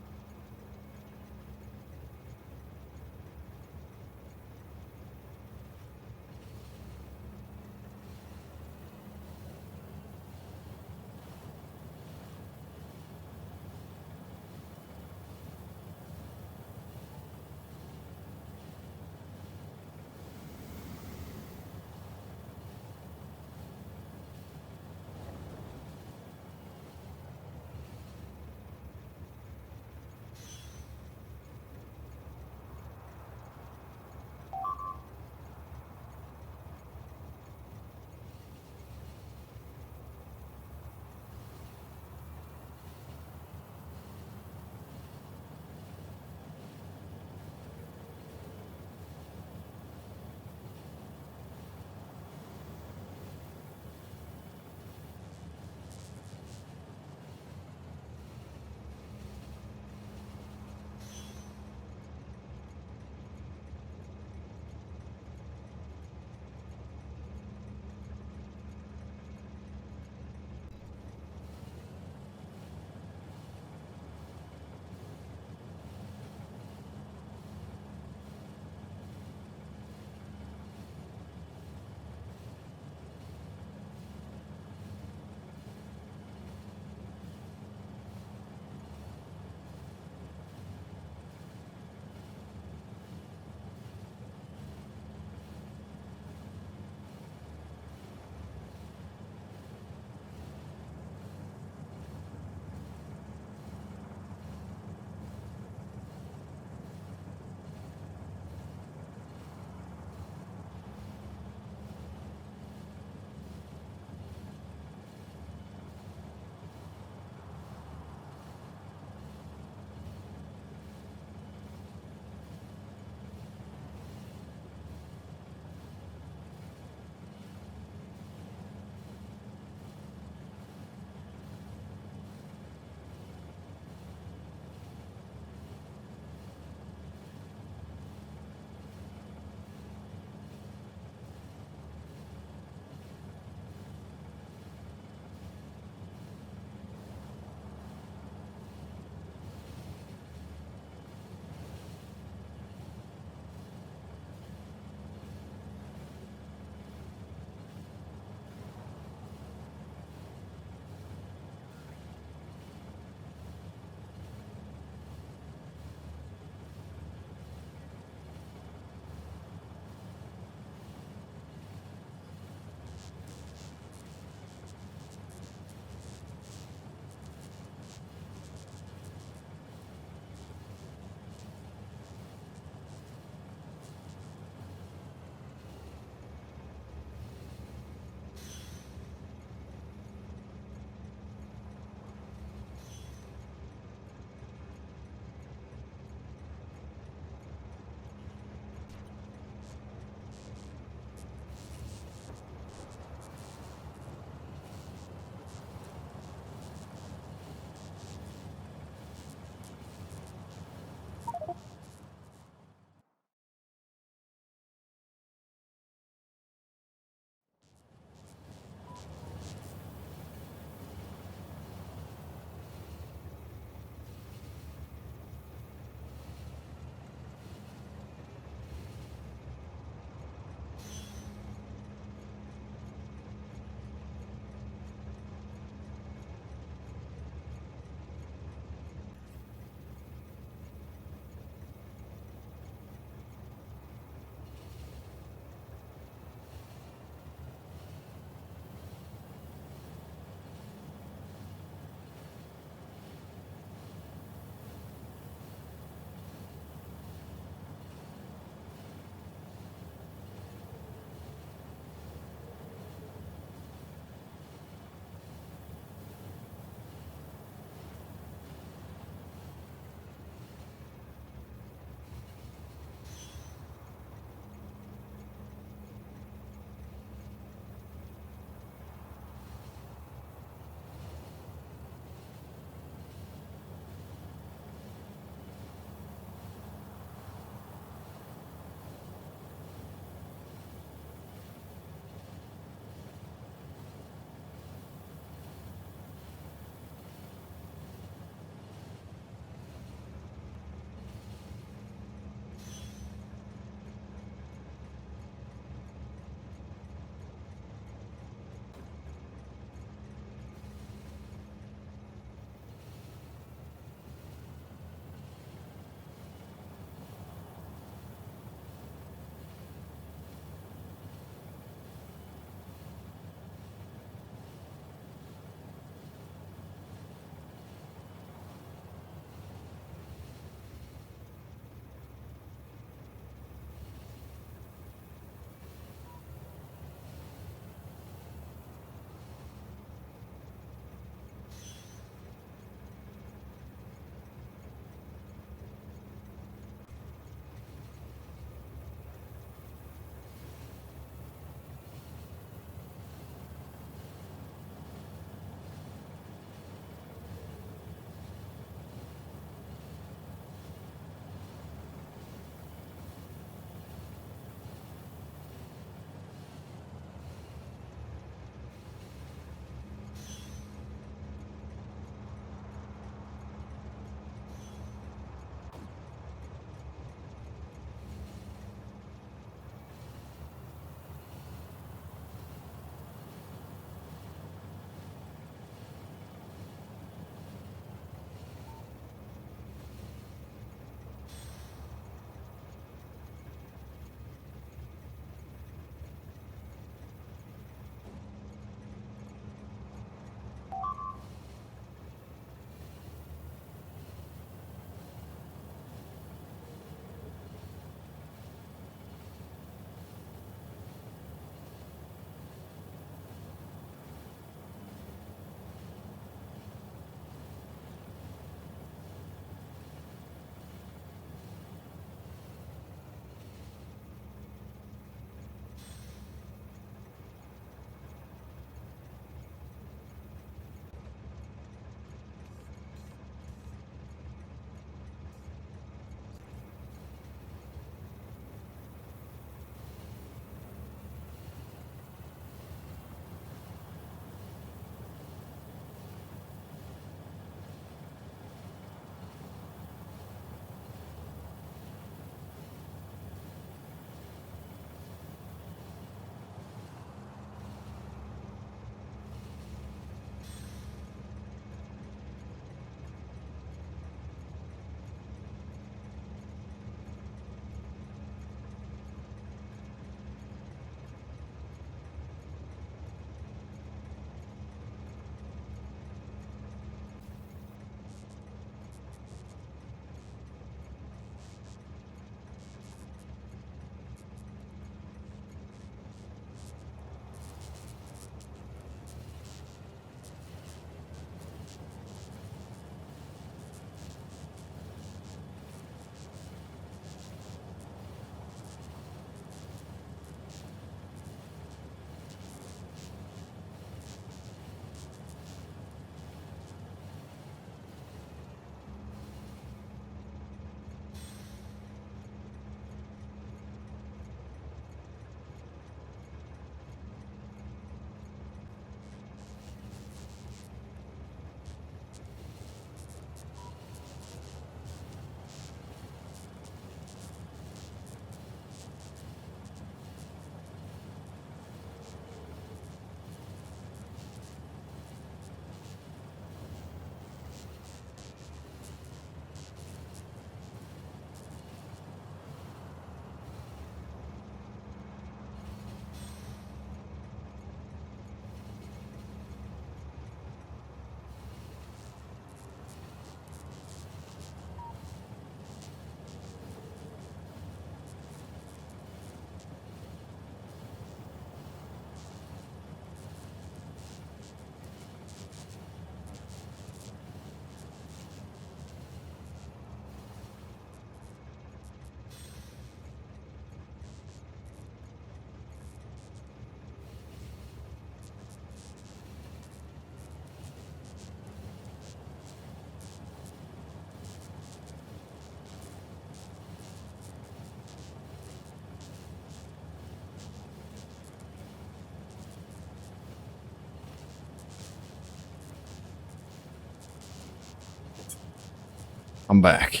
I'm back.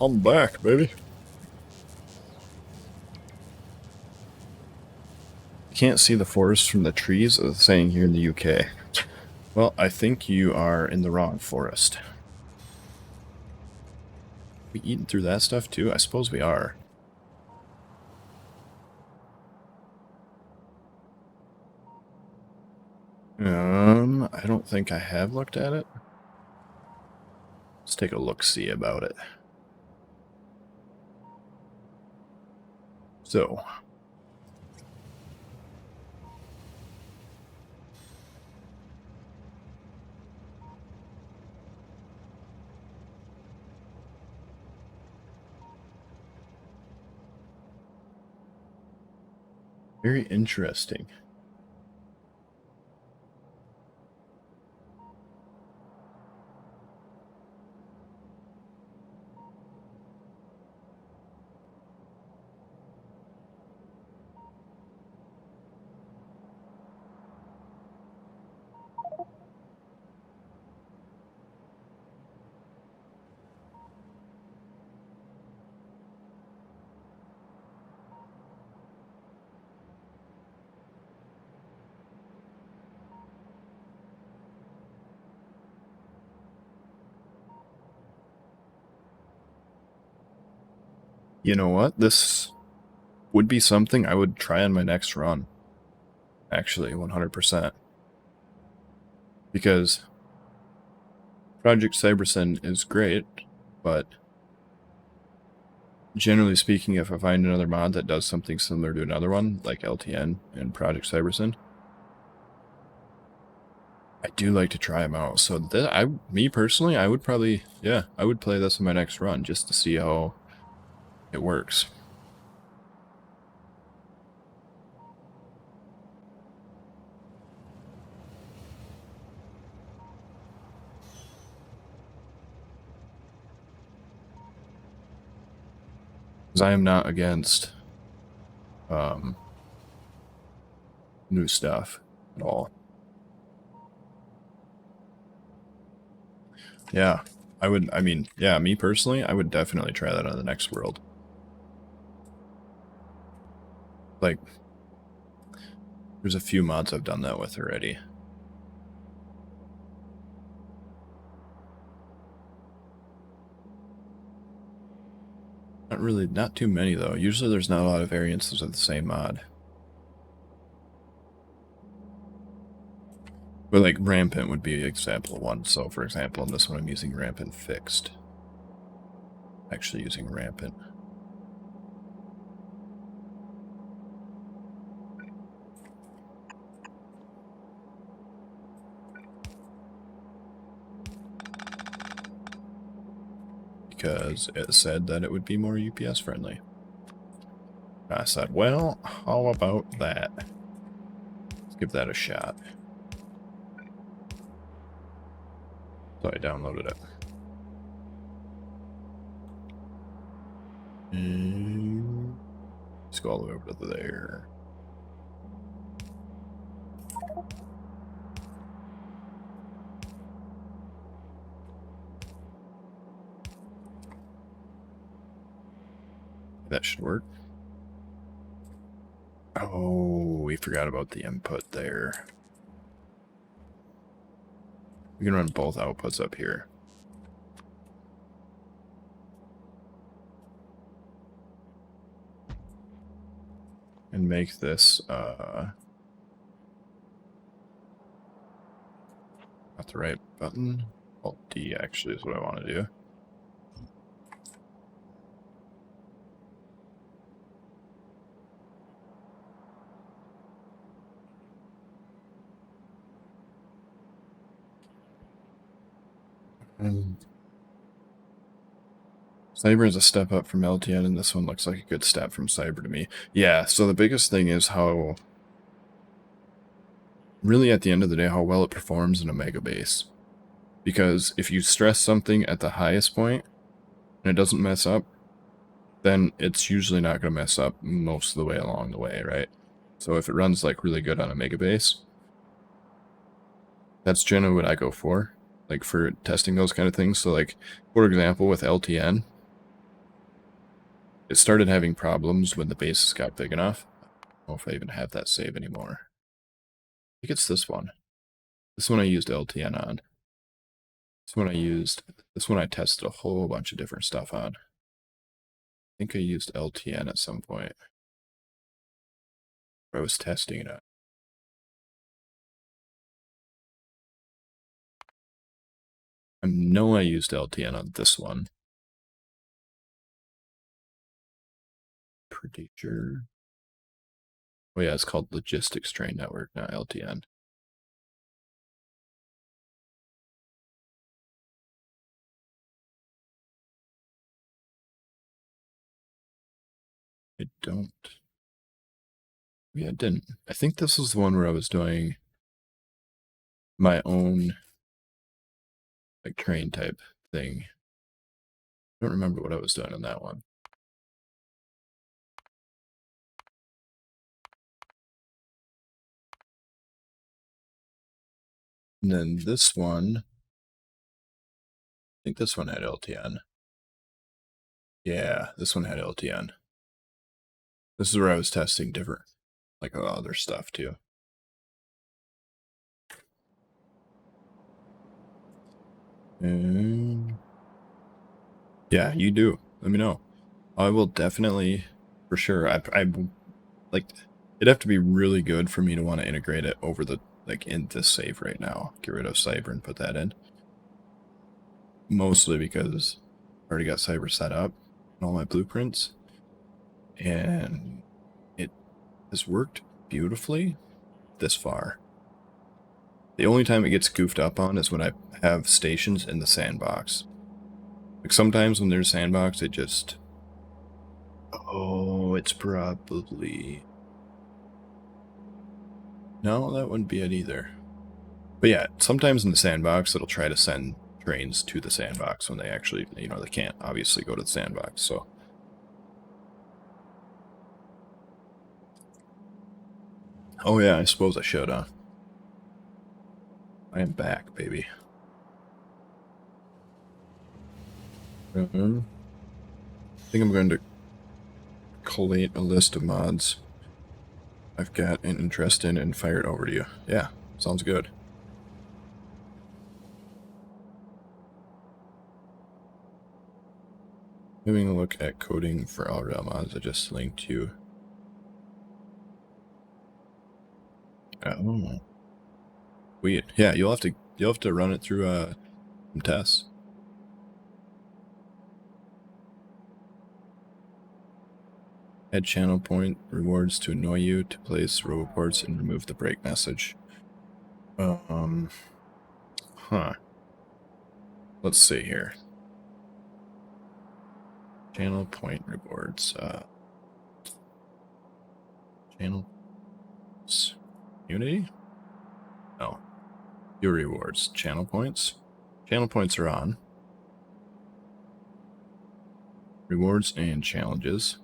I'm back, baby. You can't see the forest from the trees, as it's saying here in the UK. Well, I think you are in the wrong forest. We eating through that stuff too? I suppose we are. I don't think I have looked at it. Let's take a look-see about it. So. Very interesting. You know what? This would be something I would try on my next run. Actually, 100%. Because Project Cybersyn is great, but generally speaking, if I find another mod that does something similar to another one, like LTN and Project Cybersyn, I do like to try them out. So me personally, I would probably, yeah, I would play this in my next run just to see how it works. Because I am not against new stuff at all. Yeah, I mean, yeah, me personally, I would definitely try that on the next world. Like, there's a few mods I've done that with already. Not too many though. Usually there's not a lot of variances of the same mod. But like Rampant would be an example of one. So for example, in this one I'm using Rampant fixed. Actually using Rampant. Because it said that it would be more UPS friendly. I said, well, how about that? Let's give that a shot. So I downloaded it. And let's go all the way over to there. That should work. Oh, we forgot about the input there. We can run both outputs up here. And make this, not the right button. Alt D actually is what I want to do. Cyber is a step up from LTN, and this one looks like a good step from Cyber to me. Yeah, so the biggest thing is how, really at the end of the day, how well it performs in a mega base. Because if you stress something at the highest point, and it doesn't mess up, then it's usually not going to mess up most of the way along the way, right? So if it runs like really good on a mega base, that's generally what I go for. like for testing those kind of things. So like, for example, with LTN, it started having problems when the bases got big enough. I don't know if I even have that save anymore. I think it's this one. This one I used LTN on. This one I tested a whole bunch of different stuff on. I think I used LTN at some point. I was testing it. I know I used LTN on this one. Pretty sure. Oh yeah, it's called Logistics Train Network, not LTN. I don't. Yeah, I didn't. I think this was the one where I was doing my own like train type thing. I don't remember what I was doing on that one. And then this one, I think this one had LTN. Yeah, this one had LTN. This is where I was testing different, like other stuff too. Yeah, you do. Let me know. I will definitely, for sure. I like, it'd have to be really good for me to want to integrate it over the, like in this save right now. Get rid of Cyber and put that in. Mostly because I already got Cyber set up and all my blueprints. And it has worked beautifully this far. The only time it gets goofed up on is when I have stations in the sandbox. Like sometimes when there's sandbox, it just... Oh, it's probably... No, that wouldn't be it either. But yeah, sometimes in the sandbox, it'll try to send trains to the sandbox when they actually, you know, they can't obviously go to the sandbox, so... Oh yeah, I suppose I should, huh? I am back, baby. I think I'm going to collate a list of mods I've got an interest in and fire it over to you. Yeah, sounds good. Having a look at coding for all rail mods I just linked you. Oh, weird. Yeah, you'll have to run it through some tests. Add channel point rewards to annoy you to place roboports and remove the break message. Huh. Let's see here. Channel point rewards. Channel Unity? No. Your rewards. Channel points. Channel points are on. Rewards and challenges.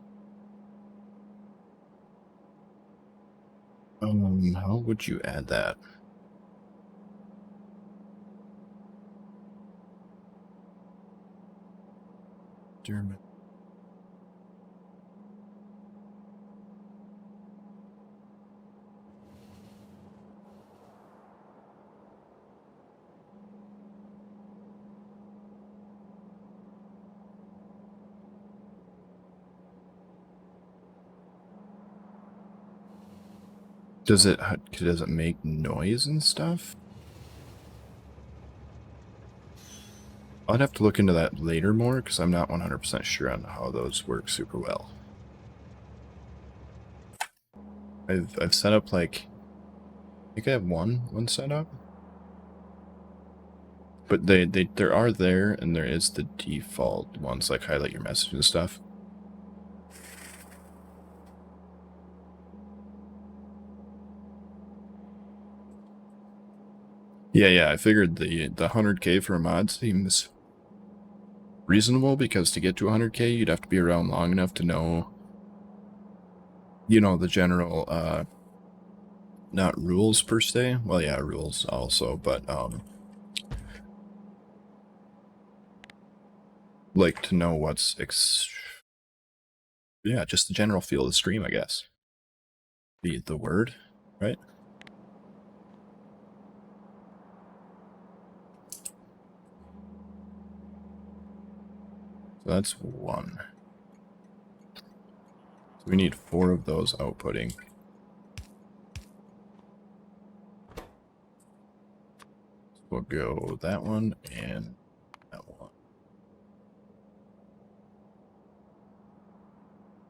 How would you add that? Dermot. Does it make noise and stuff? I'd have to look into that later more because I'm not 100% sure on how those work super well. I've set up like, I think I have one set up, but there are there, and there is the default ones like highlight your message and stuff. Yeah, I figured the 100k for a mod seems reasonable because to get to 100k, you'd have to be around long enough to know, you know, the general, not rules per se. Well, yeah, rules also, but, like to know what's yeah, just the general feel of the stream, I guess. Be the word, right? So that's 1. So we need 4 of those outputting. So we'll go that one and that one.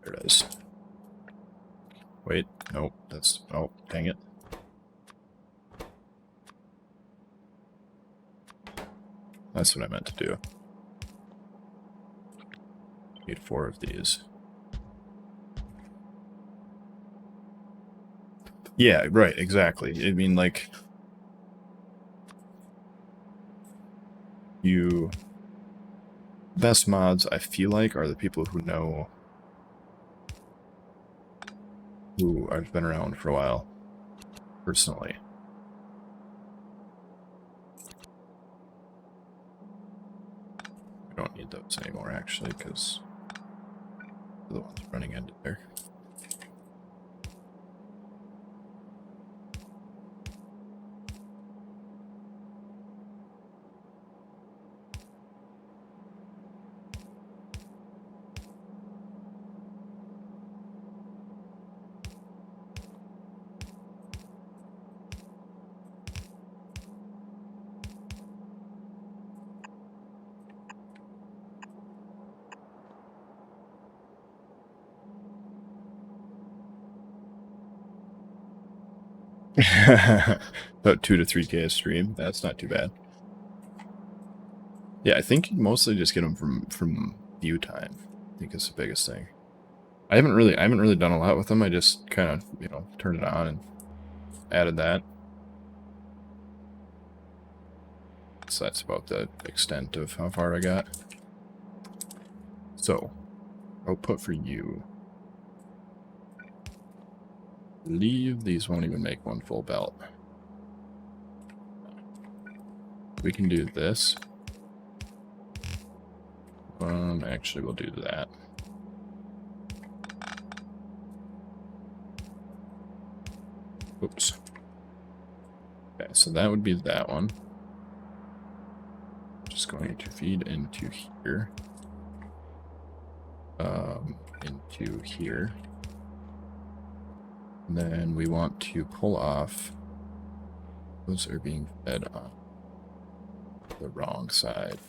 There it is. Wait, nope, that's, oh, dang it. That's what I meant to do. Need 4 of these. Yeah, right, exactly. I mean, like, best mods, I feel like, are the people who know, who have been around for a while, personally. We don't need those anymore, actually, because they're the ones running into there. About 2 to 3K a stream. That's not too bad. Yeah, I think you mostly just get them from view time. I think it's the biggest thing. I haven't really done a lot with them. I just kind of, you know, turned it on and added that. So that's about the extent of how far I got. So, output for you. Leave these won't even make one full belt. We can do this. Actually, we'll do that. Oops. Okay, so that would be that one. Just going to feed into here. Into here. And then we want to pull off. Those are being fed on the wrong side.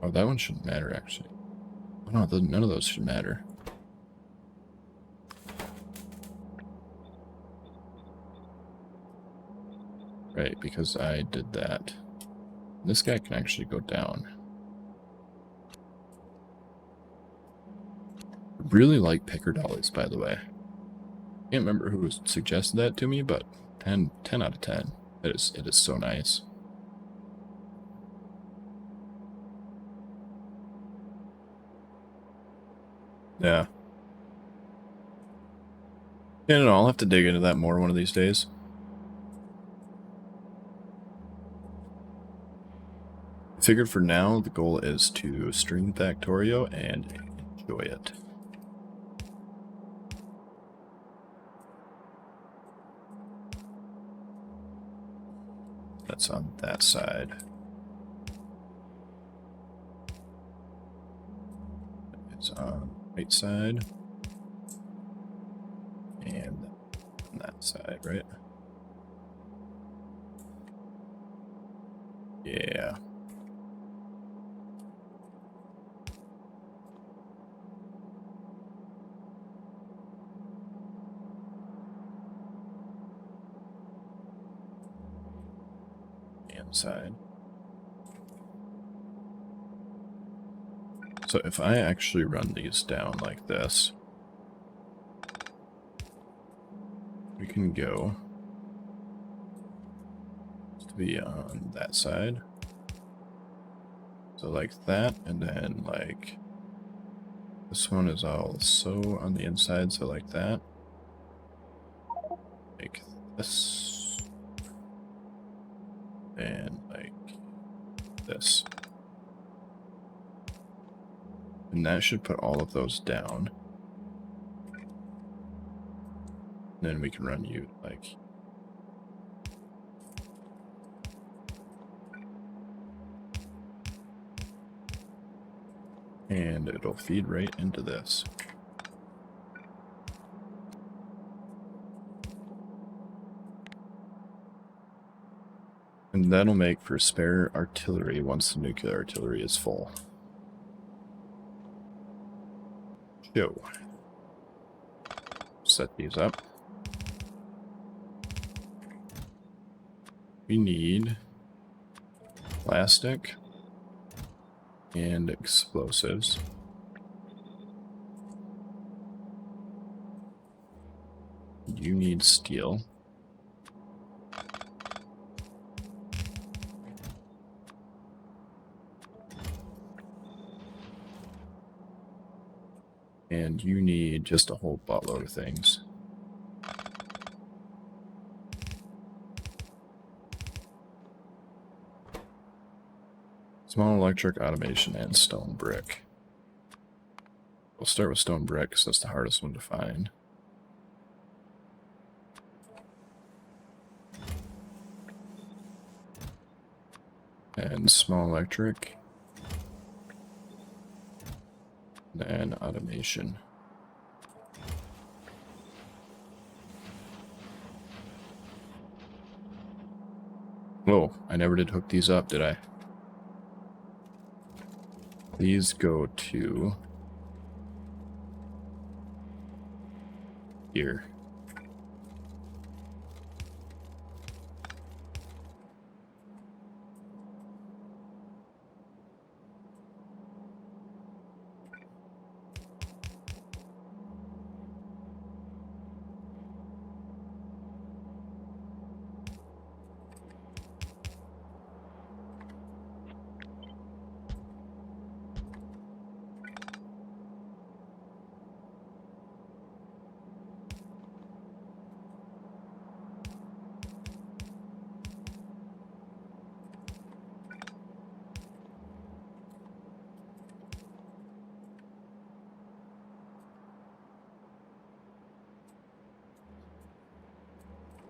Oh, that one shouldn't matter, actually. Oh, no, none of those should matter. Right, because I did that. This guy can actually go down. I really like picker dollies, by the way. Can't remember who suggested that to me, but 10 out of 10. It is so nice. Yeah. Yeah, no, I'll have to dig into that more one of these days. I figured for now, the goal is to stream Factorio and enjoy it. That's on that side. It's on the right side. And on that side, right? Yeah. And side. So if I actually run these down like this, we can go to be on that side. So like that, and then like this one is also on the inside, so like that. Like this. And like this. And that should put all of those down. Then we can run you like and it'll feed right into this. And that'll make for spare artillery once the nuclear artillery is full. So, set these up. We need plastic and explosives. You need steel. And you need just a whole buttload of things. Small electric, automation, and stone brick. We'll start with stone brick because that's the hardest one to find. And small electric. And automation. Whoa, I never did hook these up, did I? These go to here.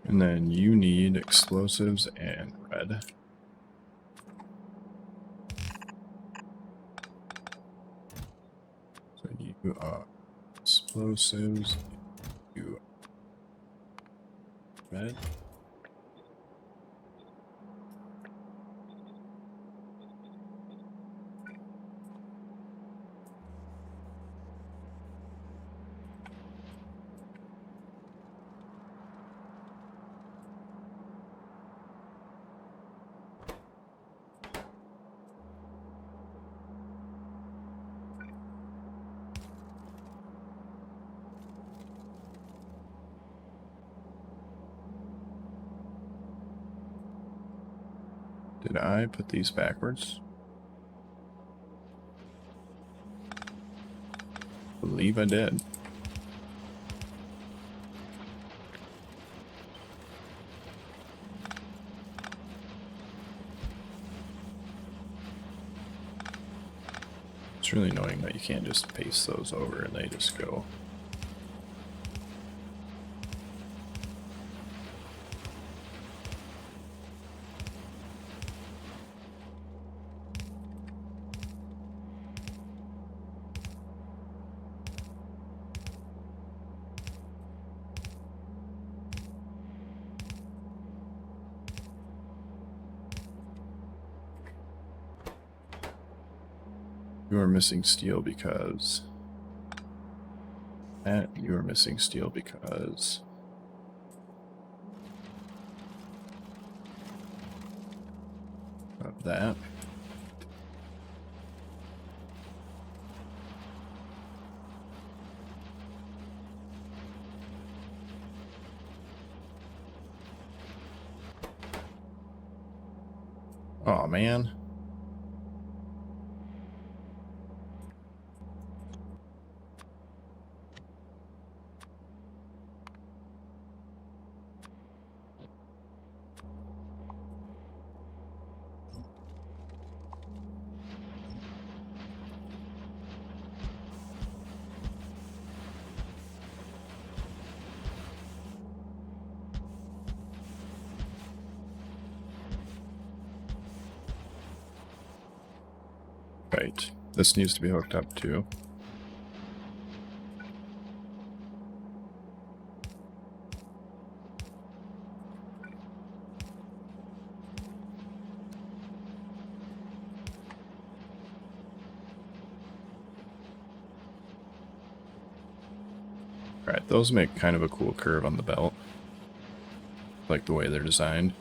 And then you need explosives and red. So you are explosives, you red. Did I put these backwards? I believe I did. It's really annoying that you can't just paste those over and they just go. You are missing steel because that. You are missing steel because of that. Oh man. Right. This needs to be hooked up too. Alright, those make kind of a cool curve on the belt. Like the way they're designed.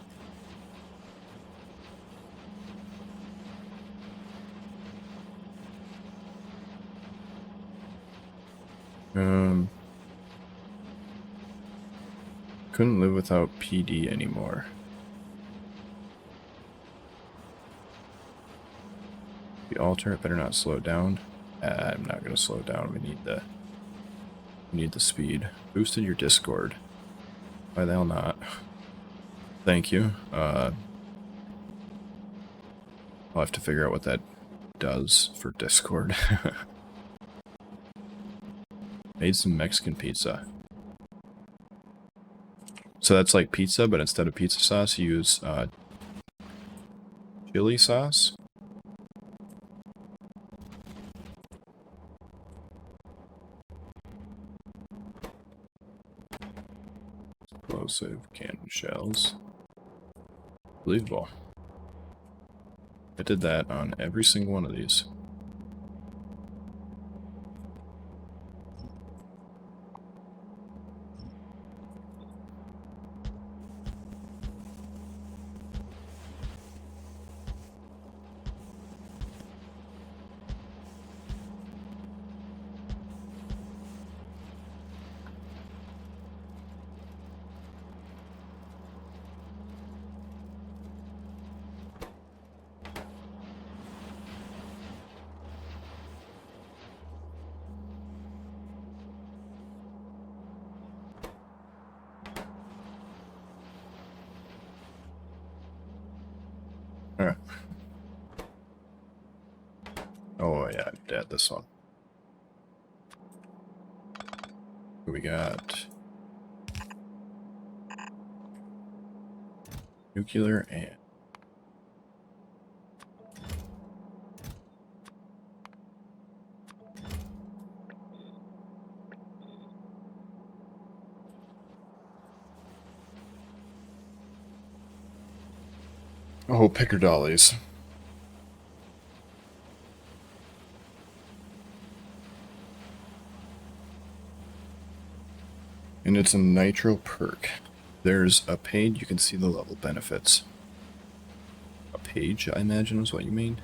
Couldn't live without PD anymore. The alternate better not slow it down. I'm not gonna slow it down. We need the speed. Boosted your Discord. Why the hell not? Thank you. I'll have to figure out what that does for Discord. Made some Mexican pizza. So that's like pizza, but instead of pizza sauce, you use chili sauce. Explosive cannon shells. Believable. I did that on every single one of these. Alright. Oh yeah, I did this one. What we got? Nuclear and oh, picker dollies. And it's a nitro perk. There's a page, you can see the level benefits. A page, I imagine, is what you mean.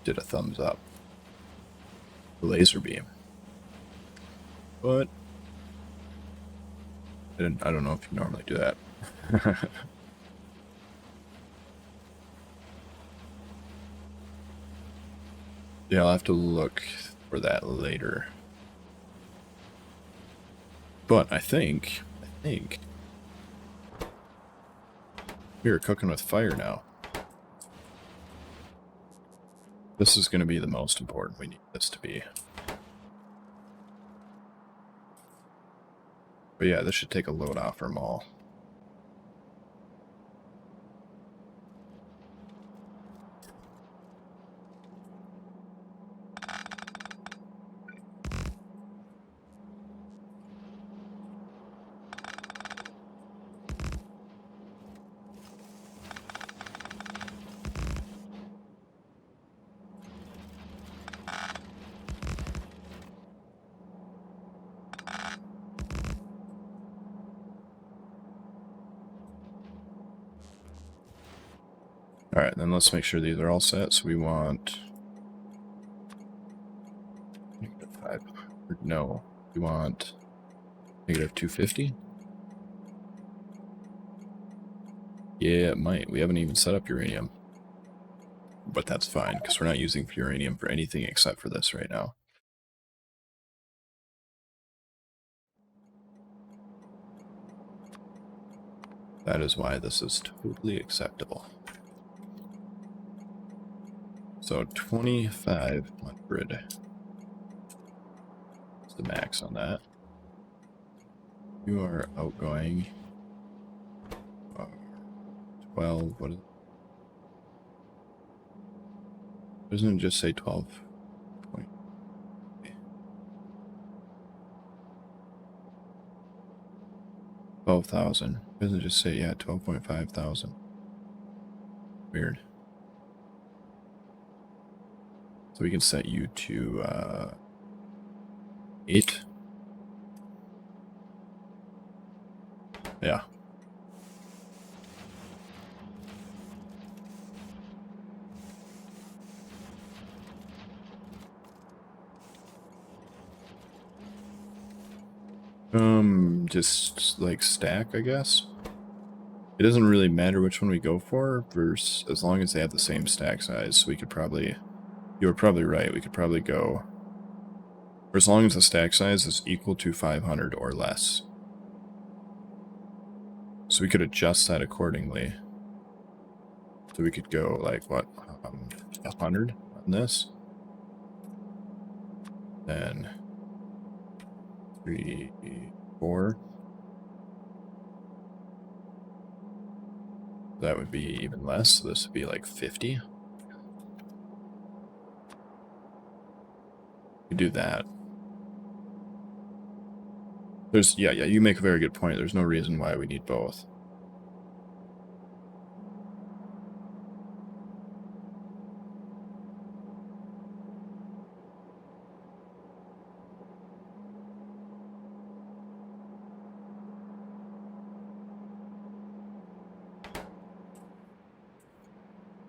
Did a thumbs up. Laser beam. But I don't know if you normally do that. Yeah, I'll have to look for that later. But I think we're cooking with fire now. This is going to be the most important. We need this to be. But yeah, this should take a load off our mall. Alright, then let's make sure these are all set. So we want... -5. No, we want -250? Yeah, it might. We haven't even set up uranium. But that's fine, because we're not using uranium for anything except for this right now. That is why this is totally acceptable. So 2,500 is the max on that. You are outgoing. 12. What is it? Doesn't it just say 12? 12,000. Doesn't it just say, yeah, 12.5 thousand. Weird. So we can set you to 8. Yeah. Just like stack, I guess. It doesn't really matter which one we go for, as long as they have the same stack size. We could probably, you were probably right, we could probably go, for as long as the stack size is equal to 500 or less. So we could adjust that accordingly. So we could go like, what, 100 on this? Then 3, 4. That would be even less, so this would be like 50. We do that. Yeah, you make a very good point. There's no reason why we need both.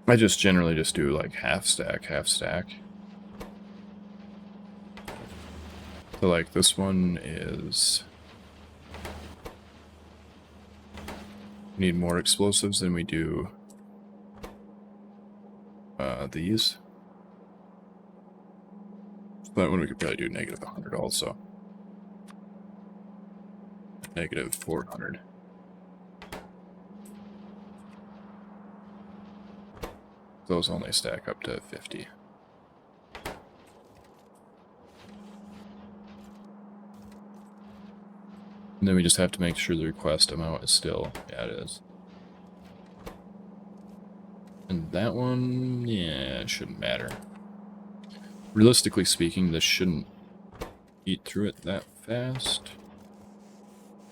I just generally just do like half stack, half stack. So like this one is, we need more explosives than we do these. So that one we could probably do negative 100 also. Negative 400. Those only stack up to 50. And then we just have to make sure the request amount is still, yeah, it is. And that one, yeah, it shouldn't matter. Realistically speaking, this shouldn't eat through it that fast.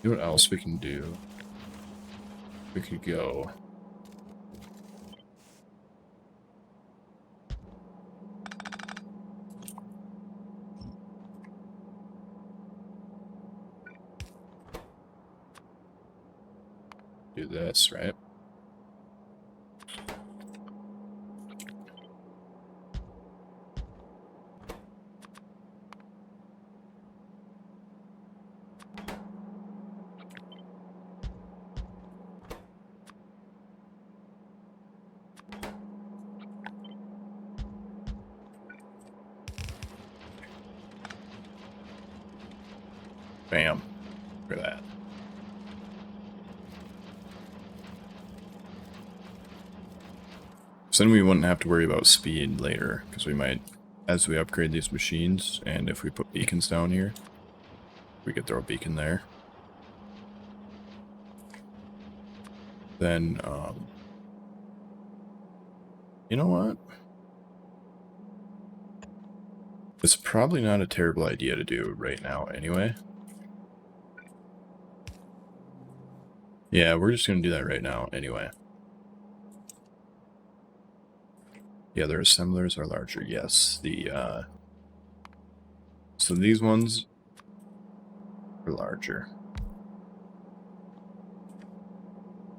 You know what else we can do? We could go. Do this, right? Bam. Look at that. So then we wouldn't have to worry about speed later, because we might, as we upgrade these machines, and if we put beacons down here, we could throw a beacon there. Then, you know what? It's probably not a terrible idea to do right now anyway. Yeah, we're just going to do that right now anyway. Yeah, their assemblers are larger. Yes, so these ones are larger.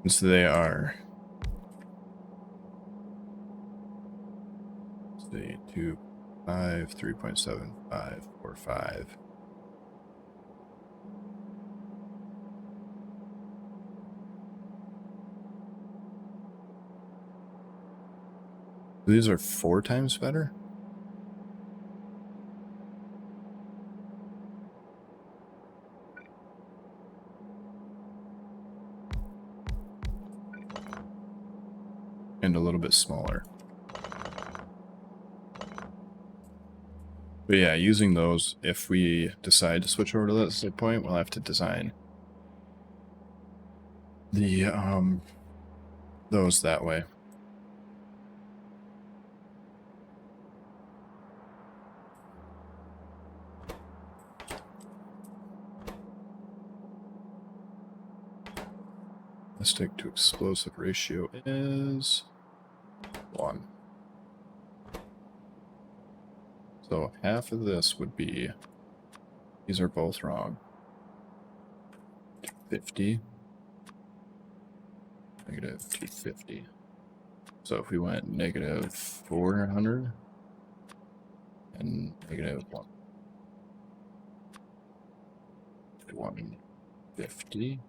And so they are, let's see, 2, 5, 3.75, 4, 5. These are 4 times better? And a little bit smaller. But yeah, using those, if we decide to switch over to this point, we'll have to design the those that way. Stick to explosive ratio is 1. So half of this would be, these are both wrong. 50. Negative 250. So if we went negative 400 and negative 150,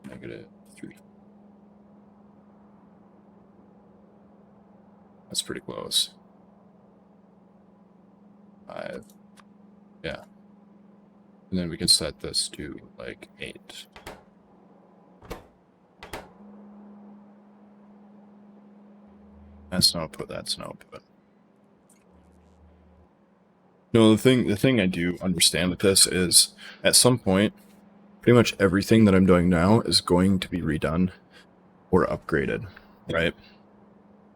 negative 3. That's pretty close. 5. Yeah. And then we can set this to like 8. That's an output, that's an output. No, the thing I do understand with this is at some point, pretty much everything that I'm doing now is going to be redone or upgraded, right?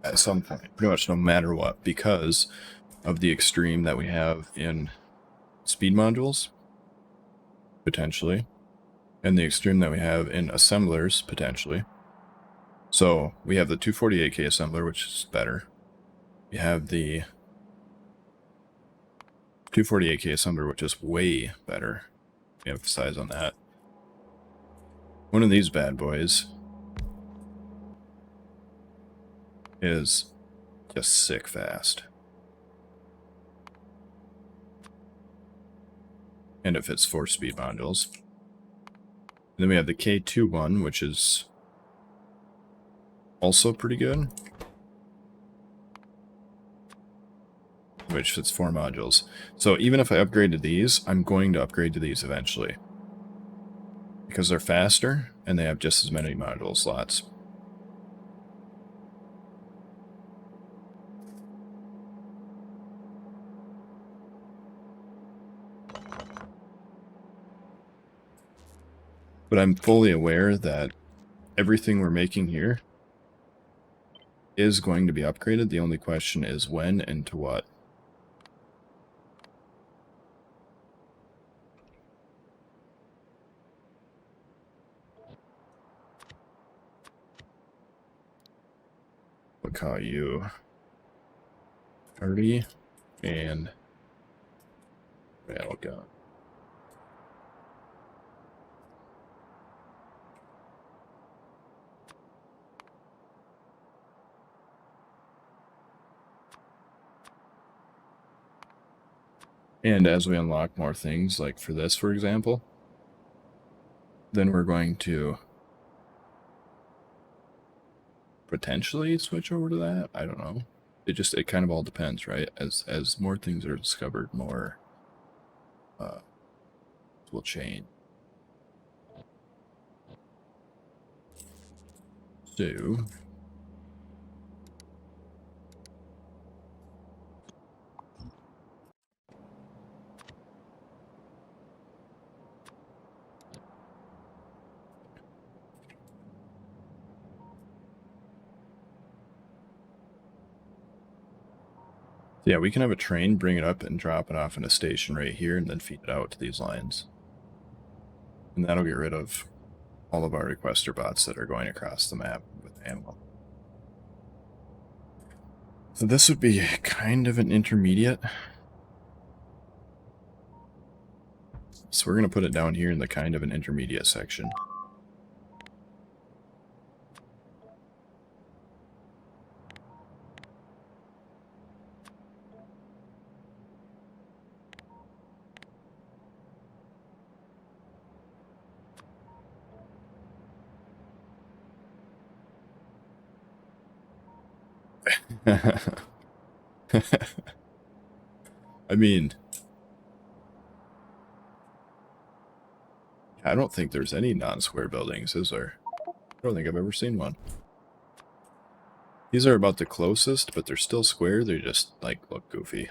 At some point, pretty much no matter what, because of the extreme that we have in speed modules, potentially, and the extreme that we have in assemblers, potentially. So we have the 248k assembler, which is better. We have the 248k assembler, which is way better. We emphasize on that. One of these bad boys is just sick fast. And it fits 4 speed modules. And then we have the K2 one, which is also pretty good, which fits 4 modules. So even if I upgrade to these, I'm going to upgrade to these eventually, because they're faster and they have just as many module slots. But I'm fully aware that everything we're making here is going to be upgraded. The only question is when and to what. We'll call you 30 and railgun. And as we unlock more things, like for this, for example, then we're going to potentially switch over to that. I don't know. It kind of all depends, right? As more things are discovered, more will change. So yeah, we can have a train, bring it up and drop it off in a station right here, and then feed it out to these lines. And that'll get rid of all of our requester bots that are going across the map with ammo. So this would be kind of an intermediate. So we're going to put it down here in the kind of an intermediate section. I mean, I don't think there's any non-square buildings, is there? I don't think I've ever seen one. These are about the closest, but they're still square. They just, like, look goofy.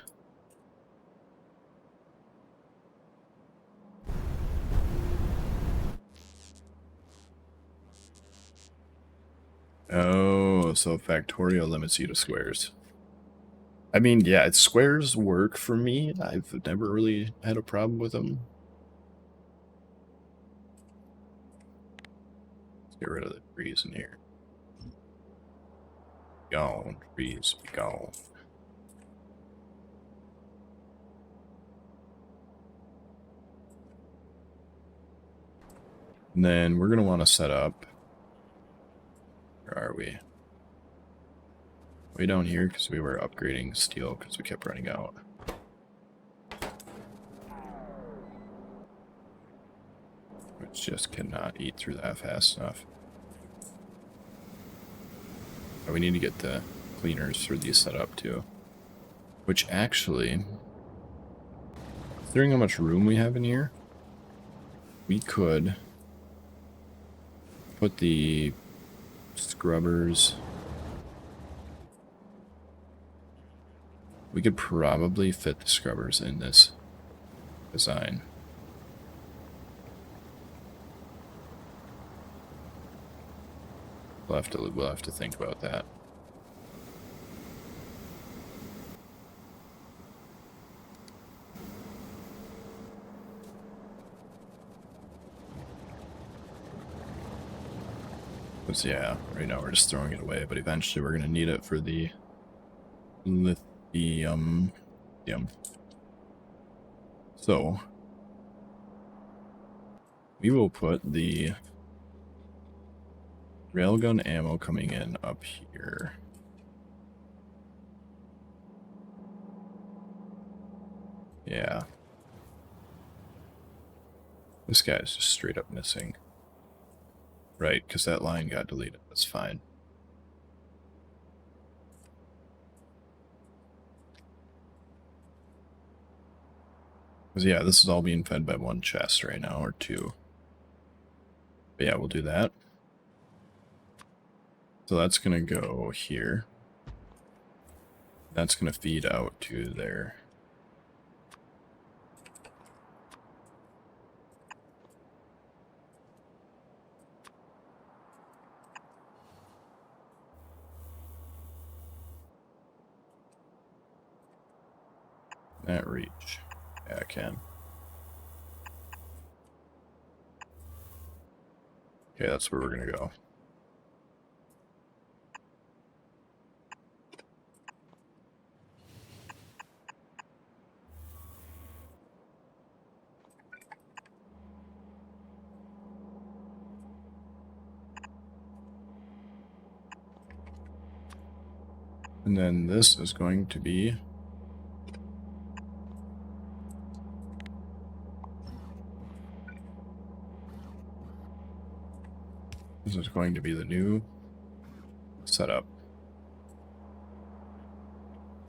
Oh, so Factorio limits you to squares. I mean, yeah, squares work for me. I've never really had a problem with them. Let's get rid of the trees in here. Gone, trees, be gone. And then we're going to want to set up... Where are we? Way down here because we were upgrading steel because we kept running out. Which just cannot eat through that fast enough. But we need to get the cleaners for these set up too. Which actually, considering how much room we have in here, we could put the scrubbers... We could probably fit the scrubbers in this design. We'll have to think about that. Because yeah, right now we're just throwing it away, but eventually we're gonna need it for the lithium. So we will put the railgun ammo coming in up here. Yeah. This guy's just straight up missing. Right, because that line got deleted. That's fine. Because yeah, this is all being fed by one chest right now, or two. But yeah, we'll do that. So that's going to go here. That's going to feed out to there. That reach. Yeah, I can. Okay, that's where we're going to go. And then this is going to be... This is going to be the new setup.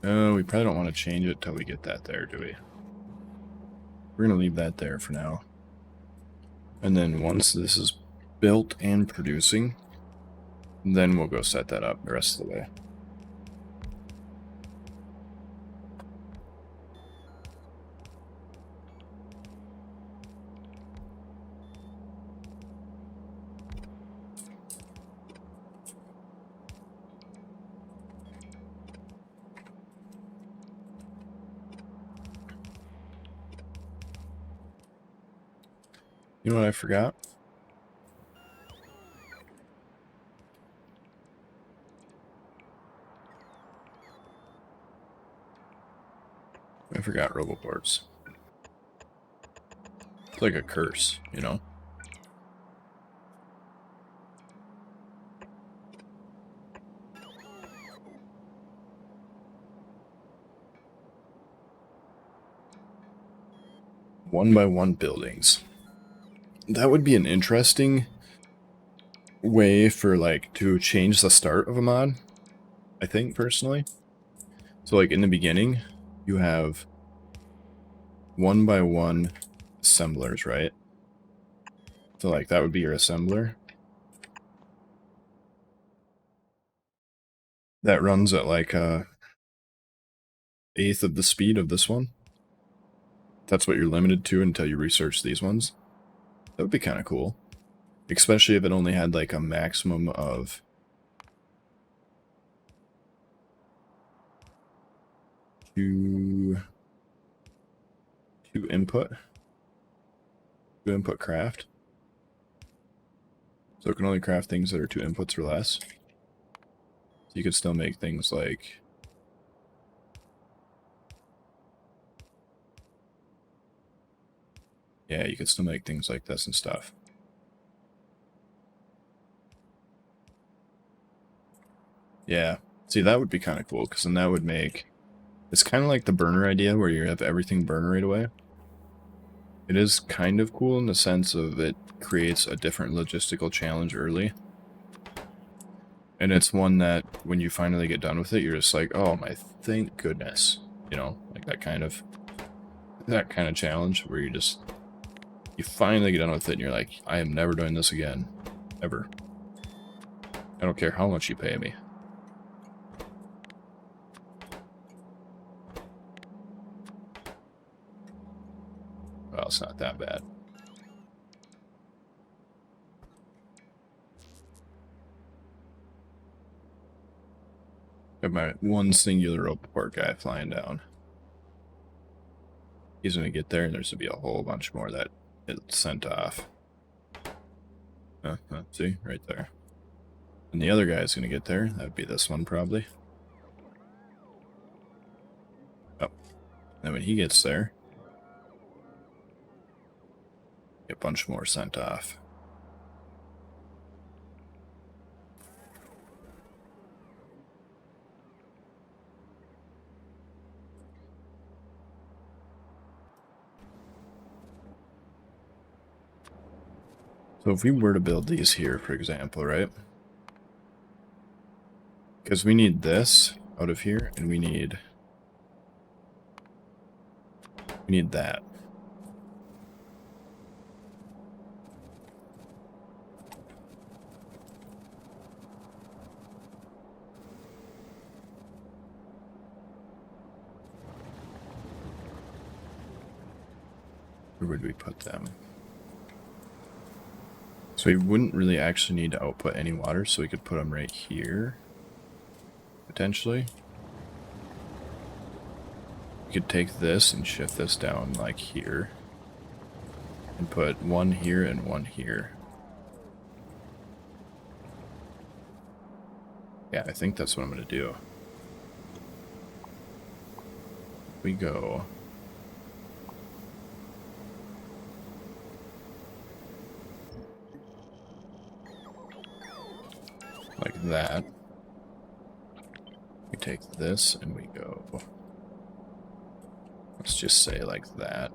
Oh, we probably don't want to change it till we get that there, do we? We're going to leave that there for now. And then once this is built and producing, then we'll go set that up the rest of the way. You know what I forgot? I forgot roboports. It's like a curse, you know? One by one buildings. That would be an interesting way for, like, to change the start of a mod, I think, personally. So, like, in the beginning, you have one by one assemblers, right? So, like, that would be your assembler. That runs at, like, a eighth of the speed of this one. That's what you're limited to until you research these ones. That would be kind of cool. Especially if it only had, like, a maximum of two input craft. So it can only craft things that are 2 inputs or less. So you could still make things like you could still make things like this and stuff. Yeah. See, that would be kind of cool, because then that would make... It's kind of like the burner idea, where you have everything burn right away. It is kind of cool in the sense of it creates a different logistical challenge early. And it's one that, when you finally get done with it, you're just like, oh my, thank goodness. You know, like that kind of challenge, where you finally get done with it, and you're like, I am never doing this again. Ever. I don't care how much you pay me. Well, it's not that bad. Got my one singular rope port guy flying down. He's gonna get there, and there's gonna be a whole bunch more that it sent off. See? Right there. And the other guy's gonna get there. That would be this one, probably. Oh. And when he gets there, a bunch more sent off. So if we were to build these here, for example, right? Because we need this out of here, and we need that. Where would we put them? So we wouldn't really actually need to output any water, so we could put them right here, potentially. We could take this and shift this down like here, and put one here and one here. Yeah, I think that's what I'm going to do. We go... like that. We take this and we go... Let's just say like that.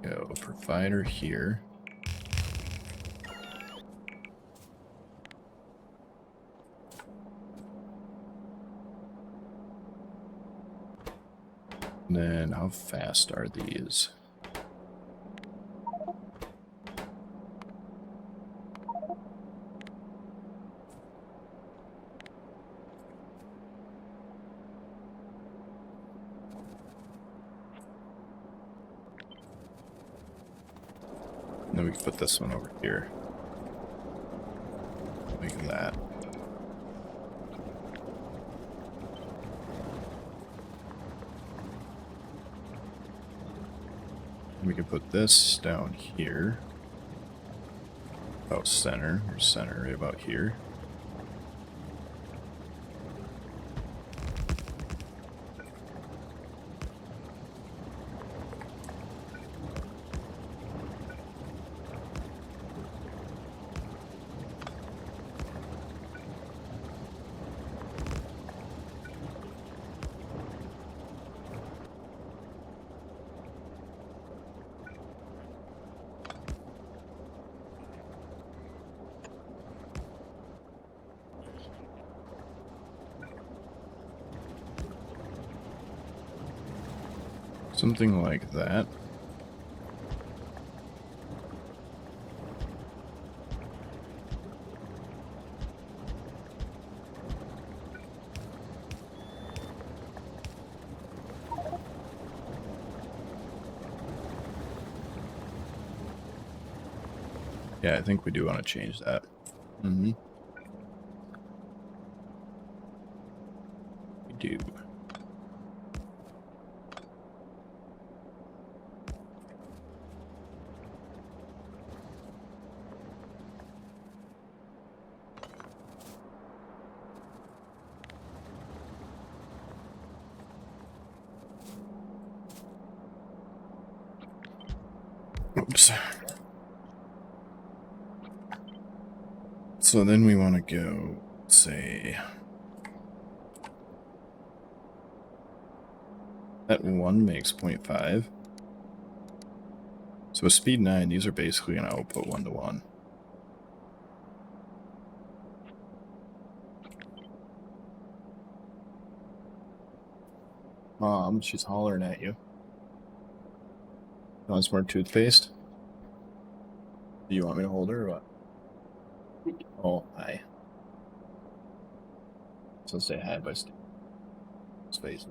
Go provider here. And then how fast are these? And then we can put this one over here. Like that. And we can put this down here. About center, or center right about here. Something like that. Yeah, I think we do want to change that. We do. Oops. So then we want to go, say, that 1 makes 0.5. So with speed 9, these are basically going to output 1 to 1. Mom, she's hollering at you. You want some more toothpaste? Do you want me to hold her or what? Oh, hi. So say hi by space.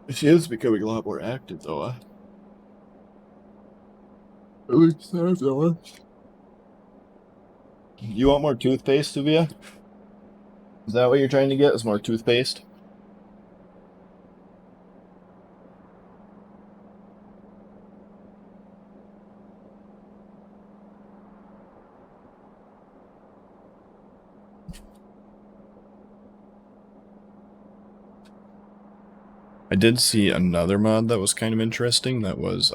She is becoming a lot more active, though. At least there's that one. You want more toothpaste, Suvia? Is that what you're trying to get? Is more toothpaste? I did see another mod that was kind of interesting. That was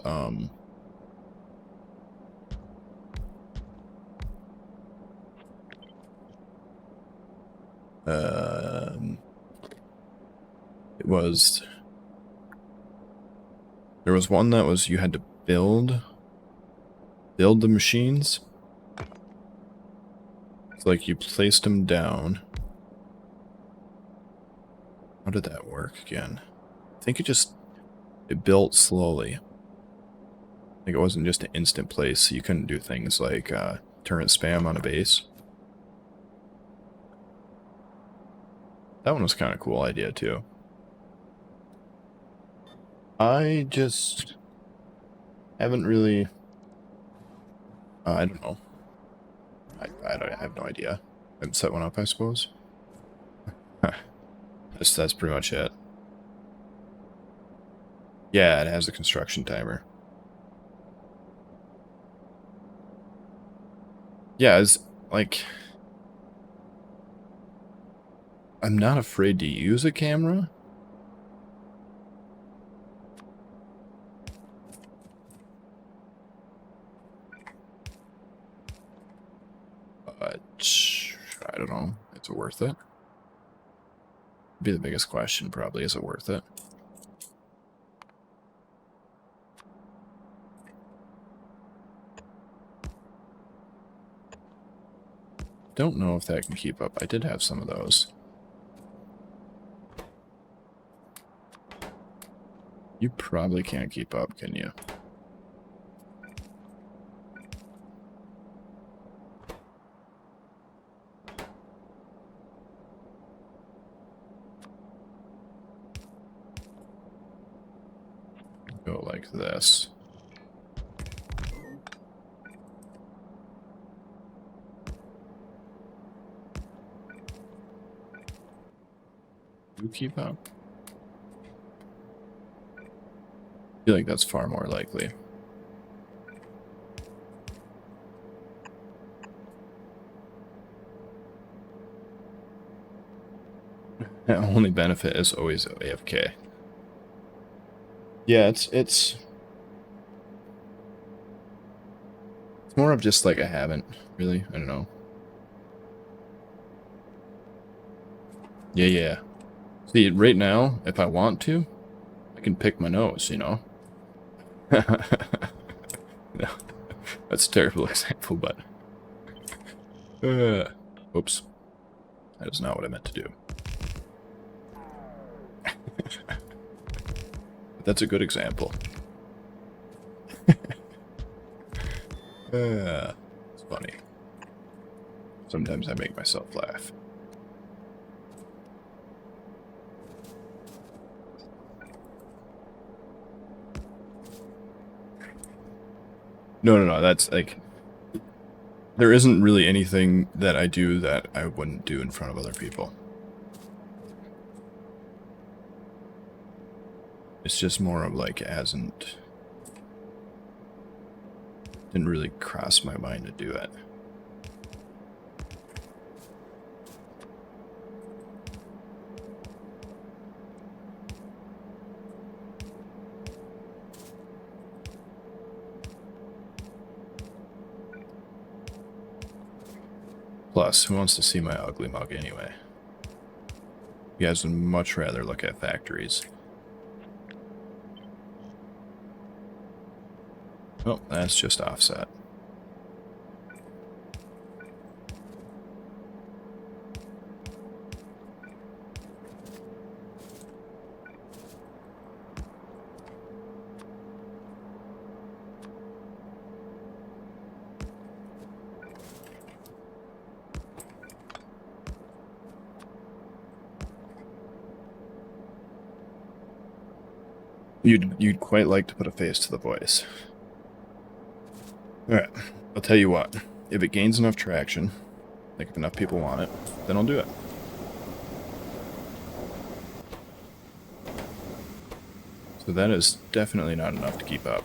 it was, there was one that was you had to build the machines. It's like you placed them down. How did that work again? I think it built slowly. Like it wasn't just an instant place, so you couldn't do things like turret spam on a base. That one was kind of cool idea too. I just haven't really. I don't know. I have no idea. I haven't set one up, I suppose. That's pretty much it. Yeah, it has a construction timer. Yeah, it's like, I'm not afraid to use a camera. But I don't know. Is it worth it? Be the biggest question, probably. Is it worth it? Don't know if that can keep up. I did have some of those. You probably can't keep up, can you? Go like this. You keep up? I feel like that's far more likely. The only benefit is always AFK. Yeah, it's more of just like I haven't really. I don't know. Yeah. See, right now, if I want to, I can pick my nose, you know? No, that's a terrible example, but... oops. That is not what I meant to do. But that's a good example. It's funny. Sometimes I make myself laugh. No, that's like... There isn't really anything that I do that I wouldn't do in front of other people. It's just more of like, didn't really cross my mind to do it. Plus, who wants to see my ugly mug anyway? You guys would much rather look at factories. Oh, that's just offset. You'd quite like to put a face to the voice. Alright, I'll tell you what. If it gains enough traction, like if enough people want it, then I'll do it. So that is definitely not enough to keep up.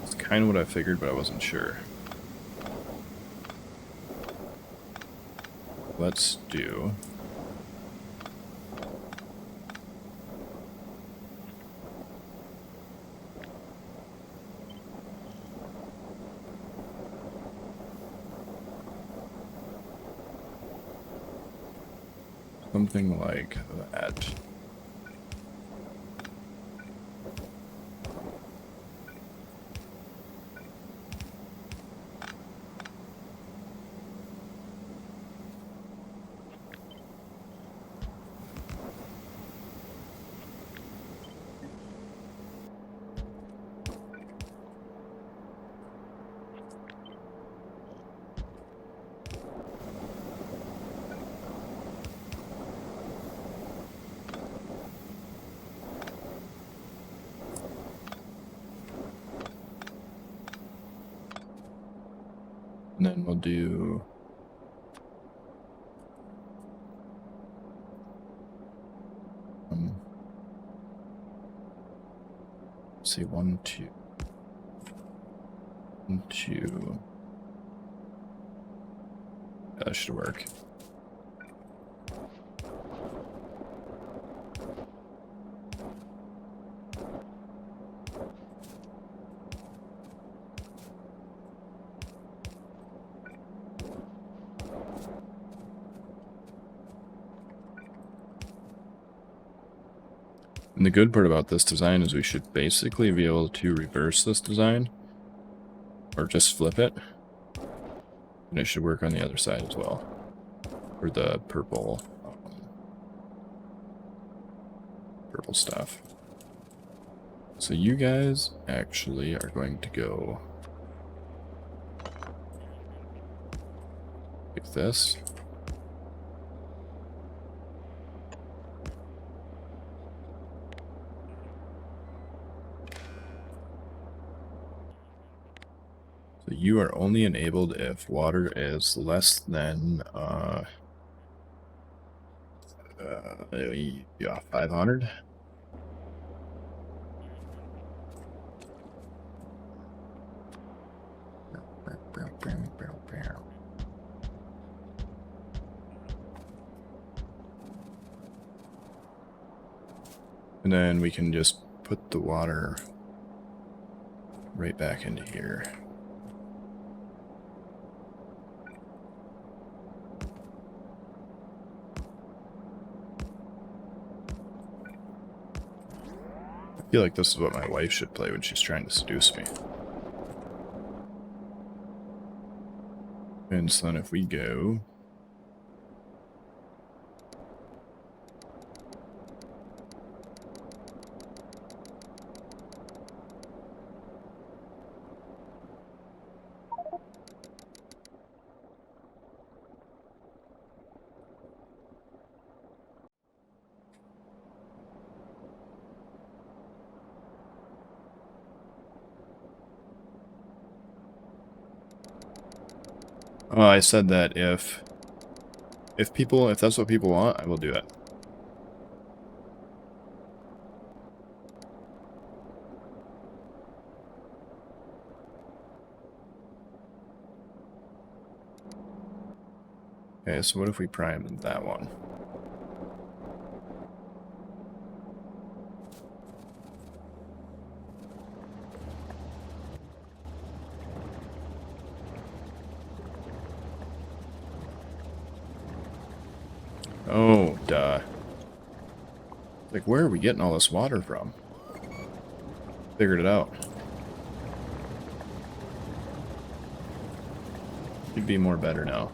It's kind of what I figured, but I wasn't sure. Let's do... something like that. And then we'll do... let's see, 1, 2... 1, 2... That should work. And the good part about this design is we should basically be able to reverse this design, or just flip it, and it should work on the other side as well, for the purple stuff. So you guys actually are going to go like this. So you are only enabled if water is less than 500. And then we can just put the water right back into here. I feel like this is what my wife should play when she's trying to seduce me. And so then if we go... Oh, I said that if that's what people want, I will do it. Okay, so what if we prime that one? Oh, duh. Like, where are we getting all this water from? Figured it out. Should be more better now.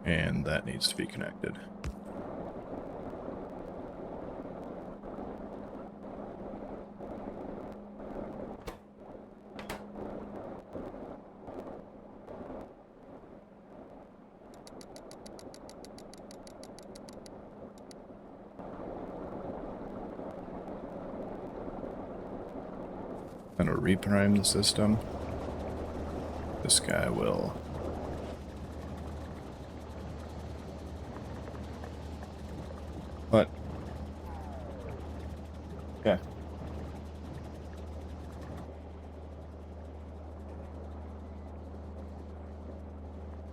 And that needs to be connected. I'm gonna reprime the system. This guy will. What? Okay.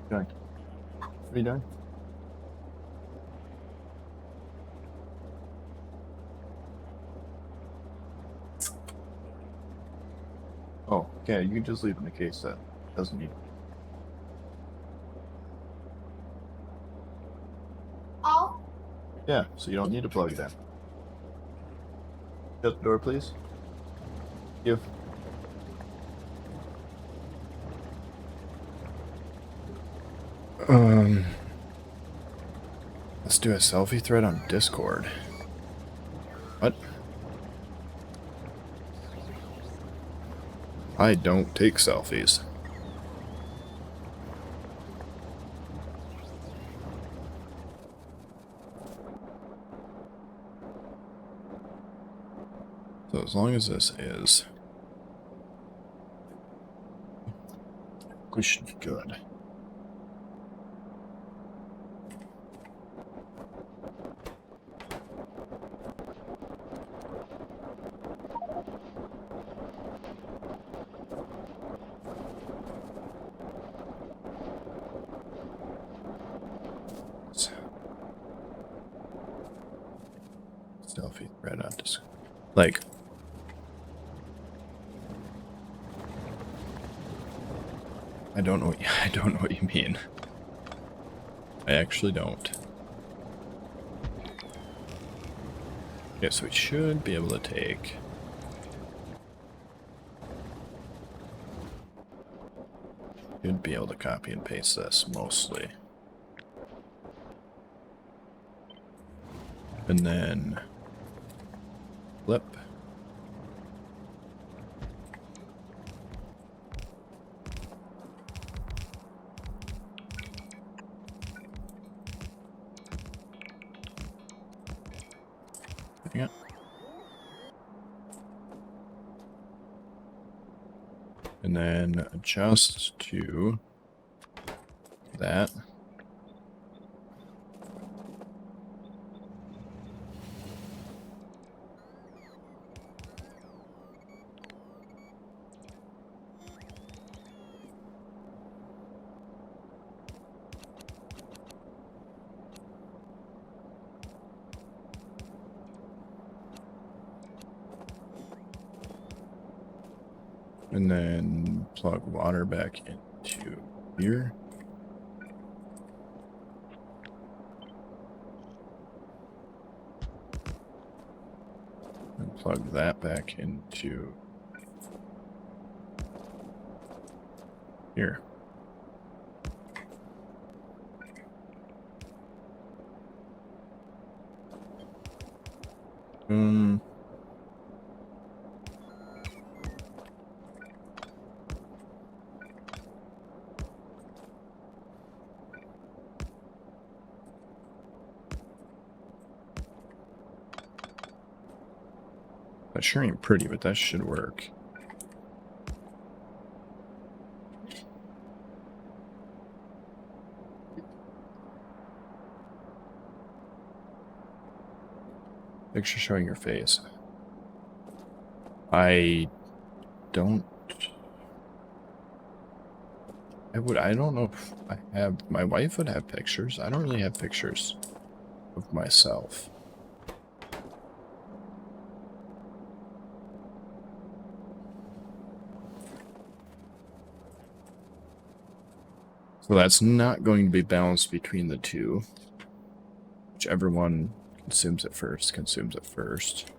Doing. What are you doing? Oh, okay. You can just leave it in the case that doesn't need. Oh. Yeah, so you don't need to plug it in. Shut the door, please. Give. Let's do a selfie thread on Discord. What? I don't take selfies. So as long as this is, we should be good. Selfie thread on Discord. Like, I don't know what you mean. I actually don't. Okay, so we should be able to take. Should be able to copy and paste this mostly. And then flip. Dang it. And then adjust to that. And then plug water back into here. And plug that back into here. That sure ain't pretty, but that should work. Picture showing your face. I don't know if I have, my wife would have pictures. I don't really have pictures of myself. So that's not going to be balanced between the two. Whichever one consumes it first, consumes it first.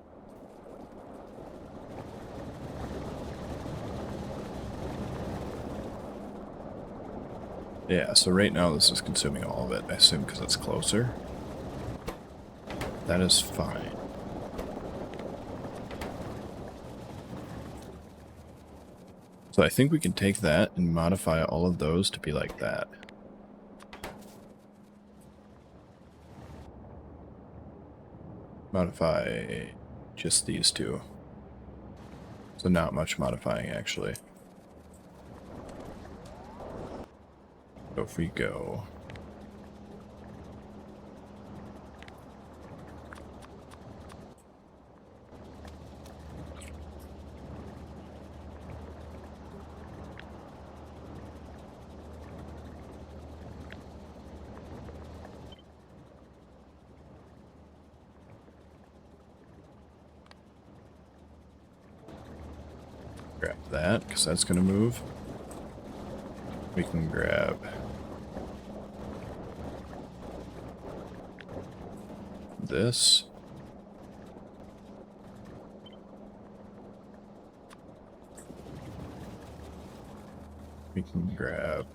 Yeah, so right now this is consuming all of it, I assume because it's closer. That is fine. So I think we can take that and modify all of those to be like that. Modify just these two. So not much modifying, actually. So if we go... grab that, because that's going to move. We can grab this. We can grab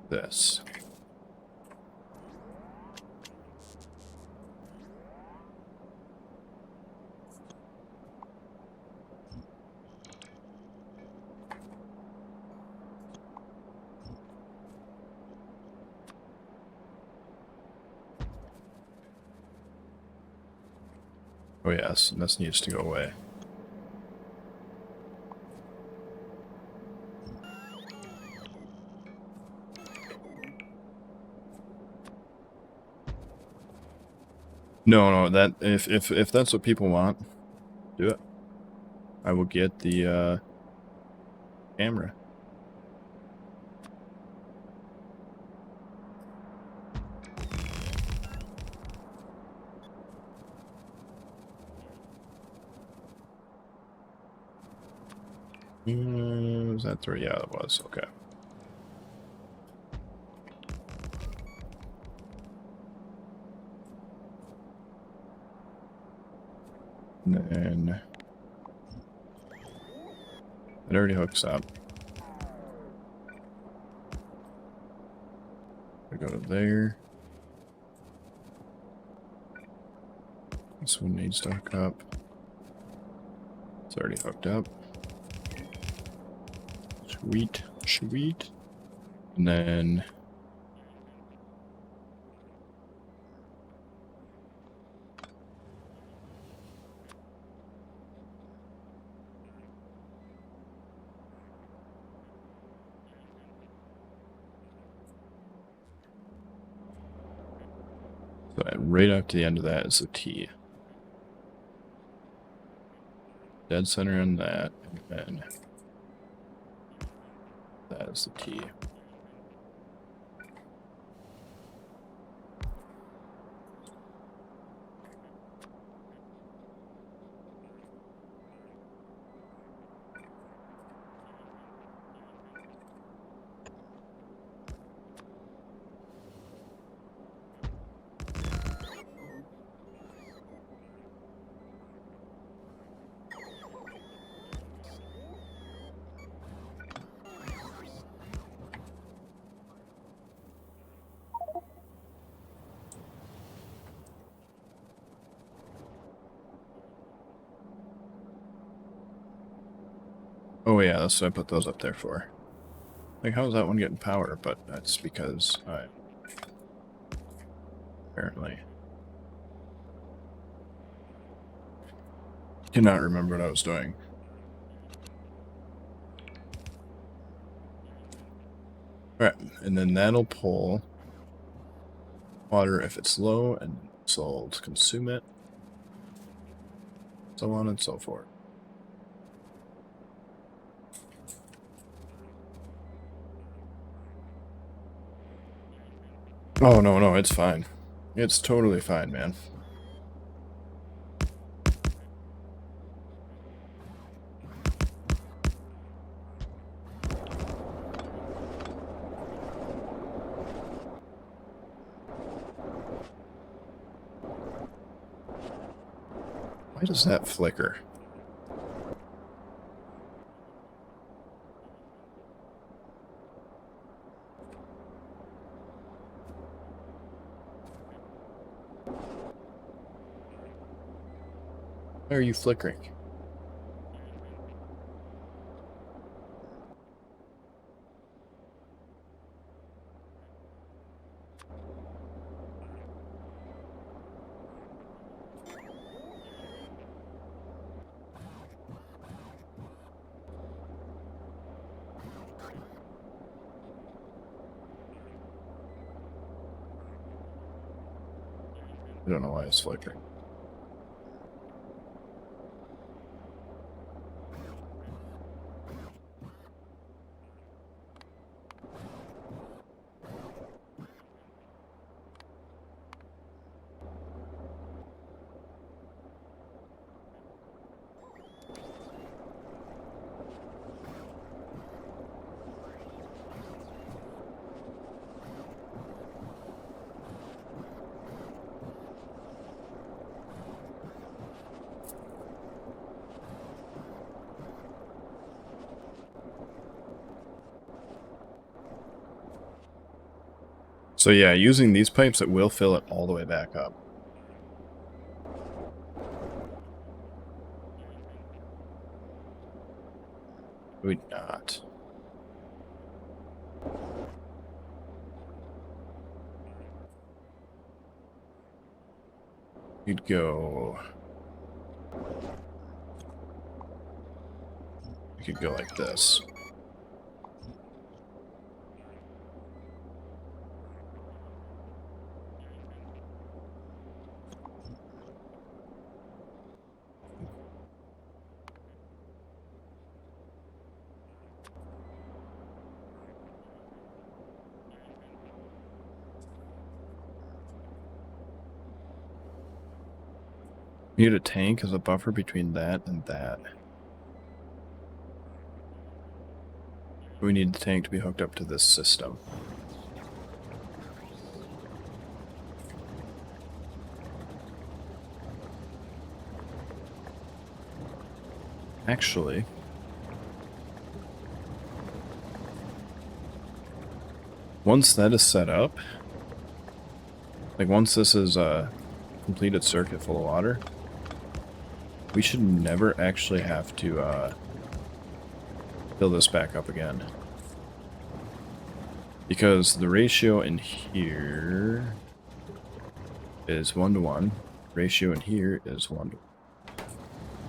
this. Oh yes, and this needs to go away. No, that if that's what people want, do it. I will get the camera. Was that 3? Yeah, it was. Okay. And then it already hooks up. We go to there. This one needs to hook up. It's already hooked up. Sweet, sweet. And then so right up to the end of that is the T. Dead center on that, and then that is the T. Oh yeah, that's what I put those up there for. Like, how's that one getting power? But that's because I apparently cannot remember what I was doing. Alright, and then that'll pull water if it's low, and so to consume it, so on and so forth. Oh, no, it's fine. It's totally fine, man. does that flicker? Why are you flickering? I don't know why it's flickering. So yeah, using these pipes, it will fill it all the way back up. Would not. You'd go... You could go like this. You need a tank as a buffer between that and that. We need the tank to be hooked up to this system. Actually, once that is set up, like once this is a completed circuit full of water, we should never actually have to fill this back up again. Because the ratio in here is 1:1. Ratio in here is 1:1.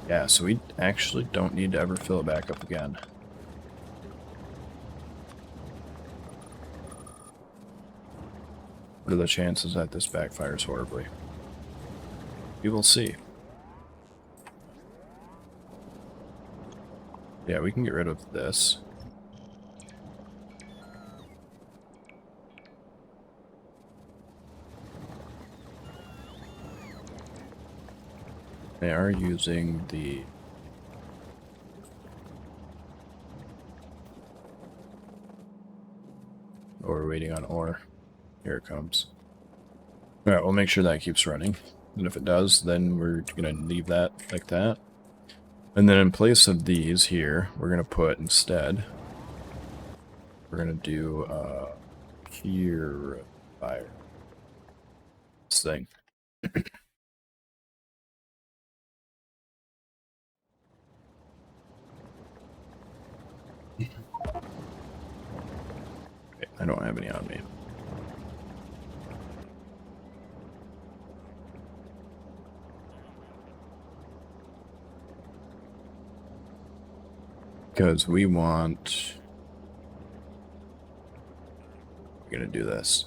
Yeah, so we actually don't need to ever fill it back up again. What are the chances that this backfires horribly? We will see. Yeah, we can get rid of this. They are using the... Oh, we're waiting on ore. Here it comes. Alright, we'll make sure that keeps running. And if it does, then we're going to leave that like that. And then in place of these here, we're going to put instead... We're going to do purifier. This thing. I don't have any on me. Because we want... We're going to do this.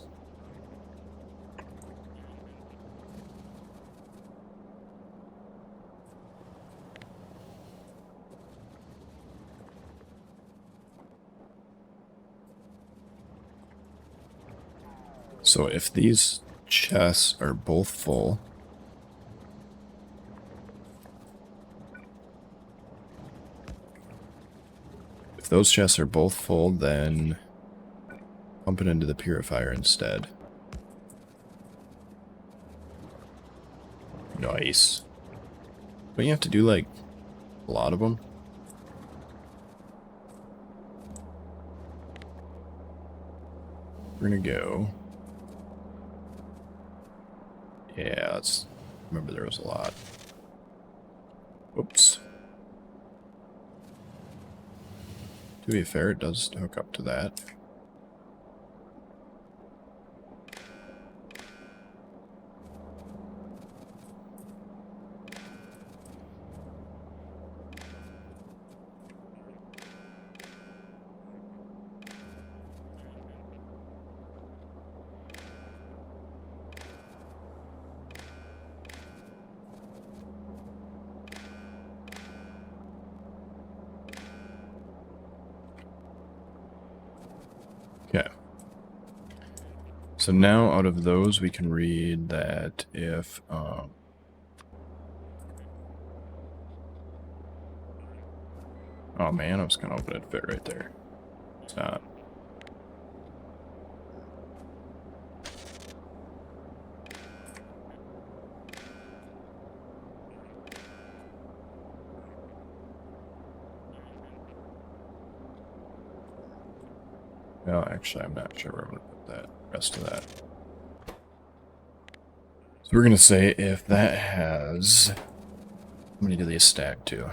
So if these chests are both full, if those chests are both full, then pump it into the purifier instead. Nice. Don't you have to do like a lot of them? We're gonna go. Yeah, let's remember there was a lot. Whoops. To be fair, it does hook up to that. Okay. So now out of those, we can read that if, oh man, I was going to open it fit right there. It's not. Well, actually, I'm not sure where I'm going to put that rest of that. So we're going to say if that has... How many do they stack to?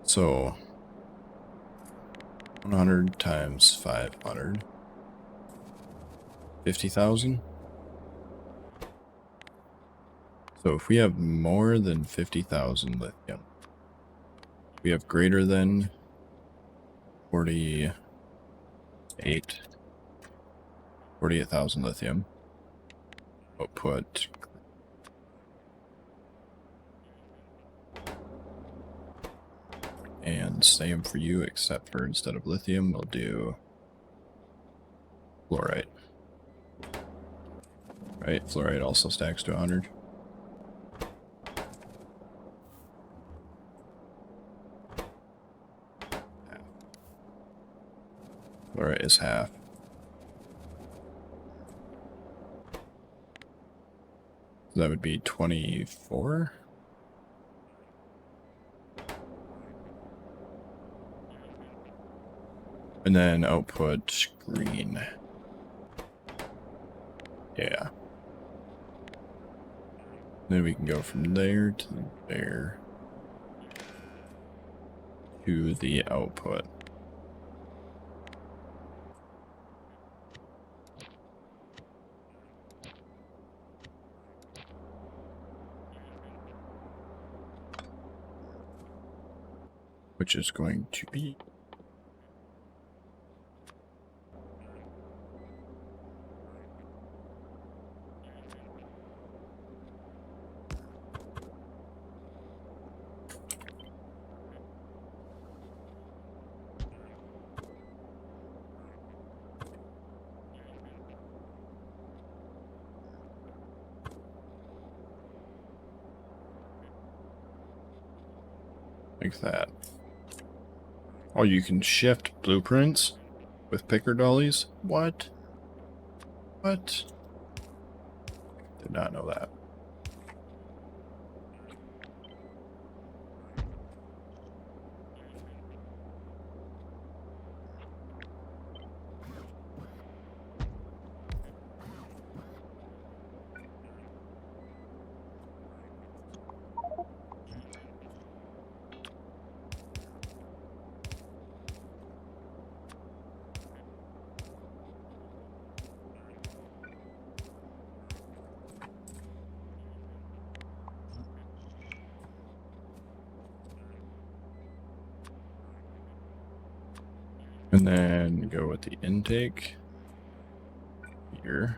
So 100 times 500. 50,000? So if we have more than 50,000 lithium, we have greater than 48,000 lithium. Output. And same for you, except for instead of lithium, we'll do fluorite. Right? Fluorite also stacks to 100. Fluorite is half. So that would be 24. And then output green. Yeah. Then we can go from there to there to the output. Which is going to be like that. Oh, you can shift blueprints with picker dollies? What? What? Did not know that. And then go with the intake here.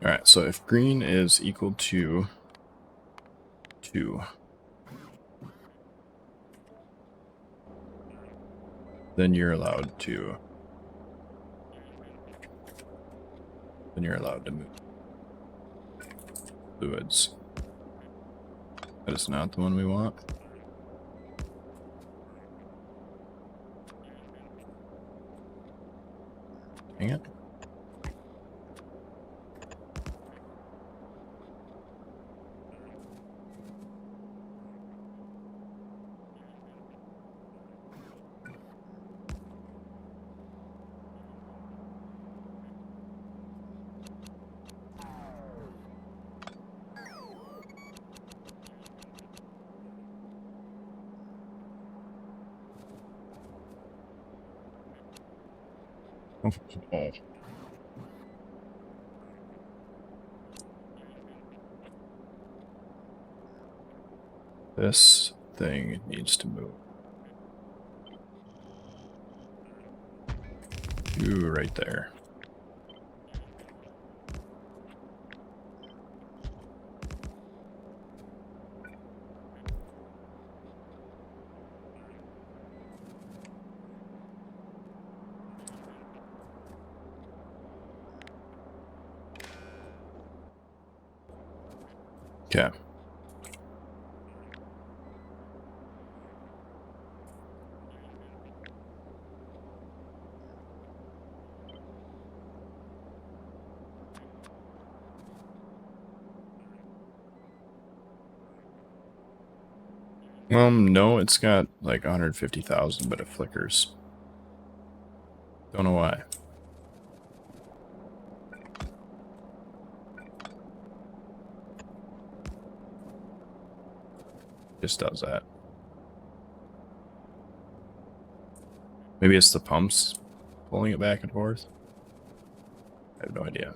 Alright, so if green is equal to 2, then you're allowed to move fluids. That is not the one we want. Dang it. Oh. This thing needs to move. Ooh, right there. Okay. No, it's got like 150,000, but it flickers. Don't know why. Just does that. Maybe it's the pumps pulling it back and forth. I have no idea.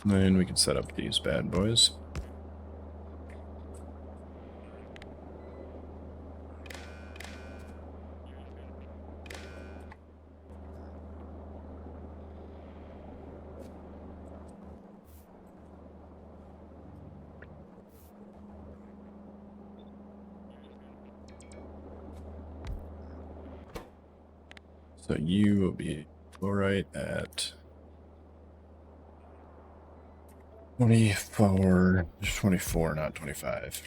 Then we can set up these bad boys. So you will be fluorite at 24, not 25.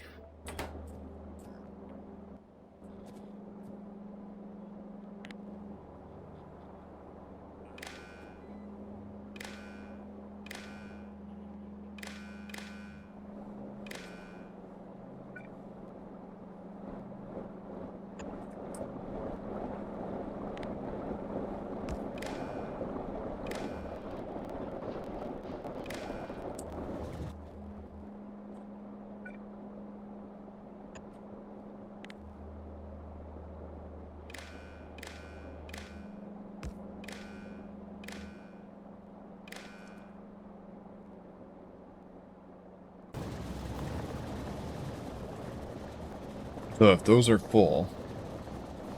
So if those are full,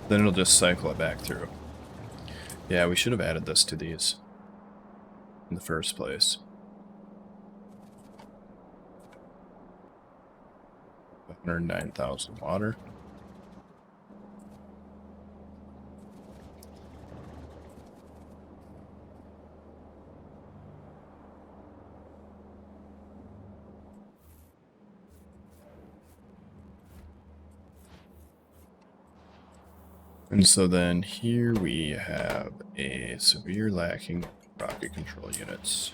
then it'll just cycle it back through. Yeah, we should have added this to these in the first place. 109,000 water. And so then here we have a severe lacking rocket control units.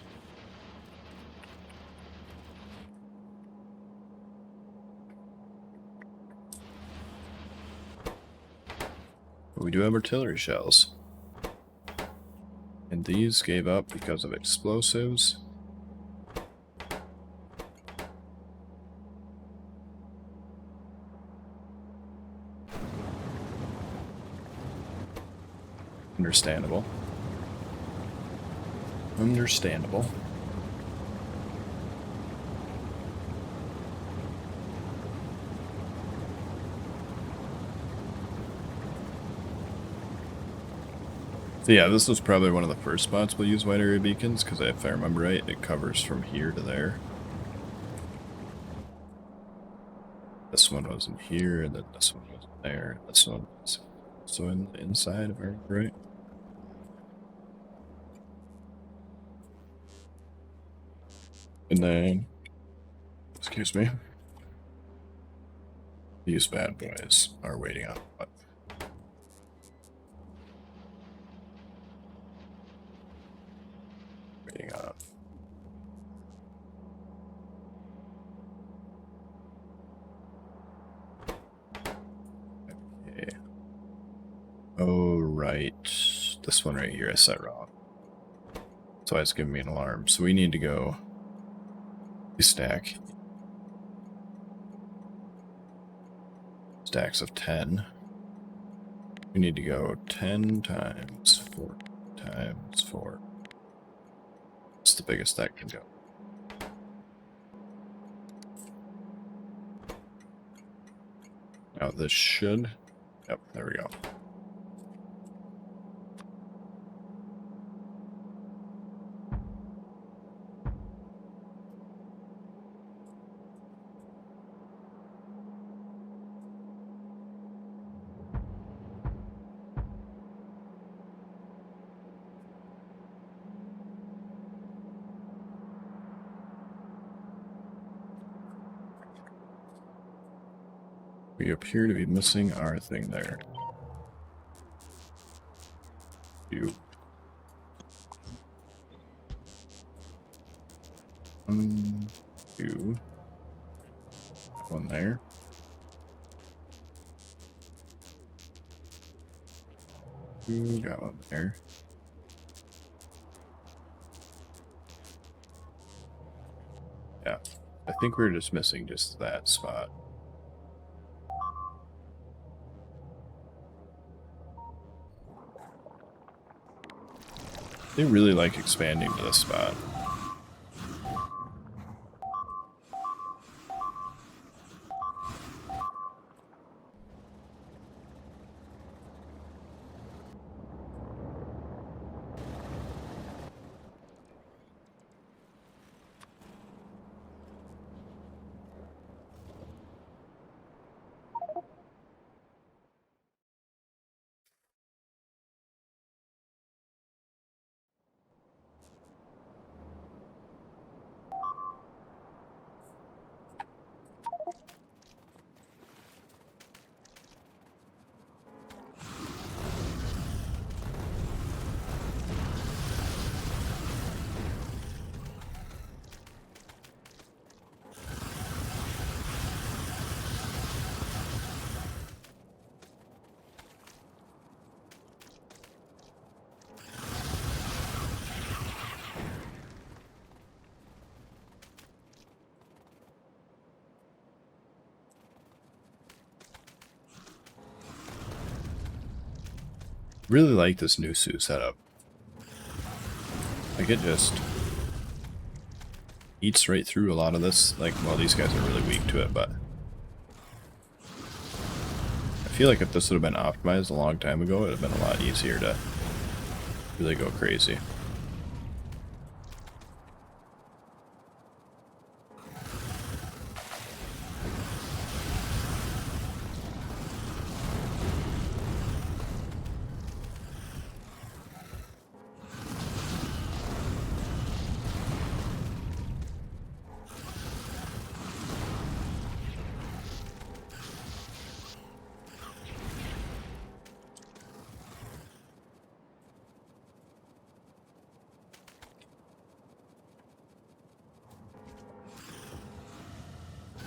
But we do have artillery shells. And these gave up because of explosives. Understandable. Understandable. So yeah, this was probably one of the first spots we'll use wide area beacons, because if I remember right, it covers from here to there. This one was in here, and then this one was there, and this one was also in the inside, if I remember right. And then, excuse me, these bad boys are waiting on what? Waiting on. Okay. Oh, right. This one right here I set wrong. That's why it's giving me an alarm. So we need to go stack. Stacks of 10. We need to go 10 times 4 times 4. It's the biggest that can go. Now this should... Yep, there we go. We appear to be missing our thing there. You. Two. One there. Two, got one there. Yeah. I think we're just missing just that spot. They really like expanding to this spot. Really like this new suit setup. Like it just eats right through a lot of this. Like, well, these guys are really weak to it, but I feel like if this would have been optimized a long time ago, it would have been a lot easier to really go crazy.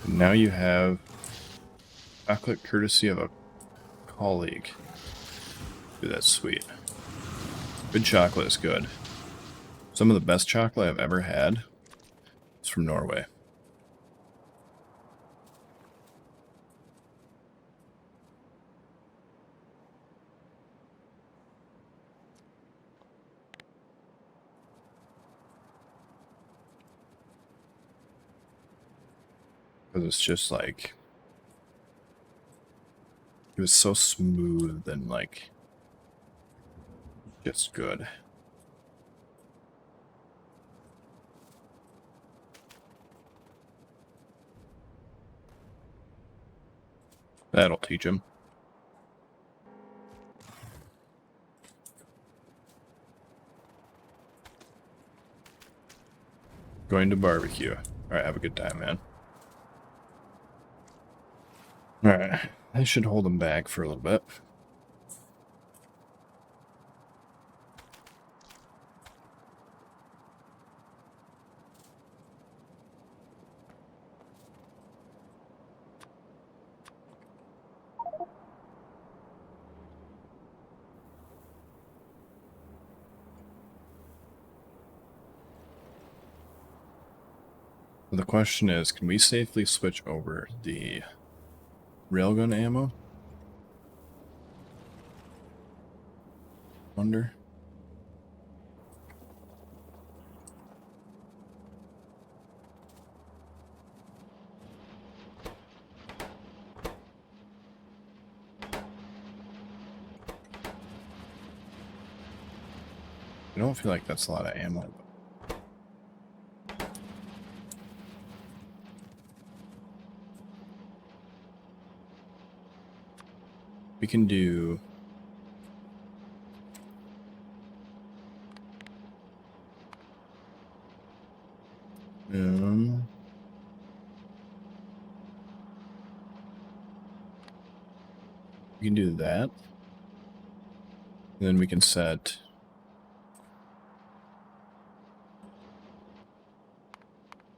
Now you have chocolate courtesy of a colleague. Dude, that's sweet. Good chocolate is good. Some of the best chocolate I've ever had is from Norway. Because it's just like, it was so smooth and like, just good. That'll teach him. Going to barbecue. Alright, have a good time, man. Alright, I should hold him back for a little bit. The question is, can we safely switch over the railgun ammo? Wonder. I don't feel like that's a lot of ammo. We can do... we can do that. And then we can set...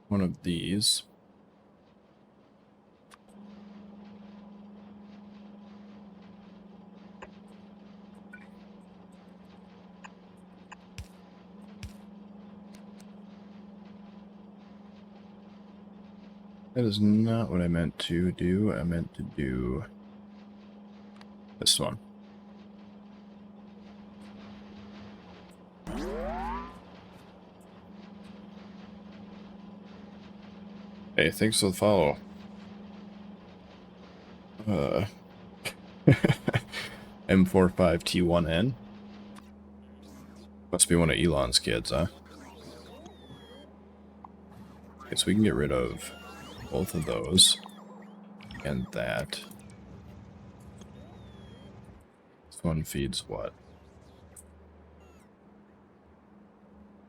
one of these. That is not what I meant to do. I meant to do this one. Hey, thanks for the follow. M45T1N. Must be one of Elon's kids, huh? Okay, so we can get rid of both of those. And that. This one feeds what?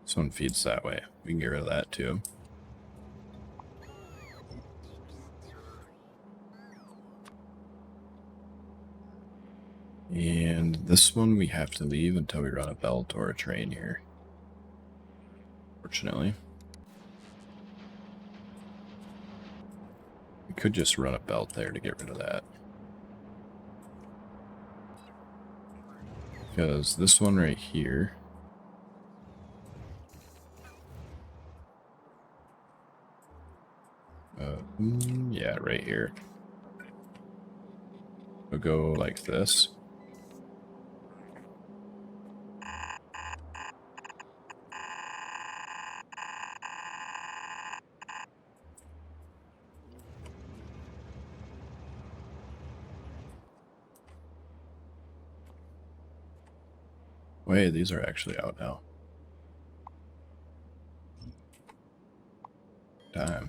This one feeds that way. We can get rid of that too. And this one we have to leave until we run a belt or a train here. Fortunately. We could just run a belt there to get rid of that. Because this one right here... yeah, right here. We'll go like this. Wait, these are actually out now. Time.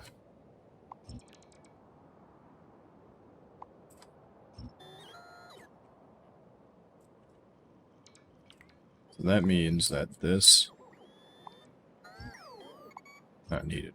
So that means that this... not needed.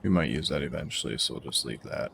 We might use that eventually, so we'll just leave that.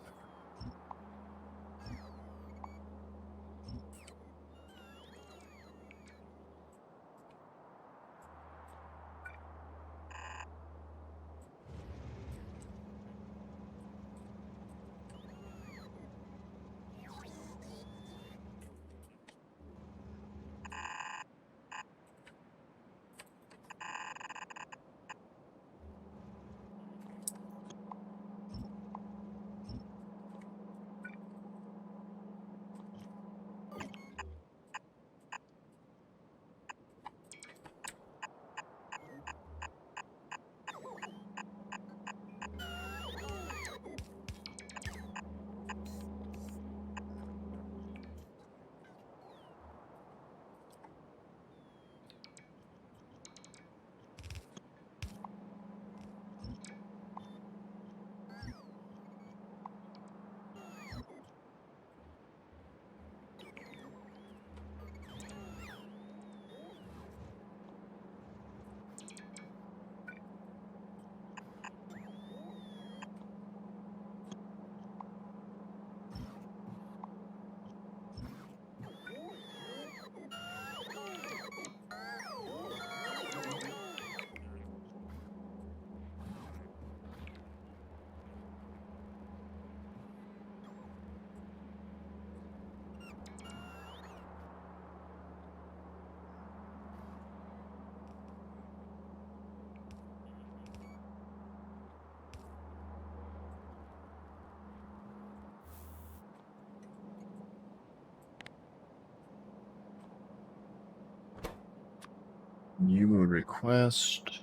New mode request.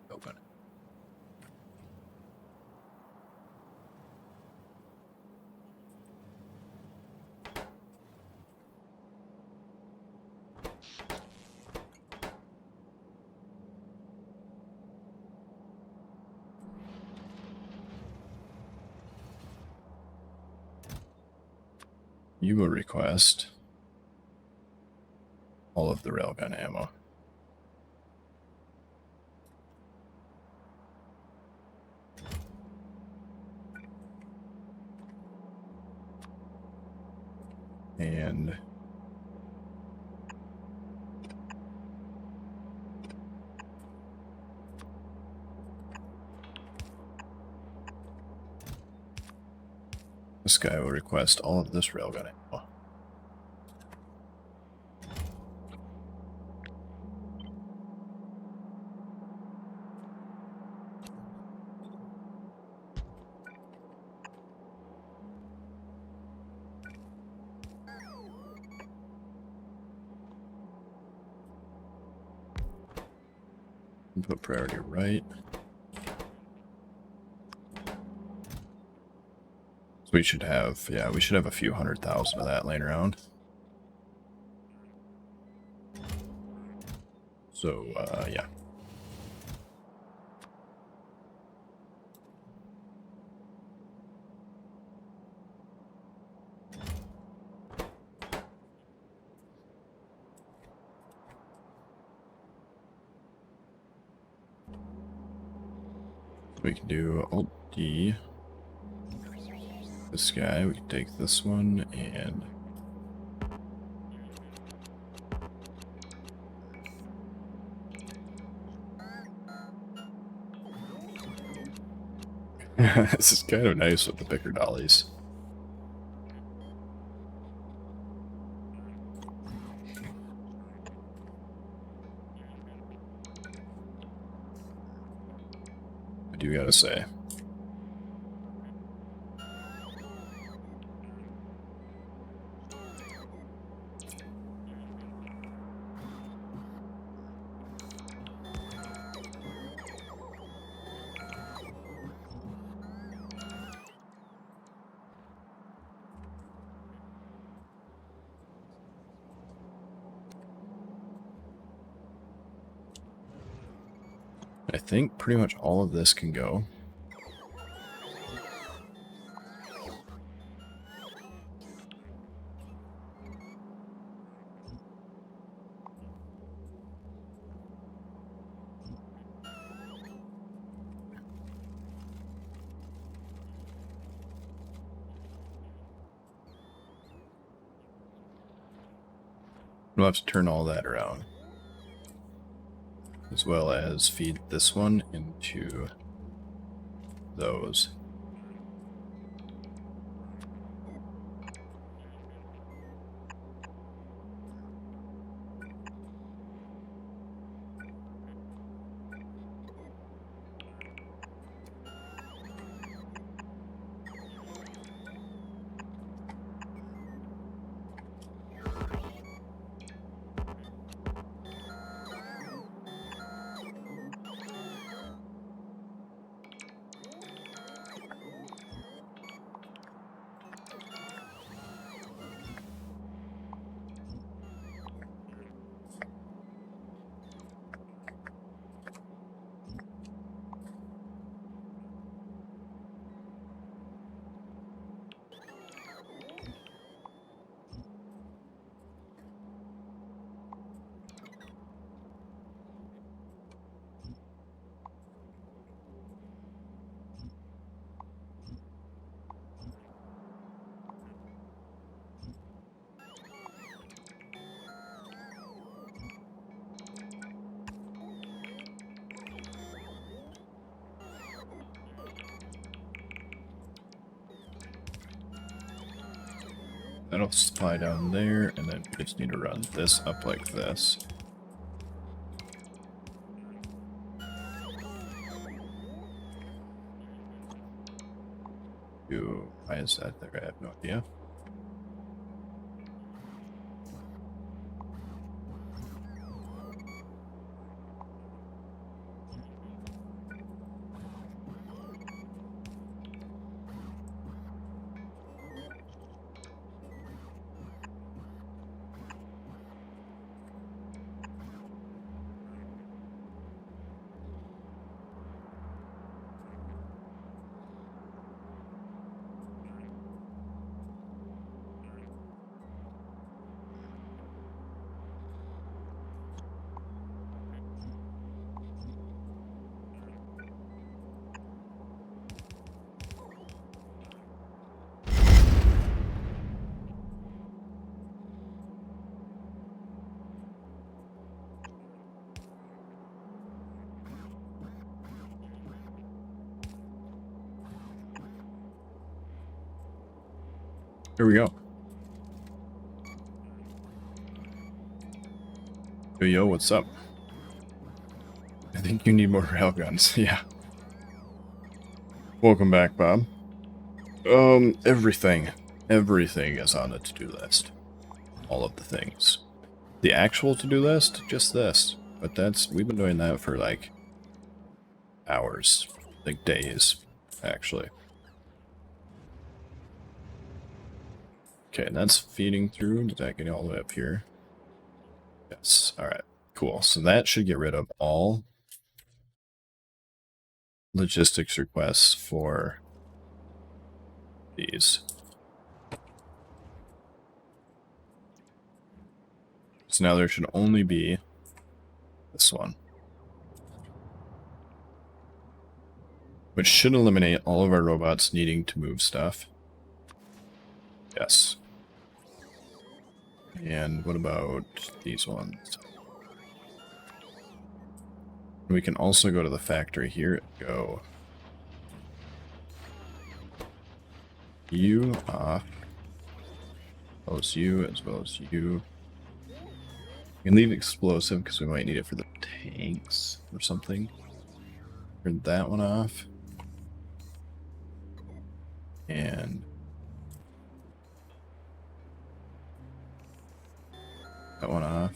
Open. You will request all of the railgun ammo. And this guy will request all of this railgun ammo. Input priority right. So we should have, yeah, we should have a few 100,000 of that laying around. So, yeah. We can do Alt-D. This guy, we can take this one and... This is kind of nice with the picker dollies. I do gotta say. I think pretty much all of this can go. We'll have to turn all that around. As well as feed this one into those. That'll supply down there, and then we just need to run this up like this. Why is that there? I have no idea. Here we go. Yo, what's up? I think you need more railguns. Yeah. Welcome back, Bob. Everything is on the to-do list. All of the things. The actual to-do list, just this. But we've been doing that for like hours, like days, actually. Okay, and that's feeding through. Did that get all the way up here? Yes. All right. Cool. So that should get rid of all logistics requests for these. So now there should only be this one, which should eliminate all of our robots needing to move stuff. Yes. And what about these ones? We can also go to the factory here and go you off, as well as you, as well as you. We can leave explosive because we might need it for the tanks or something. Turn that one off. And that one off.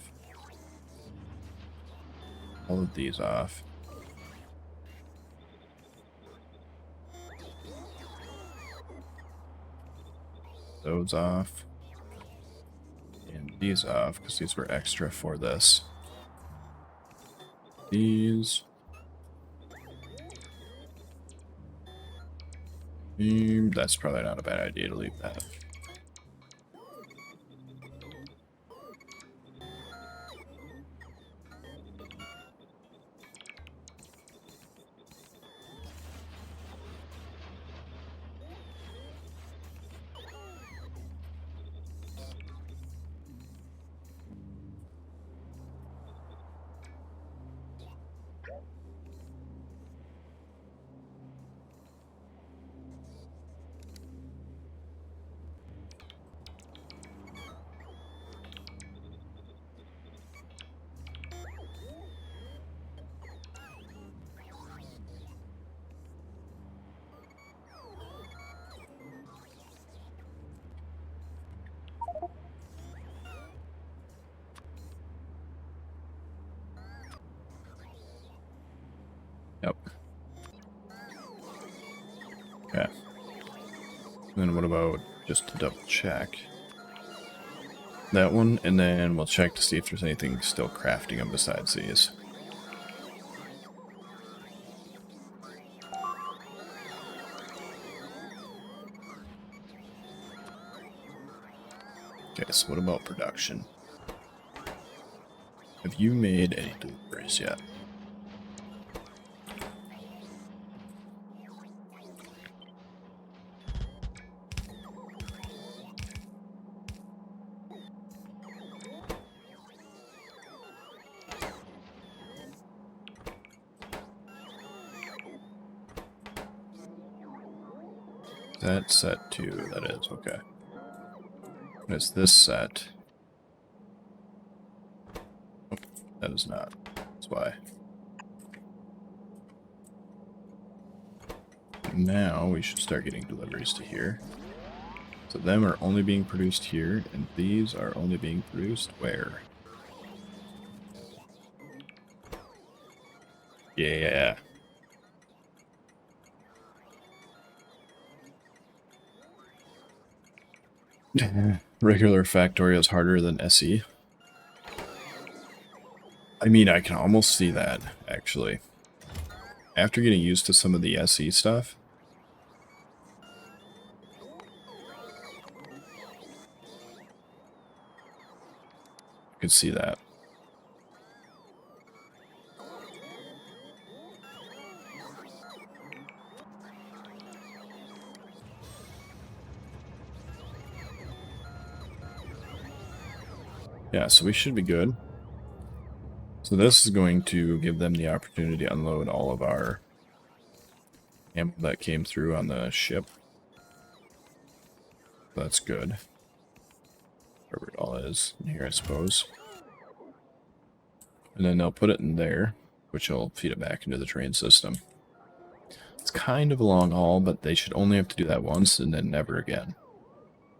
All of these off. Those off. And these off, because these were extra for this. These. That's probably not a bad idea to leave that. Yep. Okay. Then what about just to double check that one, and then we'll check to see if there's anything still crafting them besides these. Okay, so what about production? Have you made any deliveries yet? That's set to, that is, okay. What is this set? Oh, that is not. That's why. Now we should start getting deliveries to here. So them are only being produced here, and these are only being produced where? Yeah. Regular Factorio is harder than SE. I mean, I can almost see that, actually. After getting used to some of the SE stuff, I could see that. Yeah, so we should be good. So this is going to give them the opportunity to unload all of our ammo that came through on the ship. That's good. Wherever it all is. In here, I suppose. And then they'll put it in there, which will feed it back into the train system. It's kind of a long haul, but they should only have to do that once and then never again.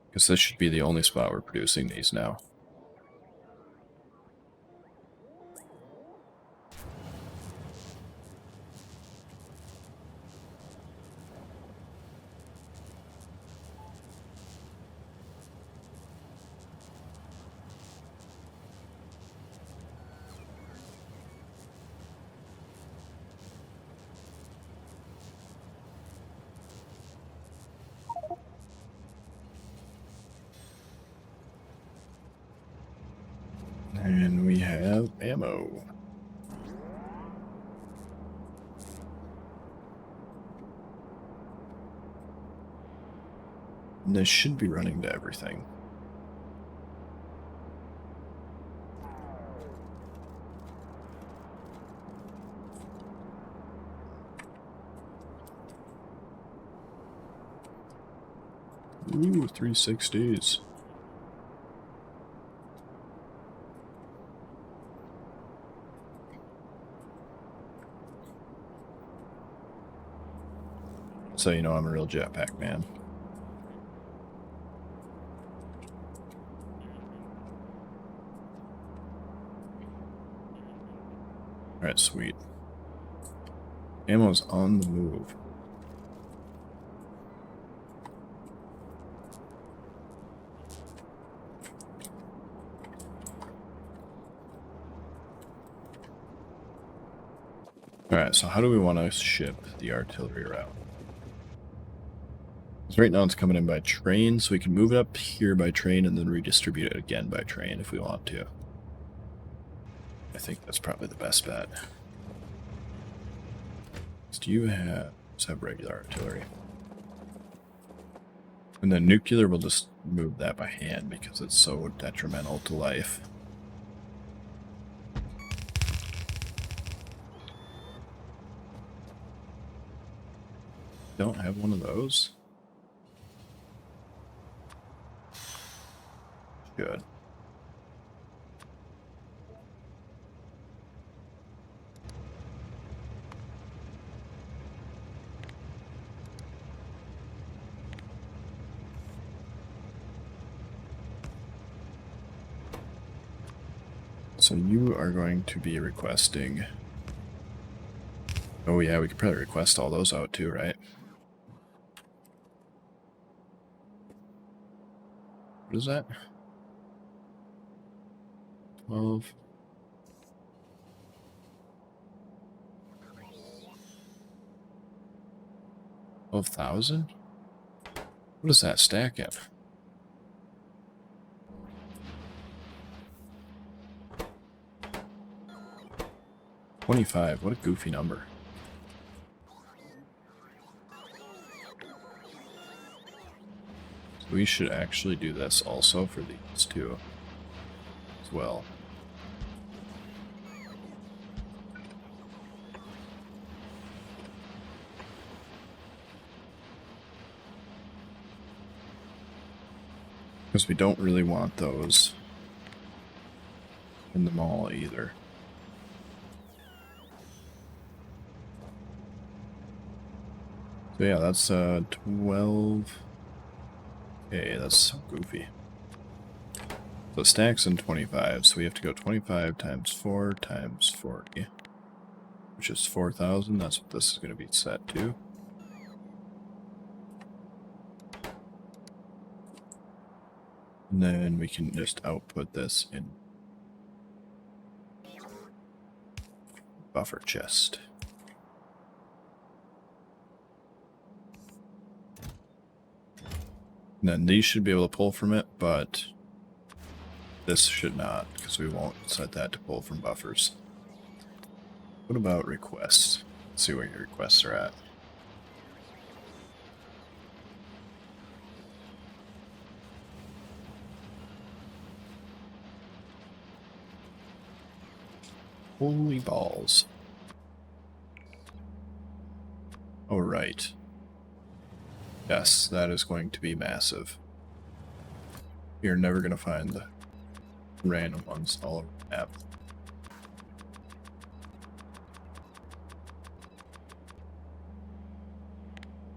Because this should be the only spot we're producing these now. And we have ammo. And this should be running to everything. Ooh, 360s. So you know I'm a real jetpack man. Alright, sweet. Ammo's on the move. Alright, so how do we want to ship the artillery route? Because right now it's coming in by train, so we can move it up here by train and then redistribute it again by train if we want to. I think that's probably the best bet. Do you have... Let's have regular artillery. And then nuclear, we'll just move that by hand because it's so detrimental to life. Don't have one of those? Good. So you are going to be requesting... Oh yeah, we could probably request all those out too, right? What is that? 12. 12,000? What does that stack at? $25. What a goofy number. So we should actually do this also for these two as well. Because we don't really want those in the mall either. So yeah, that's 12. Okay, that's so goofy. So it stacks in 25, so we have to go 25 times 4 times 40, which is 4,000. That's what this is going to be set to. And then we can just output this in buffer chest. And then these should be able to pull from it, but this should not, because we won't set that to pull from buffers. What about requests? Let's see what your requests are at. Holy balls. Oh, right. Yes, that is going to be massive. You're never going to find the random ones all over the map.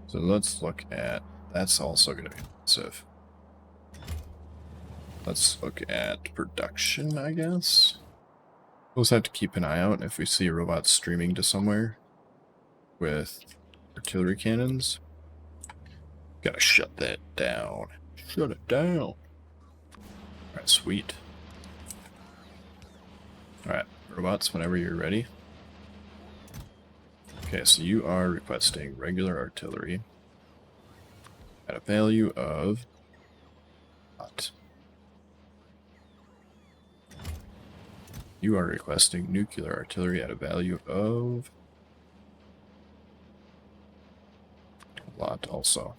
So let's look at, that's also going to be massive. Let's look at production, I guess. We'll just have to keep an eye out if we see a robot streaming to somewhere with artillery cannons. Gotta shut that down. Shut it down. Alright, sweet. Alright, robots, whenever you're ready. Okay, so you are requesting regular artillery at a value of what? You are requesting nuclear artillery at a value of a lot also.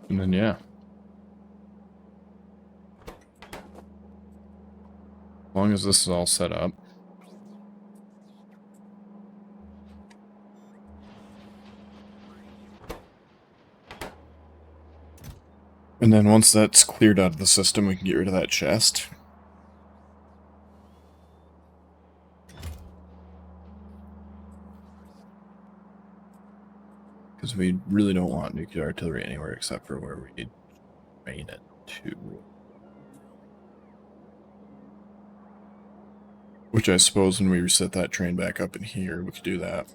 And then, yeah. As long as this is all set up. And then once that's cleared out of the system, we can get rid of that chest. Because we really don't want nuclear artillery anywhere except for where we train it to. Which I suppose when we reset that train back up in here, we could do that.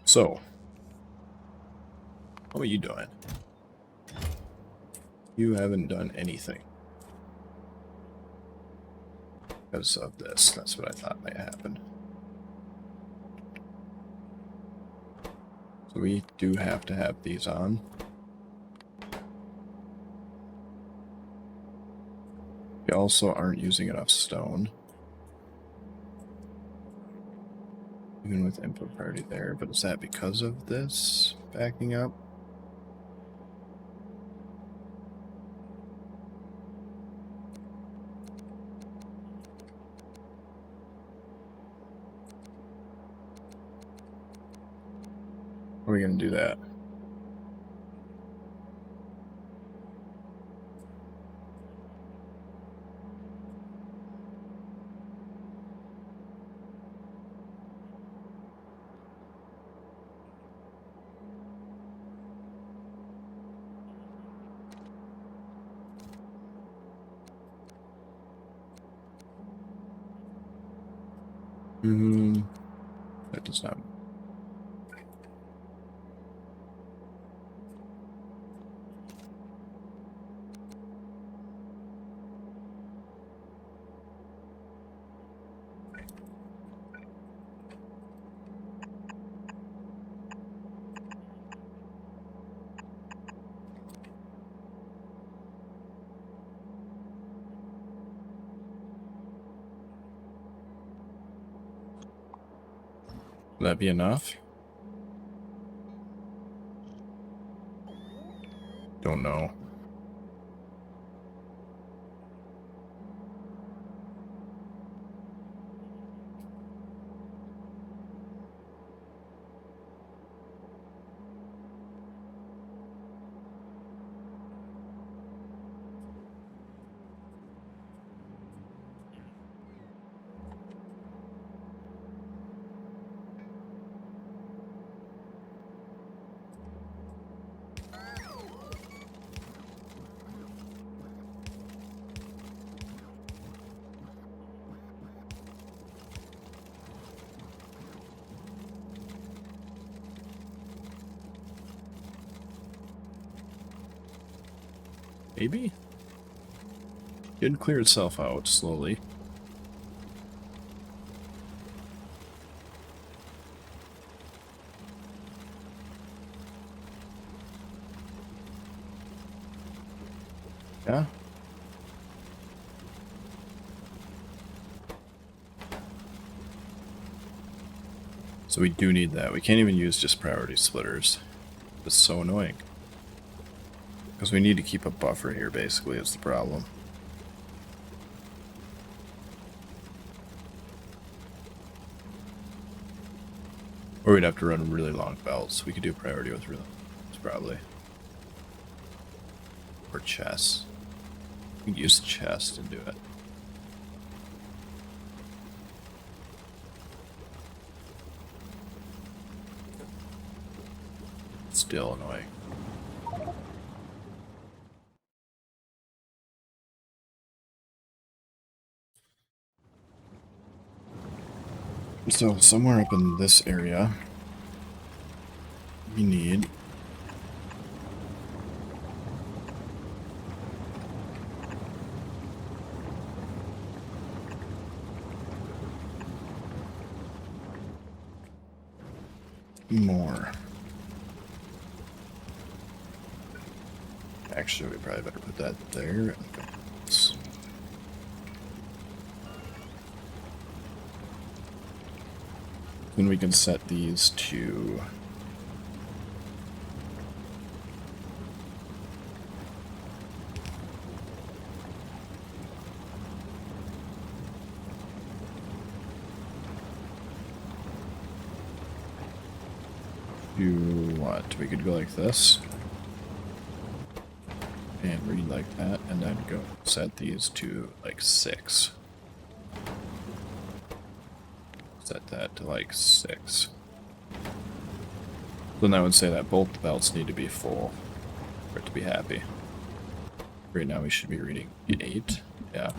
So, what are you doing? You haven't done anything. Because of this. That's what I thought might happen. So we do have to have these on. We also aren't using enough stone. Even with input priority there, but is that because of this backing up? How are we going to do that? That does not. Will that be enough? Don't know. Maybe? It'd clear itself out slowly. Yeah. So we do need that. We can't even use just priority splitters. It's so annoying. Because we need to keep a buffer here, basically, is the problem. Or we'd have to run really long belts. We could do priority with really long belts, probably. Or chess. We can use chess to do it. Still annoying. So somewhere up in this area, we need more. Actually, we probably better put that there. Then we can set these to what? We could go like this. And read like that, and then go set these to like 6. Set that to like 6. Then that would say that both the belts need to be full for it to be happy. Right now we should be reading 8. Yeah.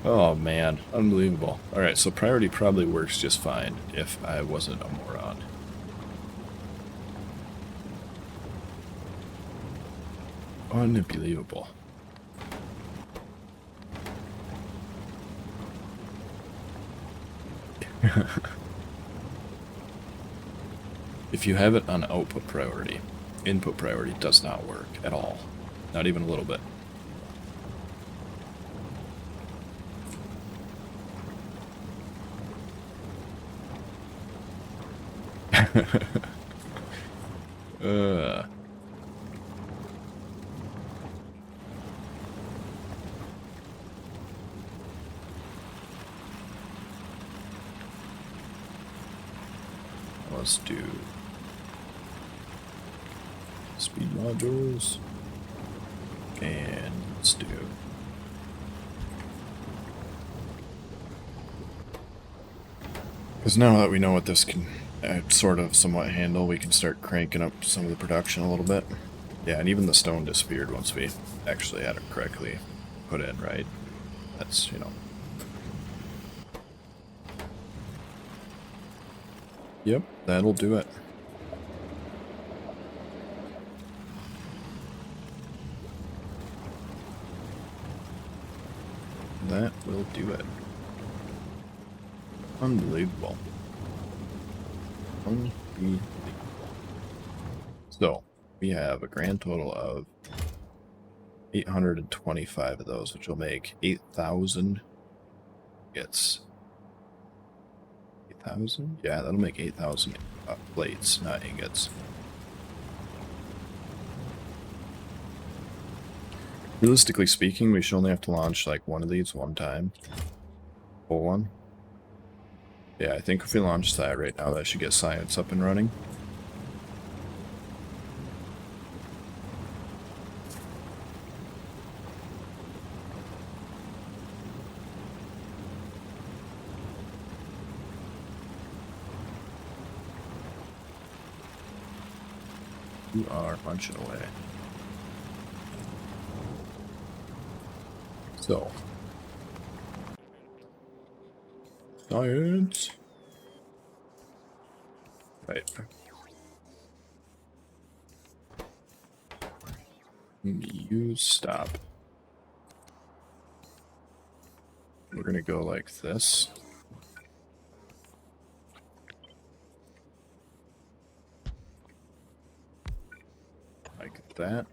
Oh man, unbelievable. Alright, so priority probably works just fine if I wasn't a moron. Unbelievable. If you have it on output priority, input priority does not work at all. Not even a little bit. uh. Let's do speed modules, and let's do because now that we know what this can sort of somewhat handle, we can start cranking up some of the production a little bit. Yeah, and even the stone disappeared once we actually had it correctly put in, right? That's, you know. Yep, that'll do it. That will do it. Unbelievable. Unbelievable. So, we have a grand total of 825 of those, which will make 8,000 ingots. 8,000? Yeah, that'll make 8,000 plates, not ingots. Realistically speaking, we should only have to launch like one of these one time. Full one. Yeah, I think if we launch that right now, that should get science up and running. You are munching away. So. Science. Right. You stop. We're gonna go like this. Like that.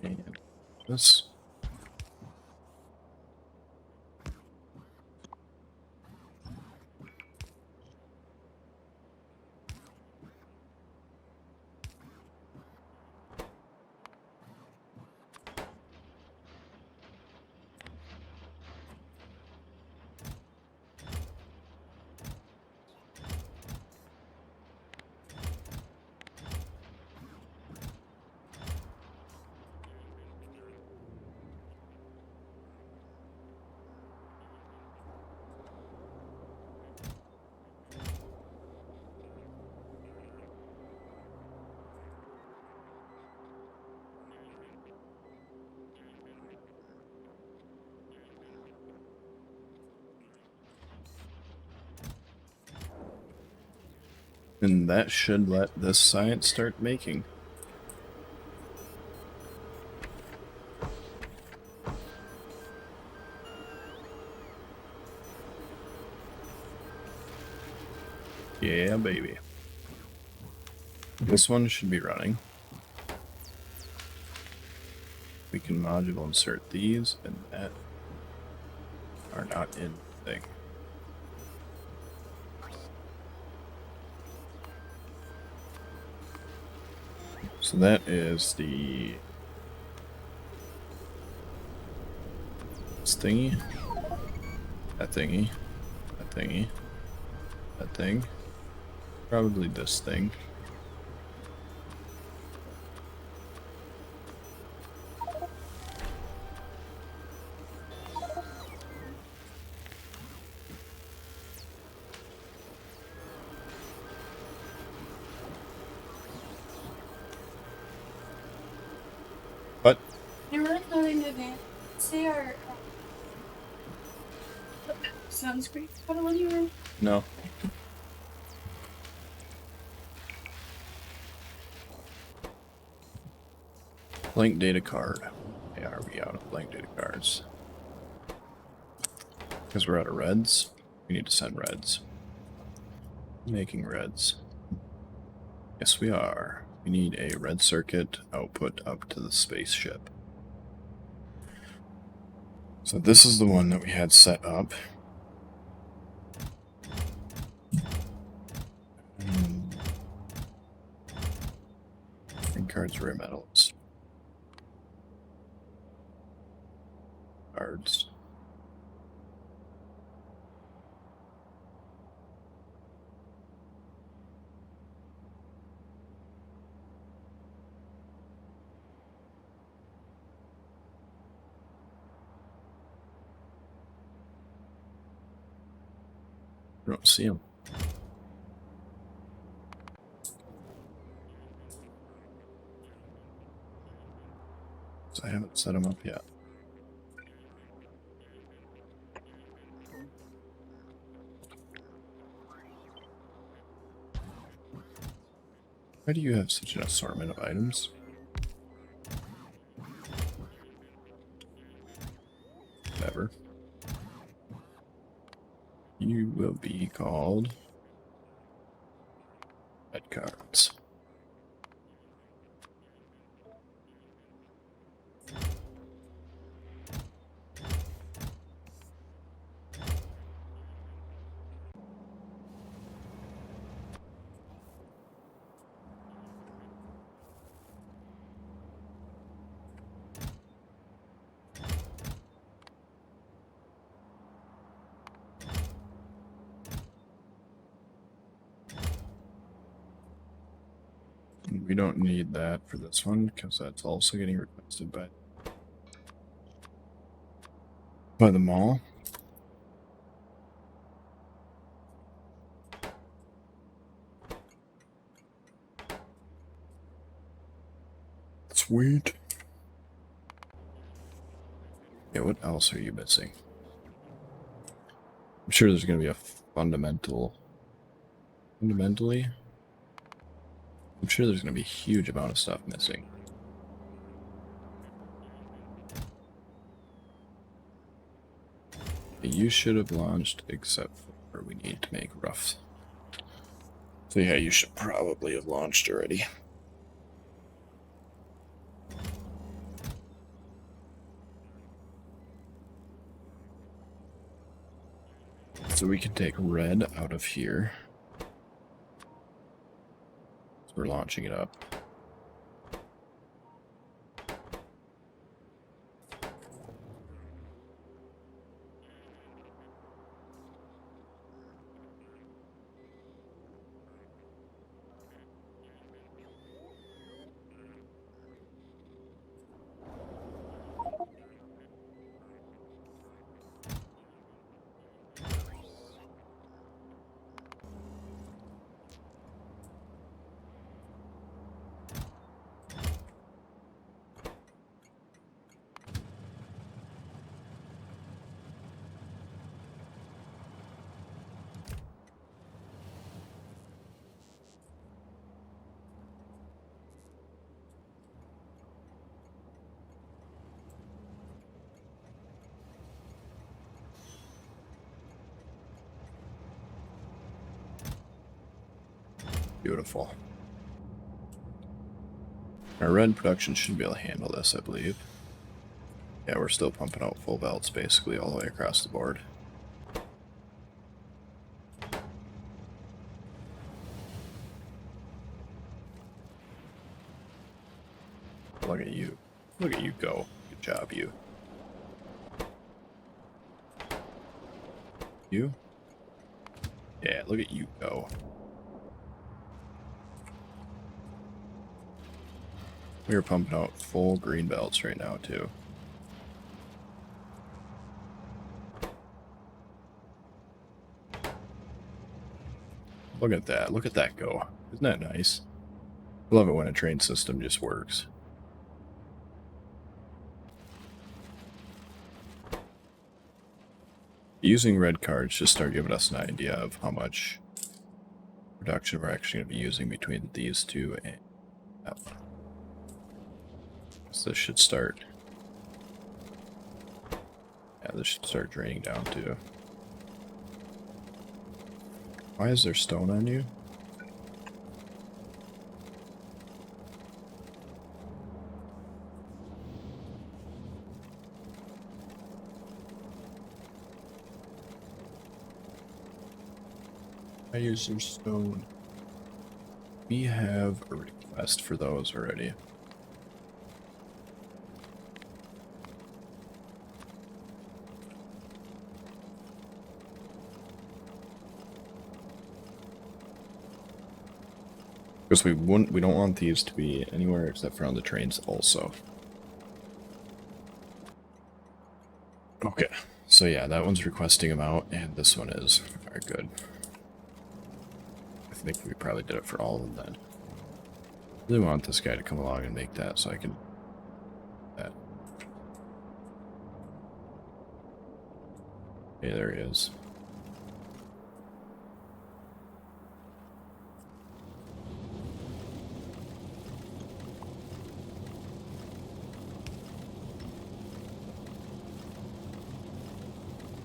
And this. And that should let this science start making. Yeah, baby. This one should be running. We can module insert these and that are not in the thing. So that is the this thingy, that thingy, that thingy, that thing, probably this thing. But You're really going to say our sunscreen bottle in your room? no. Blank data card. Yeah, are we out of blank data cards? Because we're out of reds. We need to send reds. Making reds. Yes, we are. We need a red circuit output up to the spaceship. So this is the one that we had set up. Green cards, rare metals. Cards. I don't see them. So I haven't set them up yet. Why do you have such an assortment of items? Whatever. You will be called red cards. We don't need that for this one because that's also getting requested by the mall. Sweet. Yeah, what else are you missing? I'm sure there's going to be a fundamentally. I'm sure there's going to be a huge amount of stuff missing. You should have launched, except for we need to make rough. So yeah, you should probably have launched already. So we can take red out of here. So we're launching it up. Beautiful. Our red production should be able to handle this, I believe. Yeah, we're still pumping out full belts basically all the way across the board. Look at you. Look at you go. Good job, you. You? Yeah, look at you go. We are pumping out full green belts right now, too. Look at that. Look at that go. Isn't that nice? I love it when a train system just works. Using red cards just start giving us an idea of how much production we're actually going to be using between these two and that one. So this should start. Yeah, this should start draining down too. Why is there stone on you? Why is there stone? We have a request for those already. Because we don't want these to be anywhere except for on the trains also. Okay, so yeah, that one's requesting them out, and this one is. Alright, good. I think we probably did it for all of them then. I really want this guy to come along and make that so I can... that. Okay, there he is.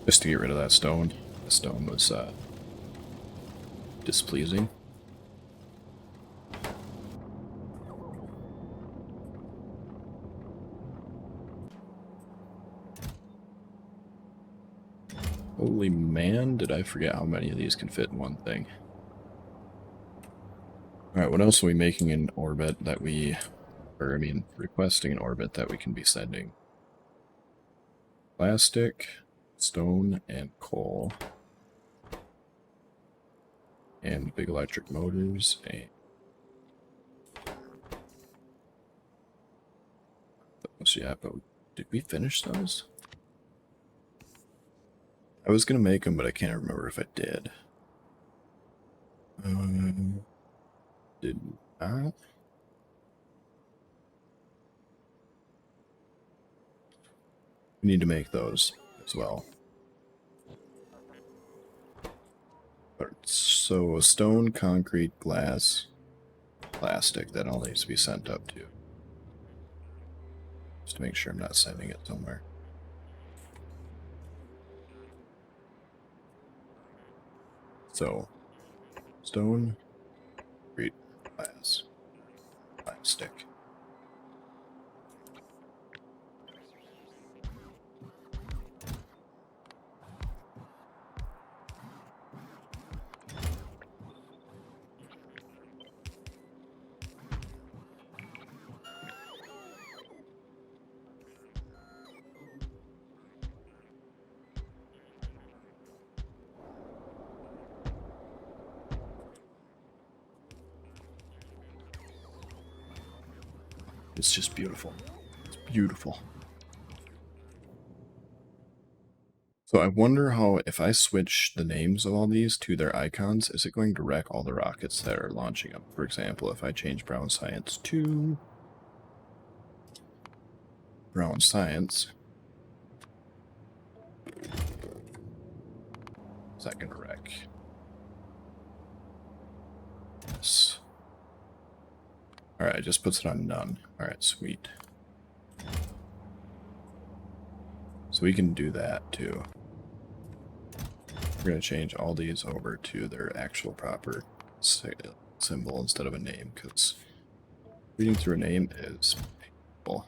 Just to get rid of that stone. The stone was displeasing. Holy man, did I forget how many of these can fit in one thing. Alright, what else are we making in orbit that we... or, I mean, requesting an orbit that we can be sending? Plastic, stone, and coal. And big electric motors, and... those, yeah, but did we finish those? I was gonna make them, but I can't remember if I did. Did not. We need to make those as well. So stone, concrete, glass, plastic that all needs to be sent up to. Just to make sure I'm not sending it somewhere. So, stone, concrete, glass, plastic. It's just beautiful. It's beautiful. So I wonder how, if I switch the names of all these to their icons, is it going to wreck all the rockets that are launching them? For example, if I change Brown Science to Brown Science, is that going to wreck? Yes. Alright, it just puts it on none. Alright, sweet. So we can do that too. We're going to change all these over to their actual proper symbol instead of a name, because reading through a name is painful.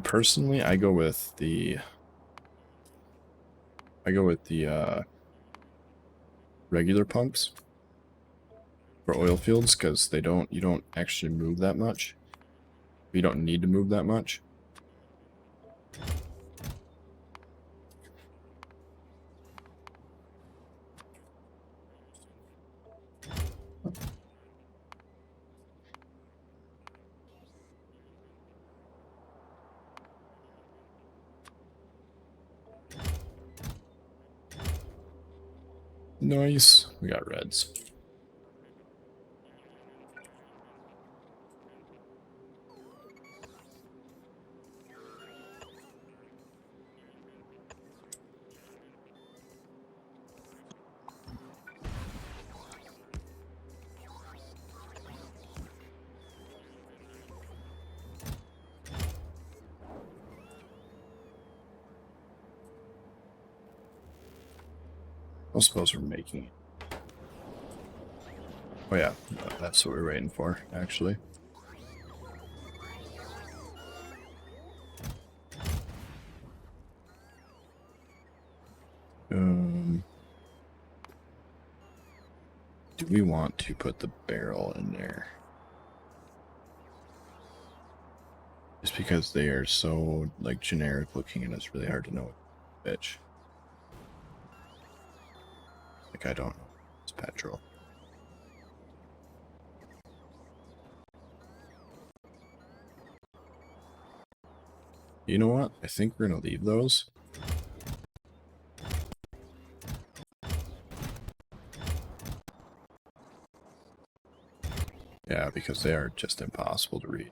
Personally, I go with the regular pumps for oil fields, because you don't actually move that much. You don't need to move that much. Nice. We got reds. I suppose we're making it. Oh yeah, that's what we're waiting for, actually. Do we want to put the barrel in there? Just because they are so, like, generic looking and it's really hard to know which. Like, I don't know. It's petrol. You know what? I think we're going to leave those. Yeah, because they are just impossible to read.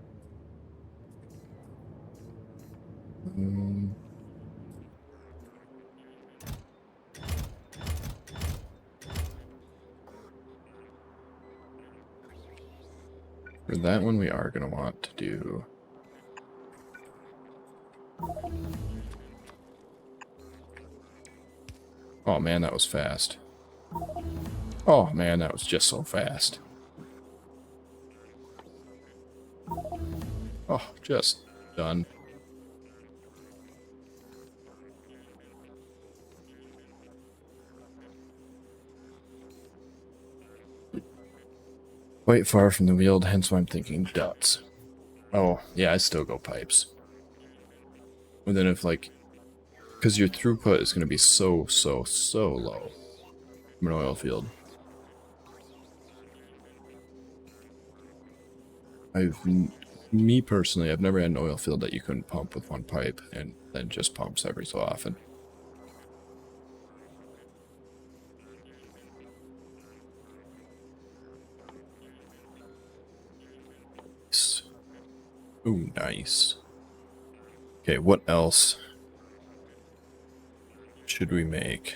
For that one, we are going to want to do... Oh man, that was fast. Oh man, that was just so fast. Oh, just done. Quite far from the field, hence why I'm thinking ducts. Oh, yeah, I still go pipes. And then if, like, because your throughput is going to be so low from an oil field. Me personally, I've never had an oil field that you couldn't pump with one pipe and then just pumps every so often. Ooh, nice. Okay, what else should we make?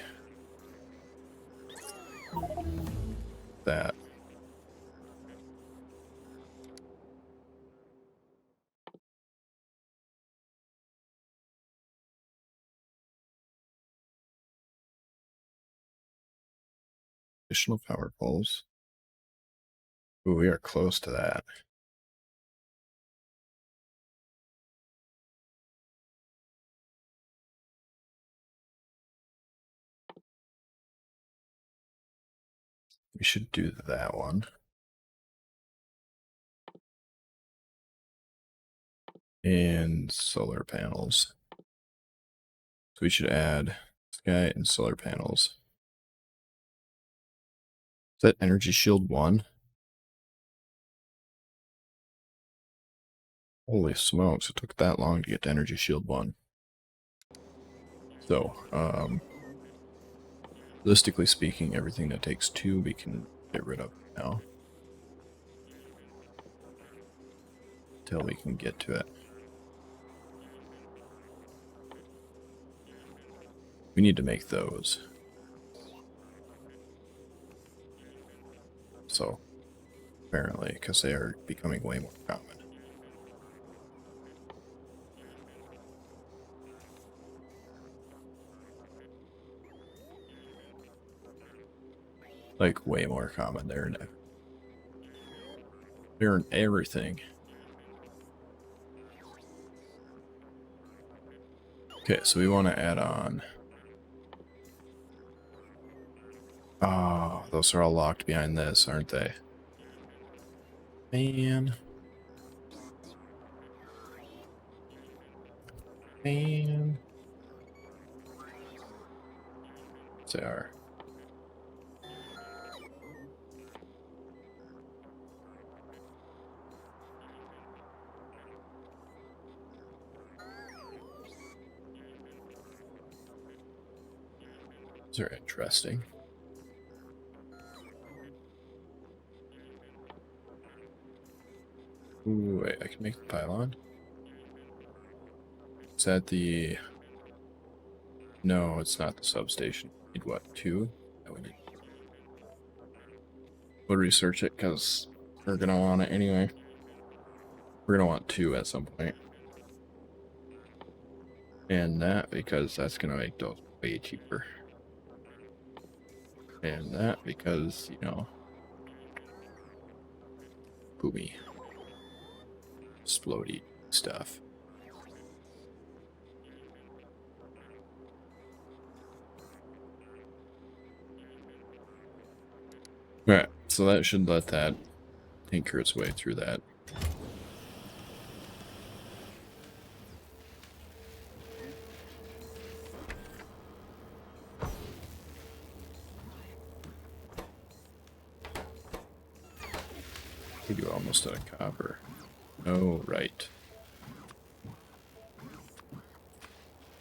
That. Additional power poles. Ooh, we are close to that. We should do that one. And solar panels. So we should add sky and solar panels. Is that Energy Shield 1? Holy smokes, it took that long to get to Energy Shield 1. So, realistically speaking, everything that takes 2 we can get rid of now. Until we can get to it. We need to make those. So, apparently, because they are becoming way more common. Like, way more common. They're in everything. Okay, so we want to add on. Oh, those are all locked behind this, aren't they? Man. Man. They are. These are interesting. Ooh, wait, I can make the pylon? Is that the... No, it's not the substation. We need what, 2? No, we need... We'll research it, because we're going to want it anyway. We're going to want 2 at some point. And that, because that's going to make those way cheaper. And that, because, you know... Boomy. Explodey stuff. Alright, so that should let that tinker its way through that. We do almost out of copper. Oh, right.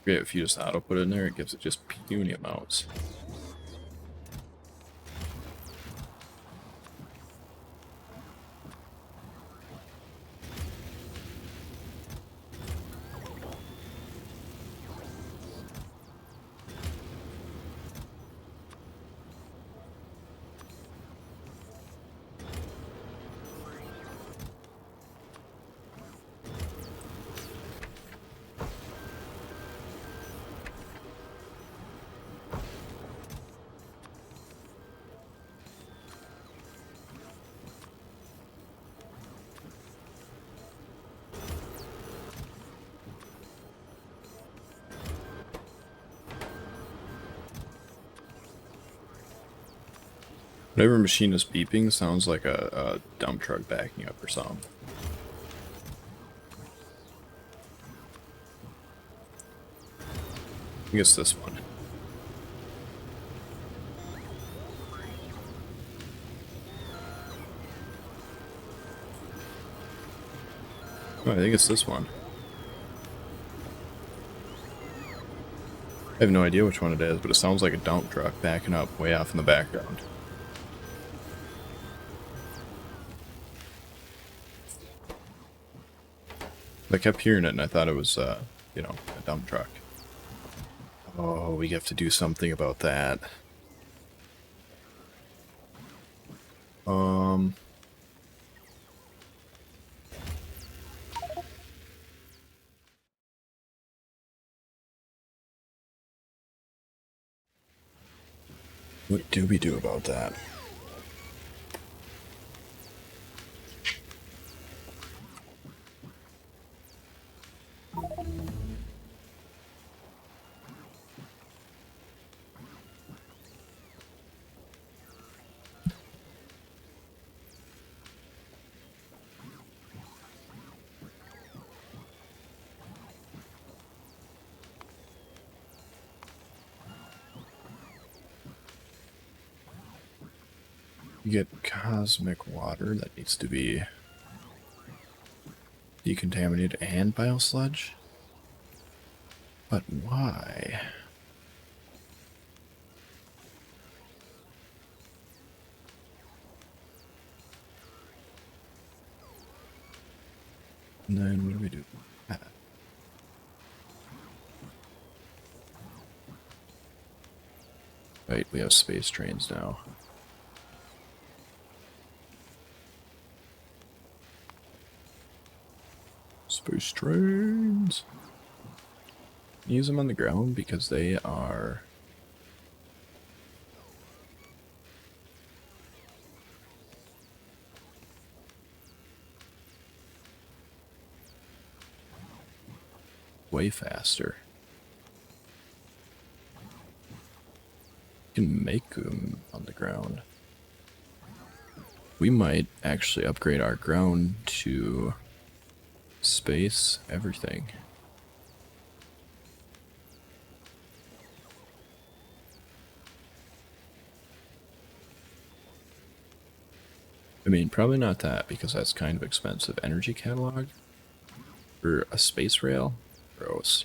Great, if you just auto put it in there, it gives it just puny amounts. Whatever machine is beeping sounds like a dump truck backing up or something. I think it's this one. Oh, I think it's this one. I have no idea which one it is, but it sounds like a dump truck backing up way off in the background. I kept hearing it and I thought it was, you know, a dump truck. Oh, we have to do something about that. What do we do about that? You get cosmic water that needs to be decontaminated and biosludge? But why? And then what do we do? Right, we have space trains now. Space trains. Use them on the ground because they are way faster. You can make them on the ground. We might actually upgrade our ground to space everything. I mean, probably not that, because that's kind of expensive. Energy catalog? For a space rail? Gross.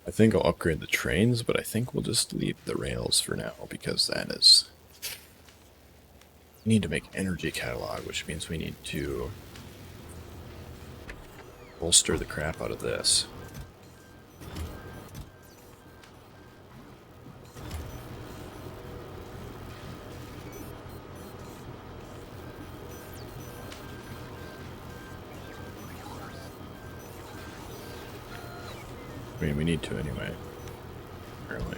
I think I'll upgrade the trains, but I think we'll just leave the rails for now, because that is... We need to make energy catalog, which means we need to bolster the crap out of this. I mean, we need to anyway. Apparently.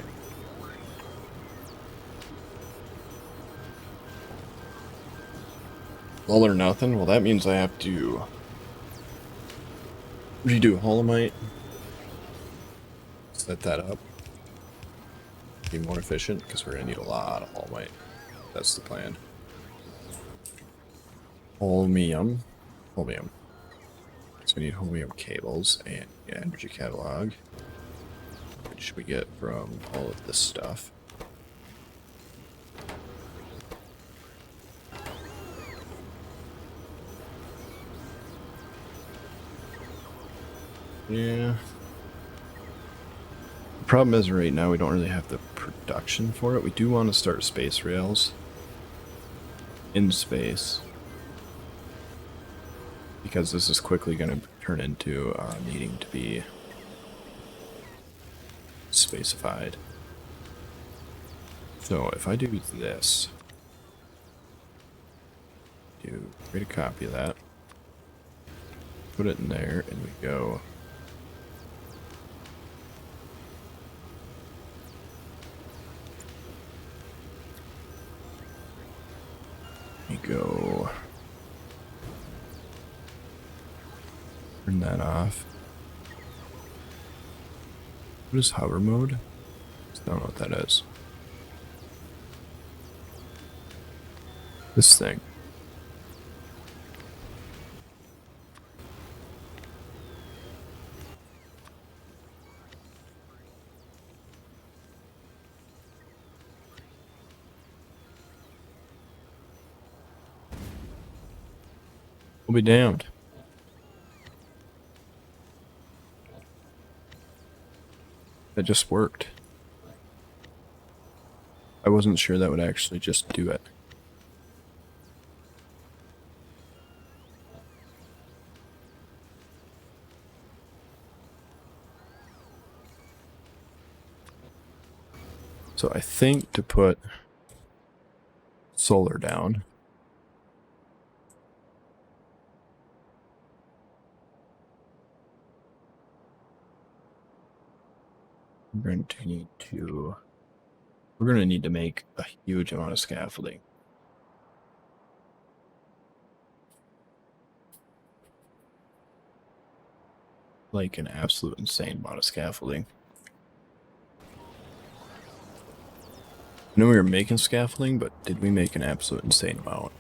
All or nothing? Well, that means I have to redo Holomite. Set that up. Be more efficient, because we're going to need a lot of Holomite. That's the plan. Holmium. Holmium. So we need holmium cables and energy catalog. Which we get from all of this stuff. Yeah. The problem is right now we don't really have the production for it. We do want to start space rails in space. Because this is quickly going to turn into needing to be spacified. So if I do this, create a copy of that, put it in there, and we go. We go Turn that off. What is hover mode? I don't know what that is. This thing. We'll be damned. That just worked. I wasn't sure that would actually just do it. So I think to put solar down, we're going to need to make a huge amount of scaffolding. Like an absolute insane amount of scaffolding. I know we were making scaffolding, but did we make an absolute insane amount?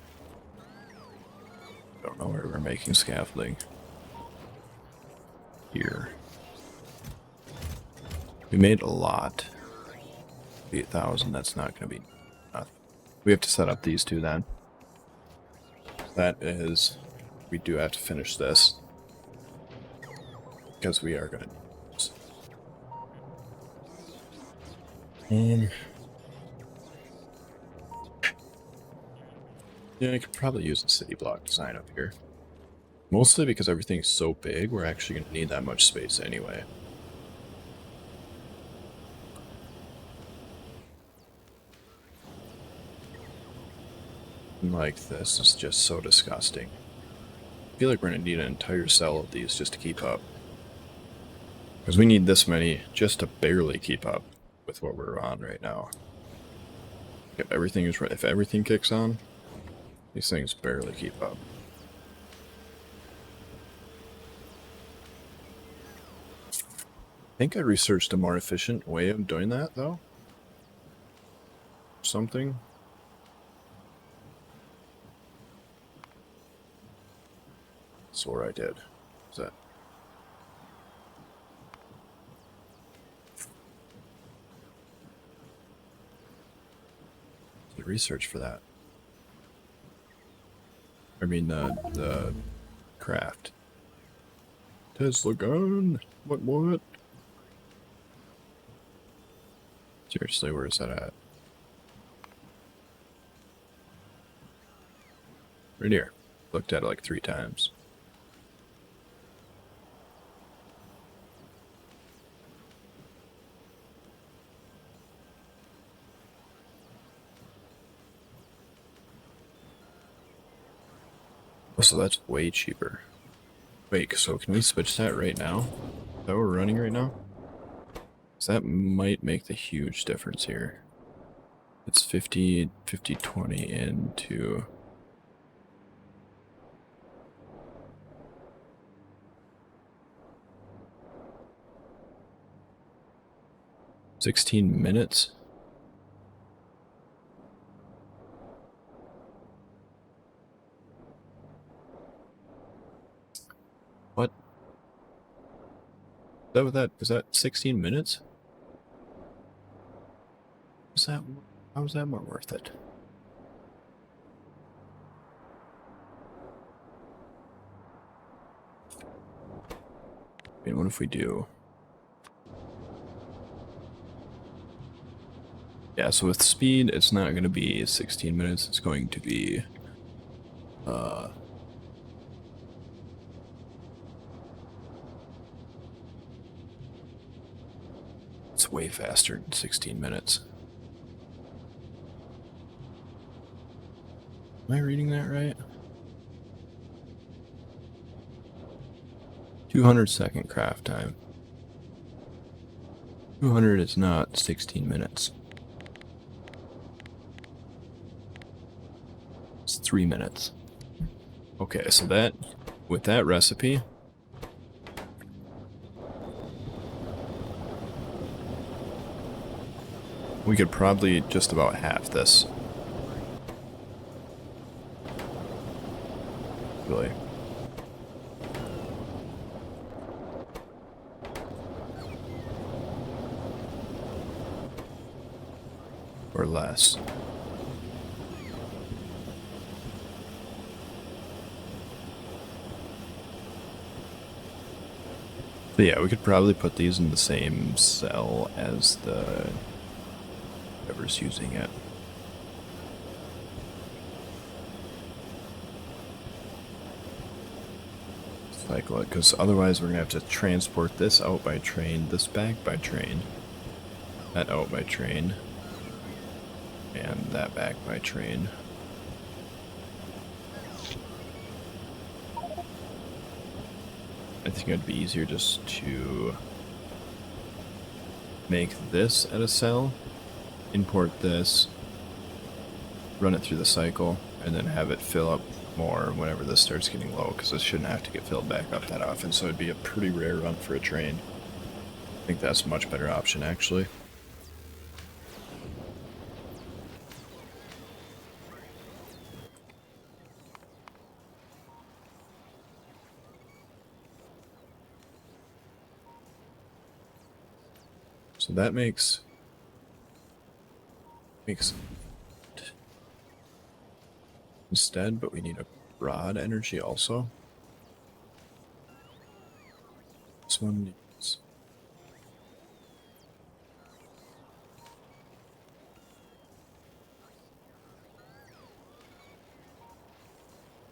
I don't know where we're making scaffolding. Here. We made a lot. 8,000, that's not going to be enough. We have to set up these two then. That is, we do have to finish this. Because we are going to... yeah, I could probably use a city block design up here. Mostly because everything's so big, we're actually going to need that much space anyway. And like, this is just so disgusting. I feel like we're going to need an entire cell of these just to keep up. Because we need this many just to barely keep up with what we're on right now. If everything kicks on, these things barely keep up. I think I researched a more efficient way of doing that, though. Something. Swore I did. What's that? The research for that. I mean, the craft. Tesla gun. What? Seriously, where is that at? Right here. Looked at it like 3 times. Oh, so that's way cheaper. Wait, so can we switch that right now? Is that what we're running right now? Because that might make the huge difference here. It's 50, 50, 20 into... $16 minutes? What? Is that 16 minutes? How is that more worth it? I mean, what if we do? Yeah, so with speed, it's not going to be 16 minutes. It's going to be, it's way faster than 16 minutes. Am I reading that right? 200-second craft time. 200 is not 16 minutes. It's 3 minutes. Okay, so that, with that recipe, We could probably just about half this. Really. Or less. So yeah, we could probably put these in the same cell as the whoever's using it. Cycle it, because otherwise we're going to have to transport this out by train, this back by train, that out by train, and that back by train. I think it'd be easier just to make this at a cell, import this, run it through the cycle, and then have it fill up more whenever this starts getting low, because it shouldn't have to get filled back up that often, so it'd be a pretty rare run for a train. I think that's a much better option, actually. So that makes instead, but we need a rod energy also. This one needs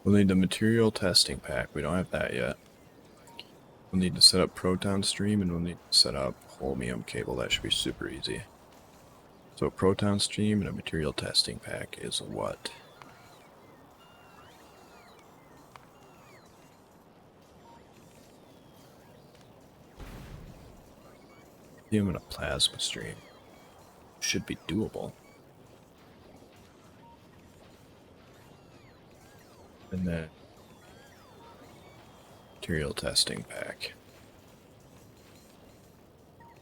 we'll need the material testing pack. We don't have that yet. We'll need to set up proton stream, and we'll need to set up holmium cable. That should be super easy. So a proton stream and a material testing pack is what? Lithium and a plasma stream. Should be doable. And then material testing pack.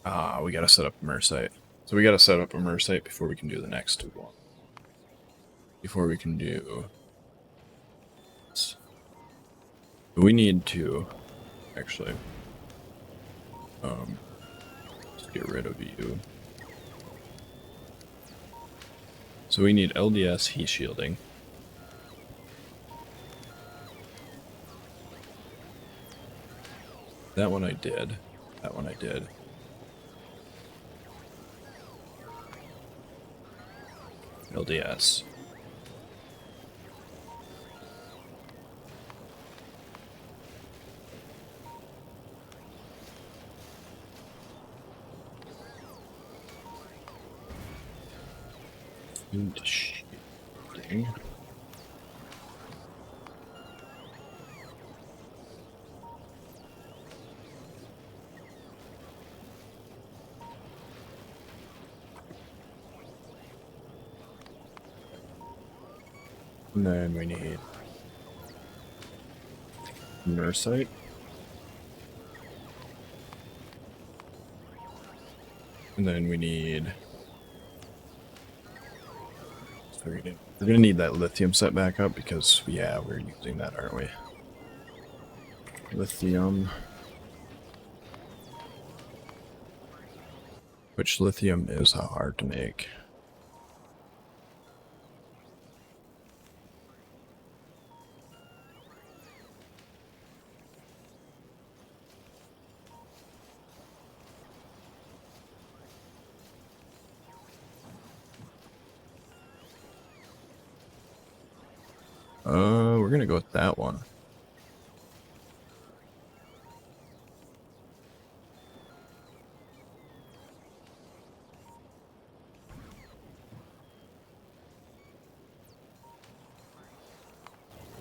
Ah, we gotta set up a Mersite. So we gotta set up a Mersite before we can do the next two one. Before we can do this. We need to actually let's get rid of you. So we need LDS heat shielding. That one I did. That one I did. LDS. Heat shielding. And then we need Mersite. And then we need... We're gonna need that lithium set back up because, yeah, we're using that, aren't we? Lithium. Which lithium is hard to make. We're gonna go with that one.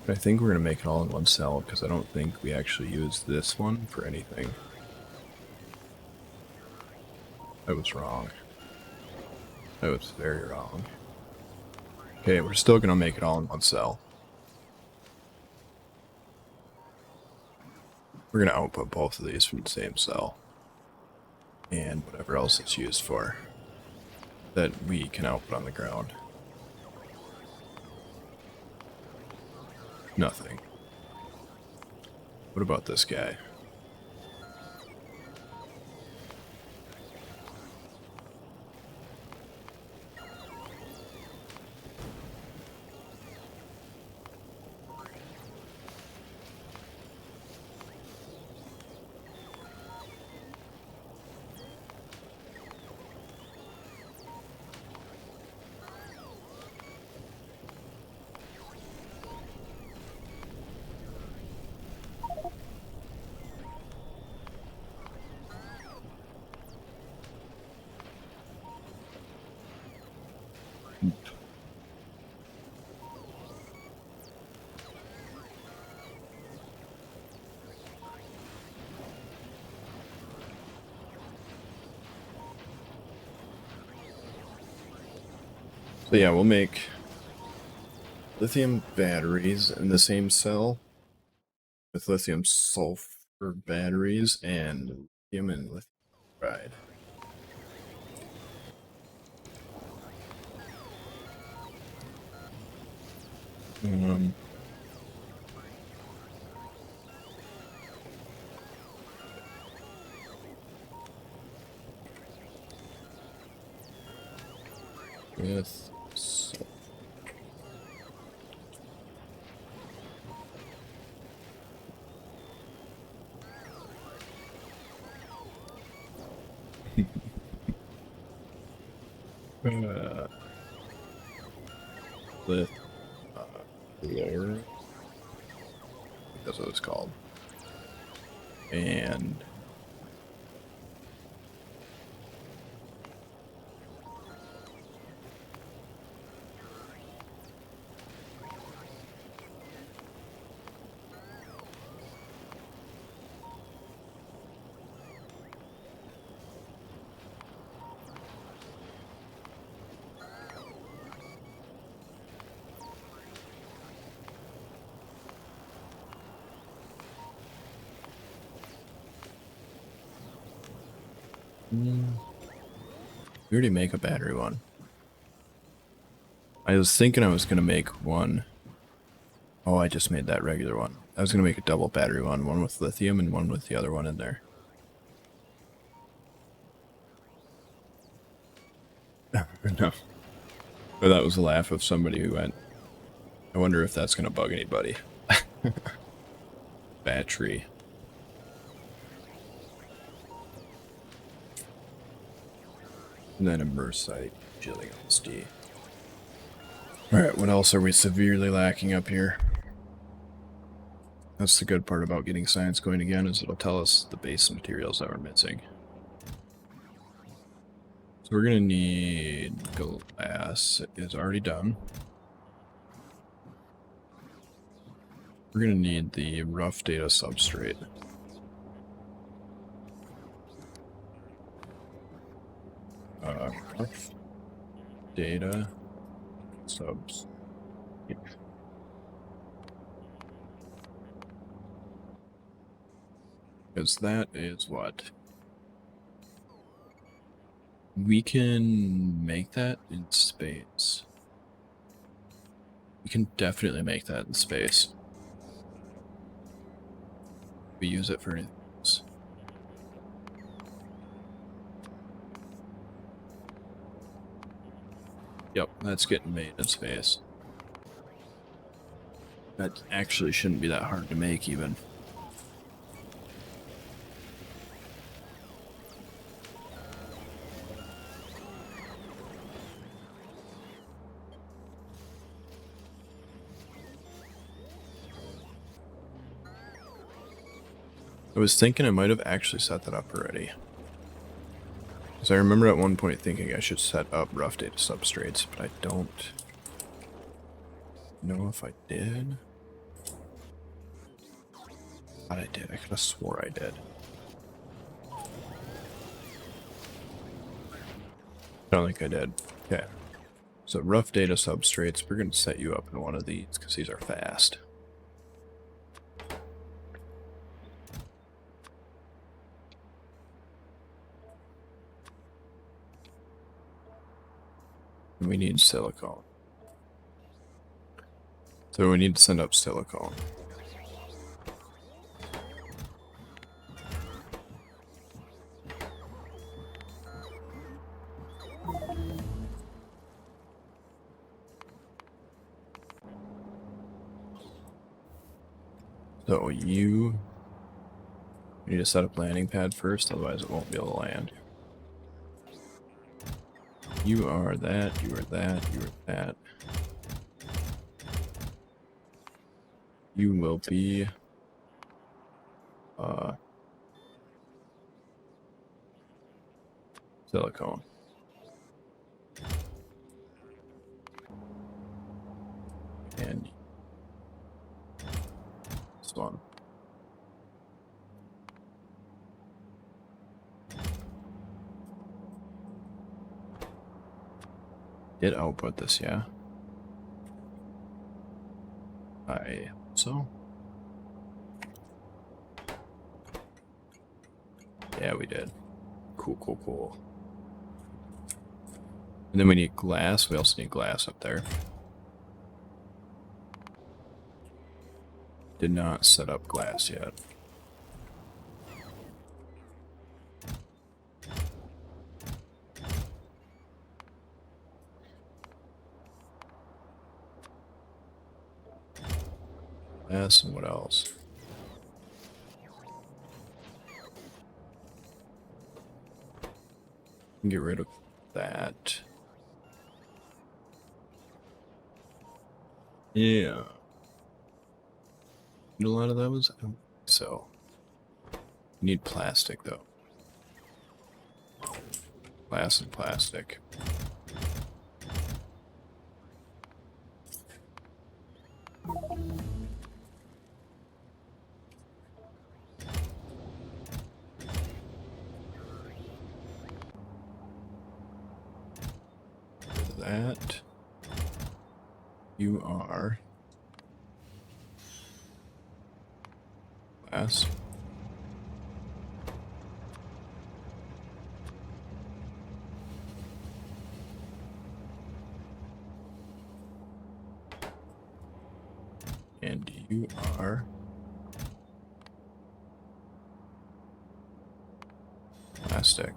I think we're gonna make it all in one cell because I don't think we actually use this one for anything. I was wrong. I was very wrong. Okay, we're still gonna make it all in one cell. We're gonna output both of these from the same cell. And whatever else it's used for. that we can output on the ground? Nothing. What about this guy? So yeah, we'll make lithium batteries in the same cell with lithium sulfur batteries and lithium and lithium hydride. Um, with uh, with lower, that's what it's called, and we already make a battery one. I was thinking I was gonna make one. Oh, I just made that regular one. I was gonna make a double battery one with lithium and one with the other one in there. No. But that was a laugh of somebody who went, I wonder if that's gonna bug anybody. Battery. And then immersite, chilling LSD. Alright, what else are we severely lacking up here? That's the good part about getting science going again, is it'll tell us the base materials that we're missing. So we're gonna need glass. It is already done. We're gonna need the rough data substrate. Rough data subs. Because that is what we can make that in space. We can definitely make that in space. We use it for anything else. Yep, that's getting made in space. That actually shouldn't be that hard to make, even. I was thinking I might have actually set that up already. Because I remember at one point thinking I should set up rough data substrates, but I don't know if I did. I thought I did. I could have swore I did. I don't think I did. Okay. So rough data substrates, we're going to set you up in one of these because these are fast. And we need silicone. So we need to send up silicone. So you need to set up landing pad first, otherwise it won't be able to land. You are that, you are that, you are that. You will be silicone. And this one. Did output this, yeah? I hope so. Yeah, we did. Cool, cool, cool. And then we need glass. We also need glass up there. Did not set up glass yet. Glass and what else? Get rid of that. Yeah. Need a lot of those? I don't think so. You need plastic though. Glass and plastic. That. You are glass. And you are plastic.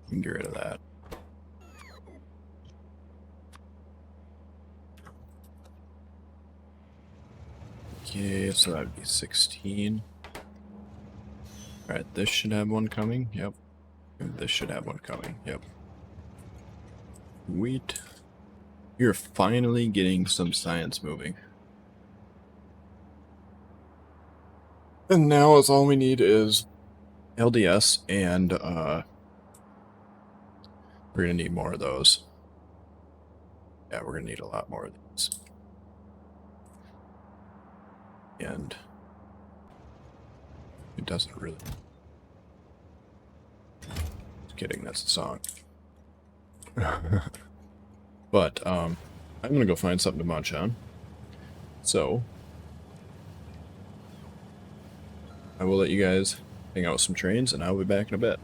You can get rid of that. Okay, so that would be 16. Alright, this should have one coming. Yep. This should have one coming. Yep. Wheat. You're finally getting some science moving. And now all we need is LDS, and we're gonna need more of those. Yeah, we're gonna need a lot more of these. And it doesn't really. Just kidding, that's the song. But I'm gonna go find something to munch on. So I will let you guys hang out with some trains, and I'll be back in a bit.